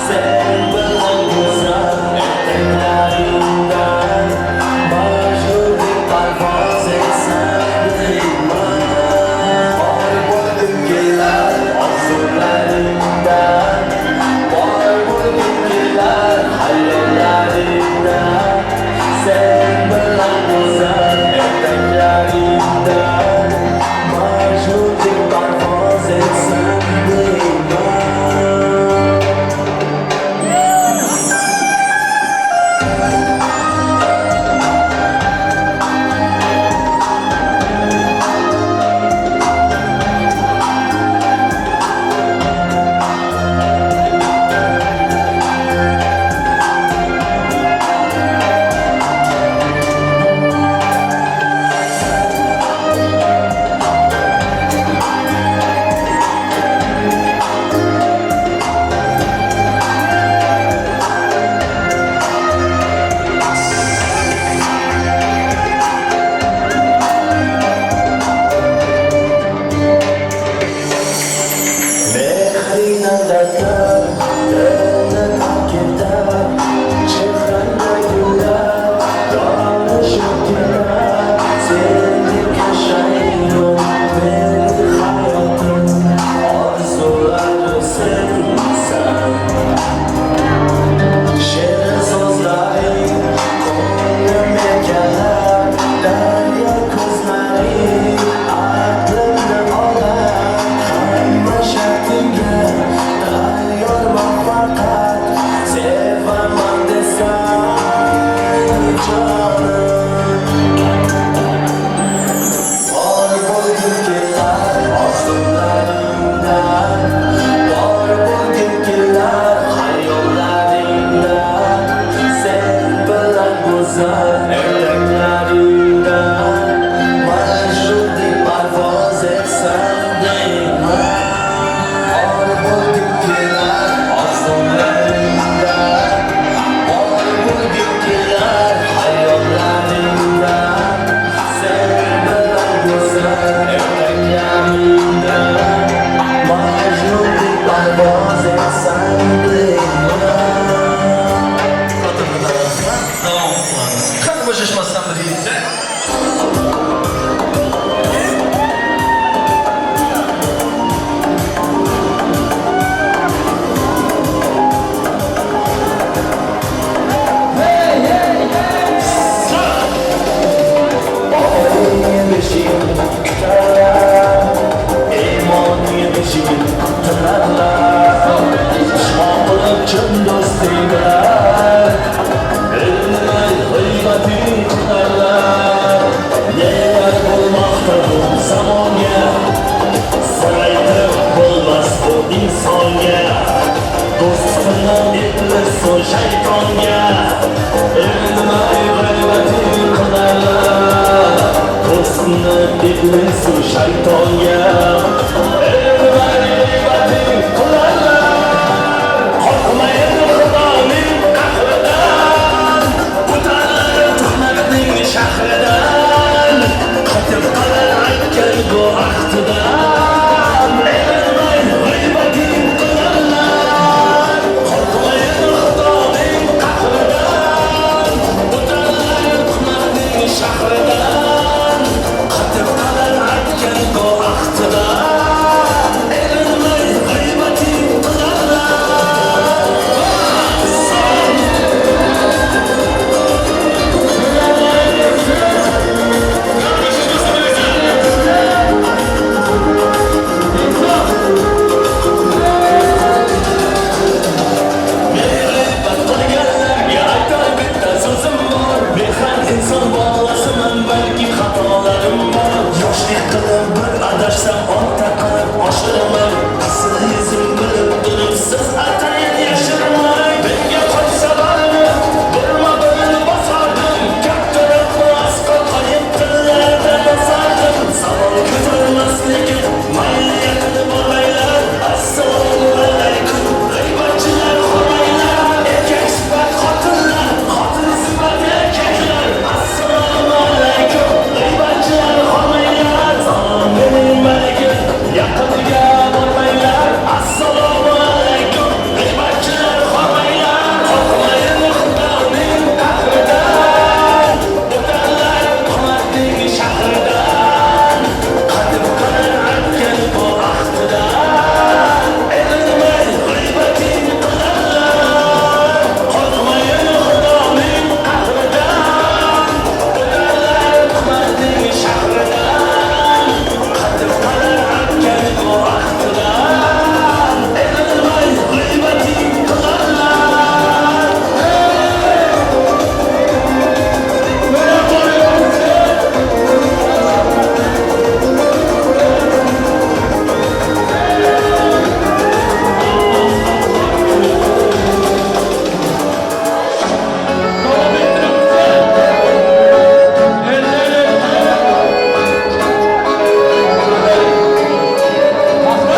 Q: Sen bilan go'zal ertaklaringda majnundek parvoz etsam deyman. Bor bo'lgim kelar orzularingda, bor bo'lgim kelar hayollaringda. Sen bilan go'zal ertaklaringda majnundek parvoz etsam deyman. Mehrinden dertler, dertler keter, çehrende güller, danışıp gider. Senin yaşayın, benim hayatım, arzularım sensen. Şirin sözlerin, koynum ekerler, derya kızların, aklımda olan, hamma şartımga tayyorman fakat, sevaman desen canım. Bor bo'lgim kelar orzularingdan, bor bo'lgim kelar hayollaringdan. Sen bilan go'zal ertaklaringda majnundek parvoz etsam deyman. Bor bo'lgim kelar orzularingdan, bor bo'lgim kelar hayollaringdan. Sen bilan go'zal ertaklaringda majnundek parvoz etsam deyman.
T: Davom qilamiz. Qani bo'shashmasdan birgalikda.
Q: Yemişim kutalar, iman yemişim kutalar. Şahlık çın dostlar, elmay gıybetin tutarlar. Neler bulmakta bu zamanya, saraytır bulmaz bu insonga. Dostuna etmesin şeytanga, elmay gıybetin tutarlar. Dostuna etmesin şeytanga, elmay gıybetin tutarlar. Korkmayın Xudoning qahridan, o'talar tuhmatning shahridan. Qotib qolar aytgan bu ahdidan, elmay g'iybating qilarlar. Korkmayın Adashsam orta qilib oshiraman asl yuzim bilib turib siz atayin yashirmay menga qo'ysalarni birma bir bosardim kattaroq asqot qoyib tillarda yozardim savol ko'tarmasligim mayli yaqin bo'lmaylar assalomu alaykum g'iybatchilar xo'maylar erkak sifat xotinlar xotin sifat erkaklar assalomu alaykum g'iybatchilar xo'maylar salom mening maligim yaqiniga bormaylar assalomu alaykum g'iybatchilar xo'maylar qo'rqmayin xudoning qahridan o'tarlar qomatning shahridan qadim qilarkan bu ahdidan erinmay g'iybating qilarlar qo'rqmayin xudoning qahridan o'tarlar qomatning shahridan qadim qilarkan bu ahdidan erinmay g'iybating qilarlar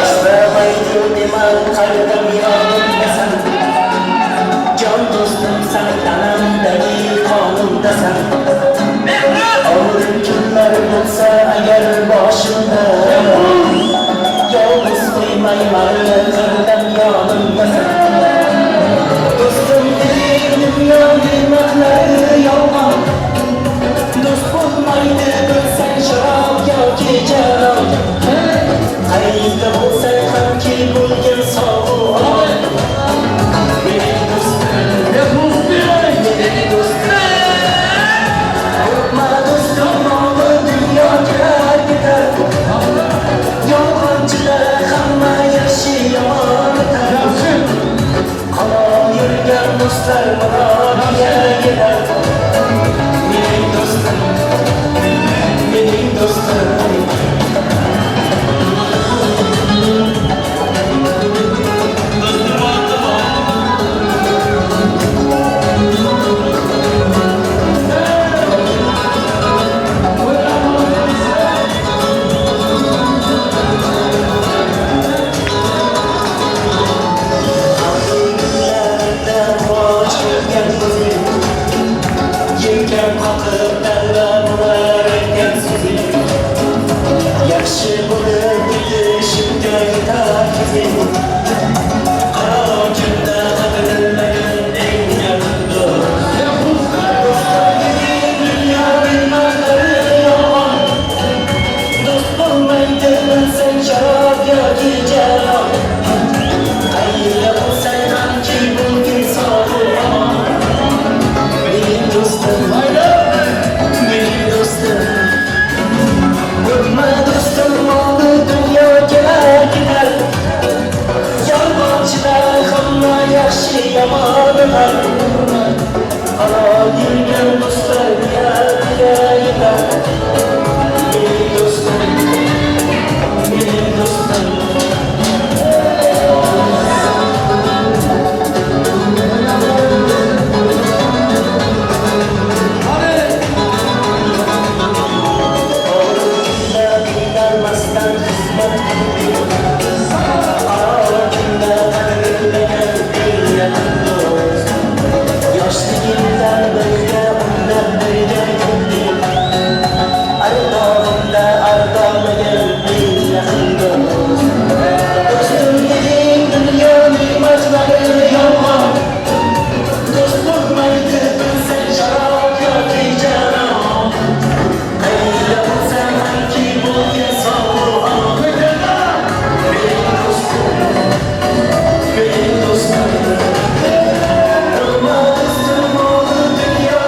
Q: İstemaydım deman kalbim yanımdasan Can dostum sen tanımdaki kanımdasan Ağır günler bulsa eğer başımda Yalnız koymayman kalbim yanımdasan Dostum dediğin dünya nimetleri yalgan Dost bulmaydı bilsen şarap yoki canan Qayda bo'lsang ham ki bo'lgin sog'u omon Mening do'stim mening do'stim Qo'rqma do'stim moli dunyoga ketar Yolg'onchilar hamma yaxshi yomon etar Qalon yurgan do'stlar murodiga yetar Mening do'stim mening do'stim Yelkan qoqib dalva bo'lar ekan so'zing Yaxshi bo'lib ketishimga yetar kezing Qaro kunda qadrilmagan eng yaqin do'st Do'stlarning dunyo bilmaklari yolg'on Do'st bo'lmaydi bilsang sharob yoki jalol Qayerda bo'lsang hamki bo'lgin sog'u omon Mening do'stim mening do'stim Qo'rqma do'stim moli dunyoga ketar Yolg'onchilar hamma yaxshi yomon emas Halol yurgan do'stlar niyatiga yetar Mening do'stim mening do'stim Masdan xizmat Qaro kunda qadrilmagan eng yaqin do'st Yoshligimdan birga undan birga yurdik Ardog'imda ardolmagan eng yaqin do'st Do'stim deding dunyo ne'matlari yolg'on Do'st bo'lmaydi bilsang sharob yoki janon Qayda bo'lsang hamki bo'lgin sog'u omon Mening do'stim mening do'stim Qo'rqma do'stim moli dunyo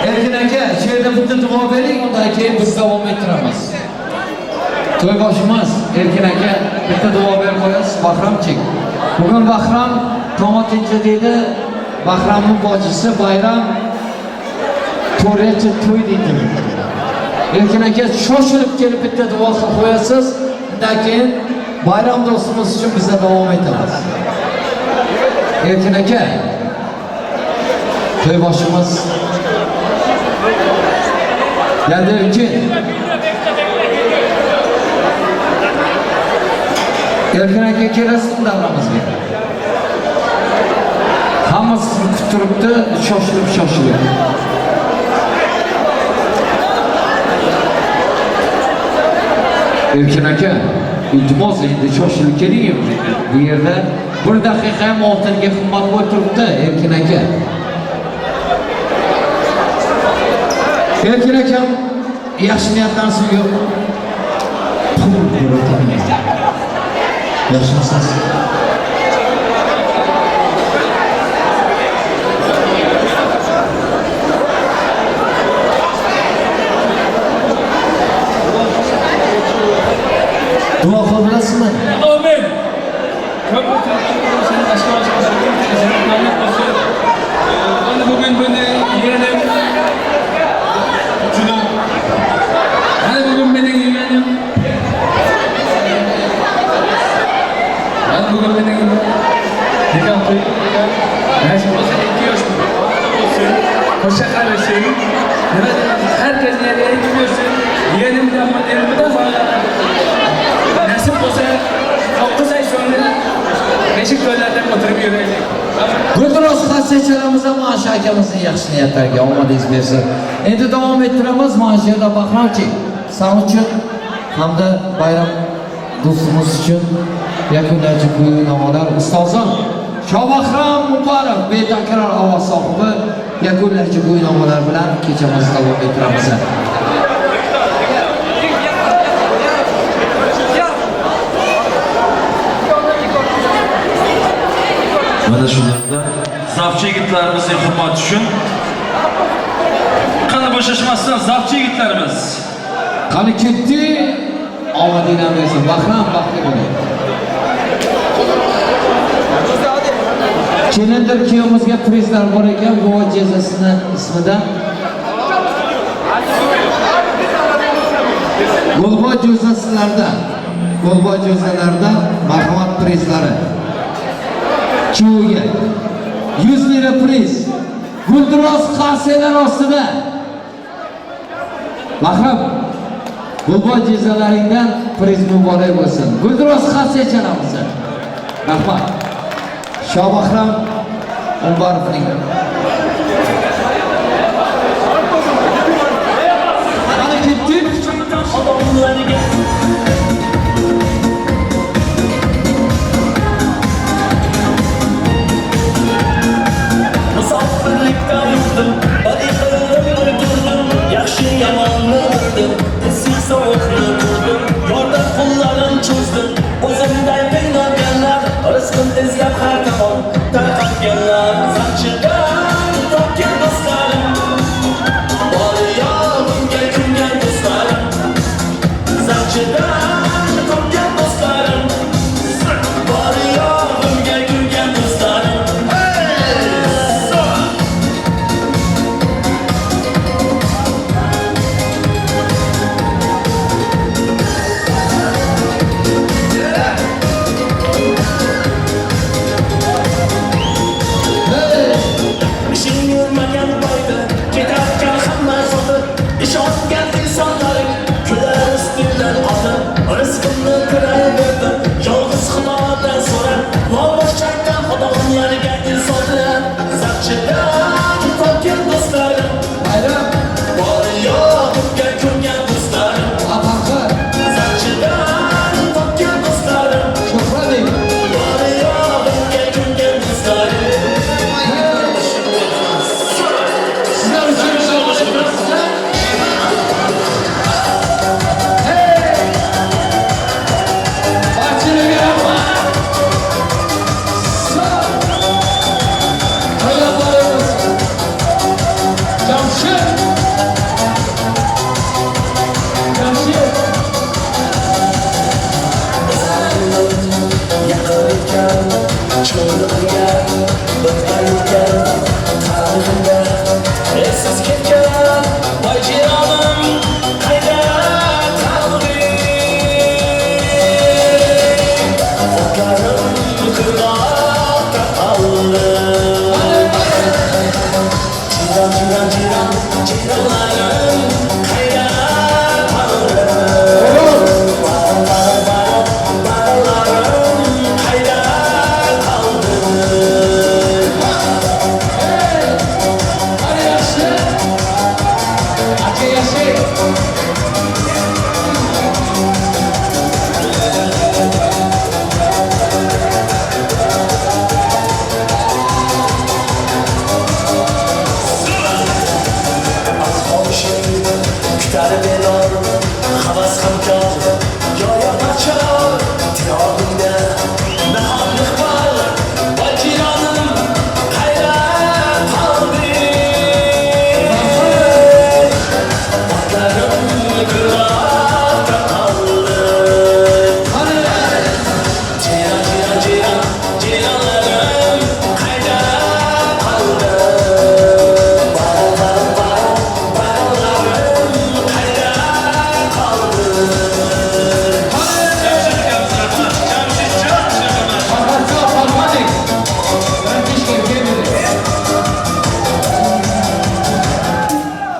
S: Erkin aka, shu yerda bitta duo bering, undan keyin biz davom ettiramiz. To'yboshimiz Erkin aka bitta duo berib qo'yasiz, Bahramchik. Bugun Bahram to'matinchi deydi, Bahramning bojisi bayram to'rtinchi to'y deydi. Erkin aka shoshilib kelib bitta duo qilib qo'yasiz, undan keyin bayram do'stimiz uchun biz davom etamiz. Erkin aka, to'yboshimiz geldi için Erkin aka kelasizmi davramizga? Hammasini kuttiribdi, shoshilib. Erkin aka, iltimos endi shoshilib keling. Bu yerda 1 daqiqa ham oltinga qimmat bo'lib turibdi, Erkin aka.
O: Erkin akam yaxshi niyatdan so'ng yo'q. Pul ko'rayotgan. Yaxshimisiz? Duo qilasizmi?
J: Amin. Bugün beni yeğenim Cüneyt. Hani bugün beni yeğenim. Hani bugün beni yeğenim. Nikah kıyım. Nasıl olsa 2 yaş olsun. Koşa kardeşim. Herkes nereye gidiyorsun? Yeğenim de ama elimi de bağlı. Nasip olsa 9 ay sonra Beşiktaş'tan oturup yürüyecek.
O: Gulduros xassaychalarimiz ham Mansha akamizning yaxshi niyatlariga omadingiz bersin. Endi davom ettiramiz. Mana yerda Bahramchi san uchun hamda bayram do'stimiz uchun yakunlovchi kuy-namolar ustozim Shobahram Muborak betakror ovoz sohibi yakunlovchi kuy-namolar bilan kechamizni davom ettiramiz.
T: Mana shularda zavchi yigitlarimizning hurmati uchun qani bo'shashmasdan zavchi yigitlarimiz
O: qani ketdi omadingdan bersin. Bahram baxtli bo'ling. Kelindir kuyovimizga prizlar bor ekan, bu jezasini ismidan Golboy jo'zalardan marhamat prizlari. Kiyoga 100 lira priz. Gulduros qaselar ostida. Bahram, Golboy jezalaringdan priz muborak bo'lsin. Gulduros qasechalamiz. Rahmat. Shobahram Umbarovning qani ketdik.
Q: Musafirlikda yurdim, badiqimni turdim, yaxshi yomonni urdim, issiq sovuqni ko'rdim, yorda qo'llarim cho'zdim, o'zimday qiynalganlar, rizqim izlab har tomon tarqatganlar, zamchidan topgan do'stlarim, bor yo'g'imga kulgan do'stlarim, zamchidan topgan do'stlarim, bor yo'g'imga kulgan do'stlarim. İşongan insonlaring kular ustidan olib, rizqimni ko'raverdim, yolg'iz xudodan so'rab, loboshakdan xudonlarga insonlar, zavchidan topgan do'stlarim, bayram bor yo'g'imga ko'ngan do'stlarim, zavchidan topgan do'stlarim, shuhrating bor yo'g'imga ko'ngan do'stlarim. Sizlar uchun Siz ketgan voy jironim qayda qalding? O'tlarim qirg'oqda qoldi. Jironlarim qayda qoldi? Baralarim qayda qoldi?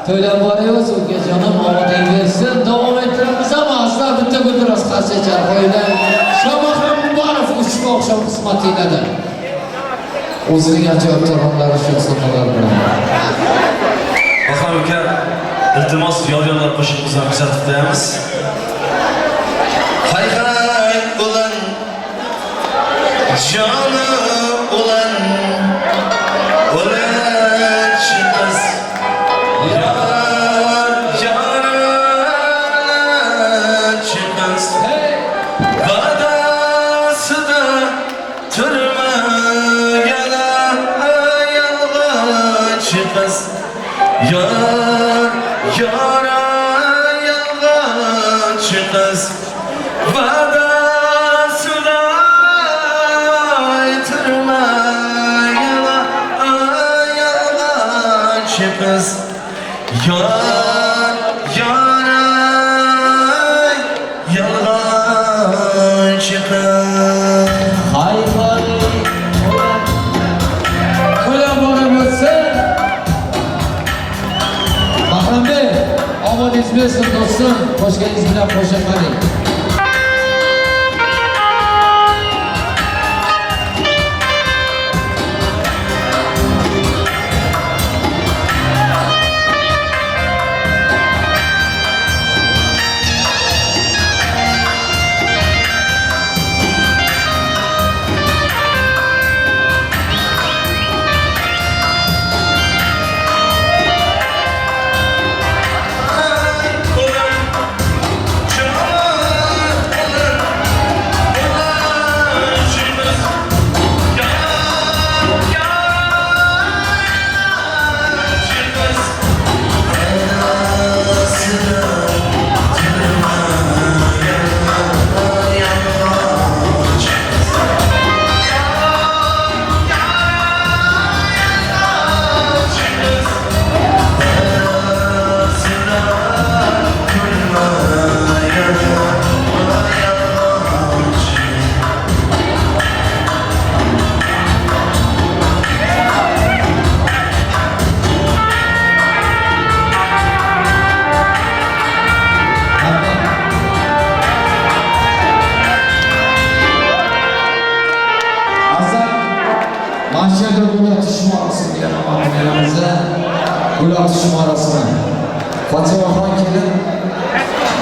S: To'ylab boramiz, ukajonim omading bersin. Davom ettiramiz ama asla bitta guldiroz qarsacha qo'ylar. Shohbahram Muborav ushbu oqshom qismatinglarda. O'zining ajoyib taronlari shu so'zlar bilan.
T: Bahrom aka, iltimos yor-yorlar qo'shig'imizni kuzatib qo'yamiz.
Q: Hay hay ulan Canı ulan Ulan çıkmaz Yar yarına çıkmaz Vadası da Tırma yana Yalga çıkmaz Yar yara Yalga çıkmaz Vadasına yatırma yalan çıkmaz Yar yara yalan çıkmaz
S: Hay hay Ko'ylab boramiz. Bahrom Bey, omadingiz bersin do'stim. Qo'shganingiz bilan qo'shib qo'ying. Mahşerde gol atışma arasını yaramam yanımıza. Gol atışma arasını. Fatıma Xon kelin.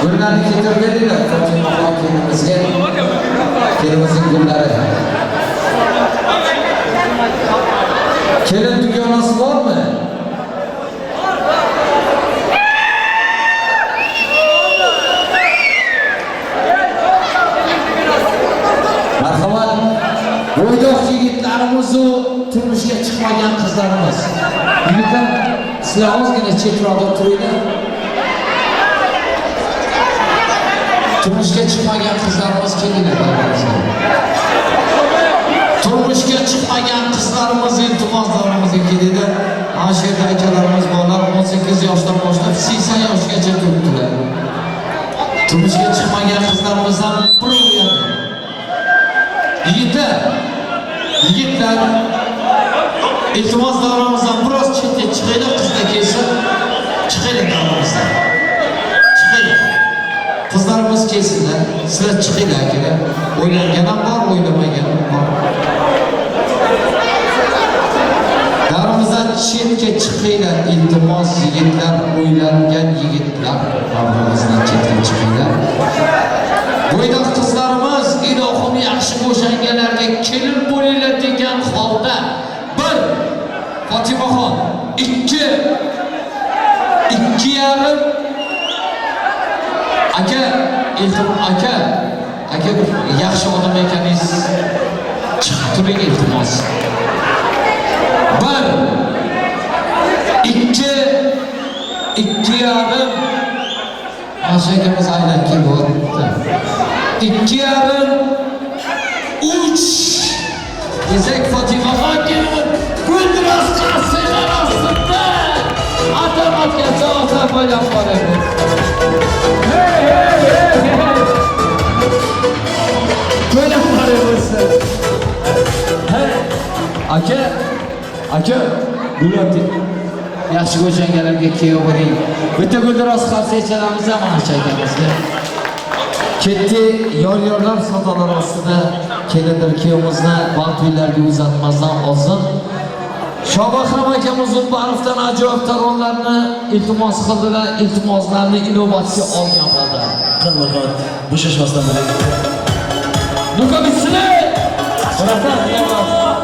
S: Gullarni getirdilar Fatıma Xon kelinimizga. Kelinimizning gullari. Kelin dugonasi bormi? Marhamat. Bo'ydoq yigitlarimiz turmushga chiqmagan qizlarimiz. Yigitlar, sizlar ozgina chetroqda turinglar. Turmushga chiqmagan qizlarimiz kelinglar baramizga. Turmushga chiqmagan qizlarimiz iltimoslarimizga kelinglar. Ana shu yerda akalarimiz borlar, 18 yoshdan boshlab 80 yoshgacha turibdilar. Turmushga chiqmagan qizlarimizdan biro'yadi. Yigitlar, iltimos davramizdan biroz chetga chiqaylik, qizlar kelsin. Chiqaylik davramizdan. Chiqaylik. Qizlarimiz kelsinlar, sizlar chiqinglar akalar. O'ylangan ham bor, o'ylamagan ham bor. Davramizdan chetga chiqinglar, iltimos yigitlar, o'ylangan yigitlar. Davramizdan chetga chiqinglar. Bo'ydoq qizlarimiz ilohim yaxshi bo'shanganlarga kelin bo'linglar degan holda 1 Fotimaxon, 2 2,5 aka, iltimos aka yaxshi odam ekaningiz chiqib turing iltimos. 1 2 2,5 Aşağımız aynen kim var? 2,5 3 Gezek Fatıma Xon kelin. Guldiroz qarsalar ostida. Atamatga sog'sa bo'ylab boramiz. Bo'ylab boramiz. Aka, Bulat yaxshi ko'changalarga kuyov bo'ling. Bitta guldiroz xavfsizchalarimiz ham mana aytamizda. Ketdi yor-yorlar savdolar ostida kelindir kuyovimizni vaqt uylarga uzatmasdan olsin. Shobahram akamiz Uzunbarovdan ajoyib taronlarni iltimos qildilar, iltimoslarni inovatga olgan bo'ldi.
O: Qanday bo'shashmasdan
S: Nuka bitsin! Rahmat, rahmat.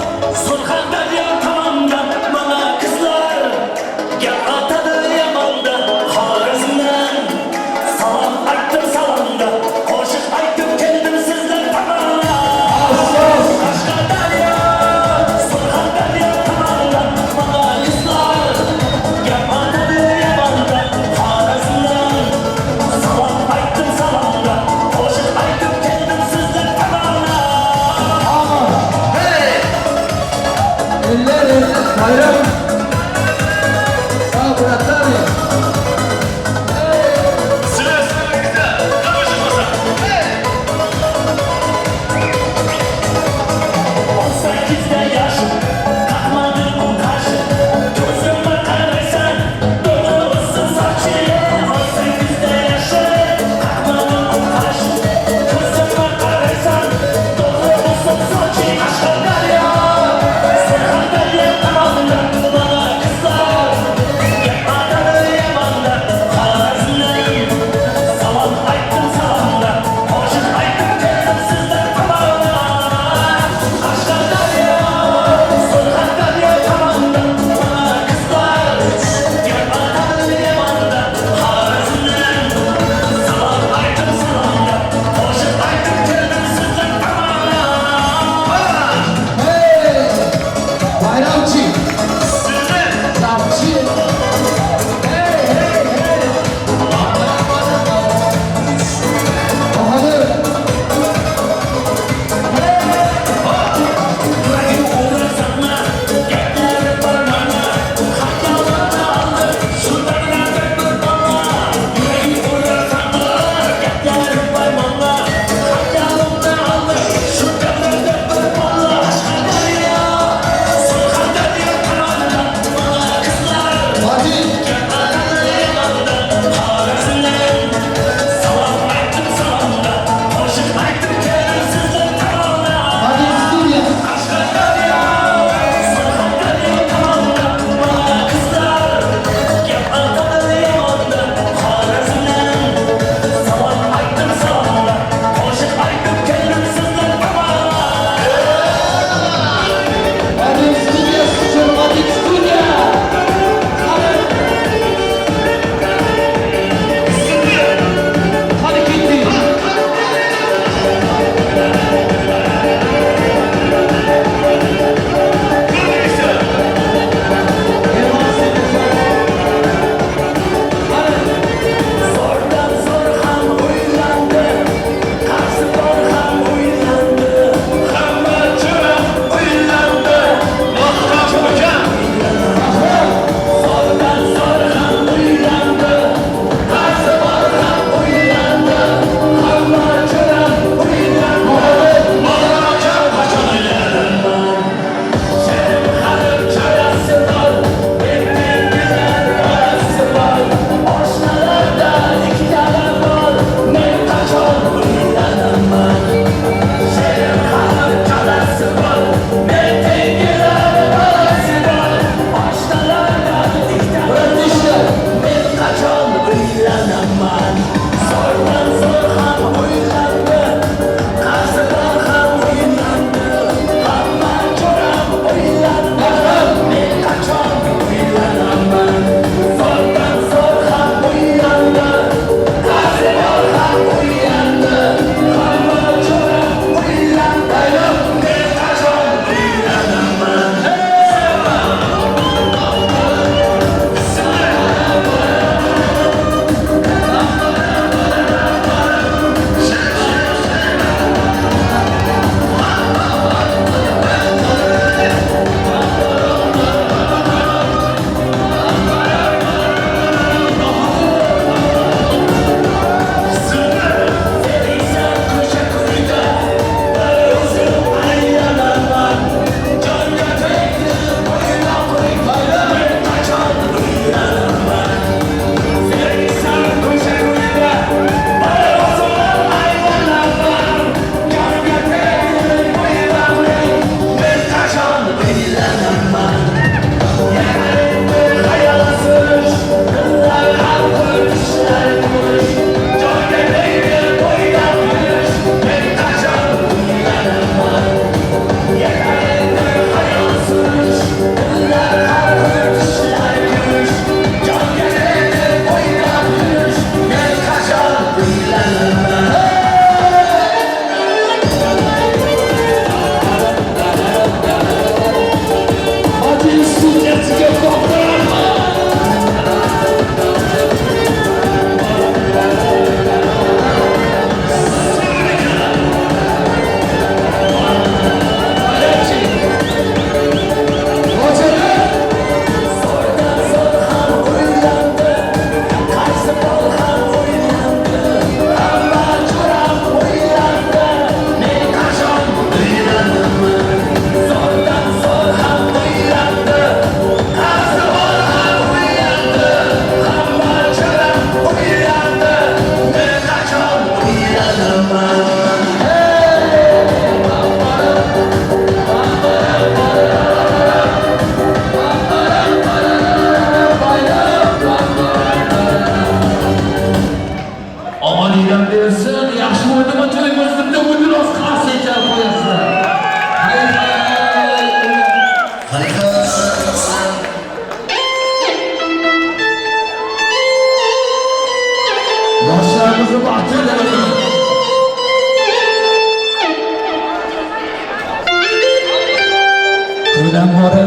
Q: Surxondaryo tomondan mana qizlar gap atadi yamonda Xorazmdan salom aytdim salomda qo'shiq aytib keldim sizlar tomon Qashqadaryo Surxondaryo tomondan mana qizlar gap atadi yamonda Xorazmdan salom aytdim salomda qo'shiq aytib keldim sizlar tomon
S: Bayram. Sağ ol Murat abi.
Q: Surxondaryo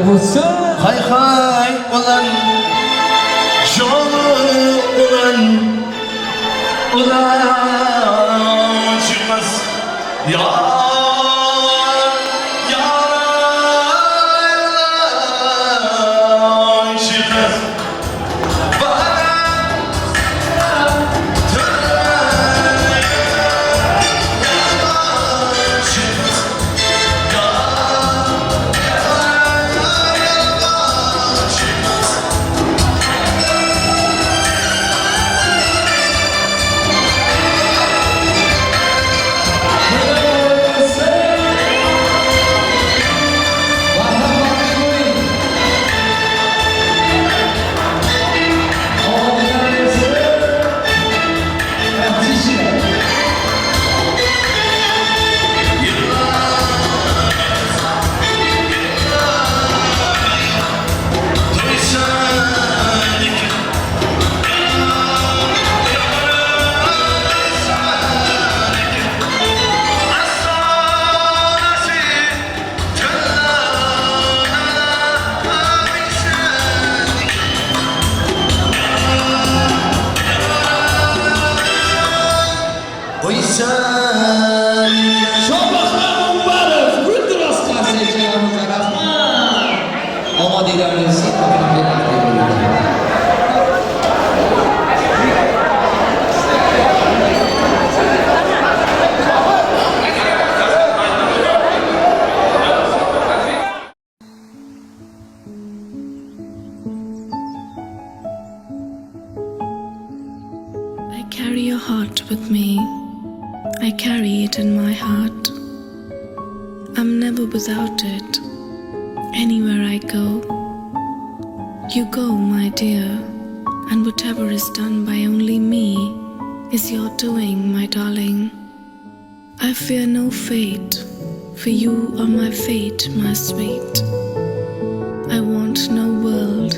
S: bo'lsin.
Q: Hay hay ulan joni ulan çıkmaz ya çıkmaz
S: Shohbahram Umbarov, Gulduros qarshi ekanimizga rahmat. Omadinglarni
B: I carry your heart with me. I carry it in my heart. I'm never without it. Anywhere I go, you go, my dear. And whatever is done by only me is your doing, my darling. I fear no fate, for you are my fate, my sweet. I want no world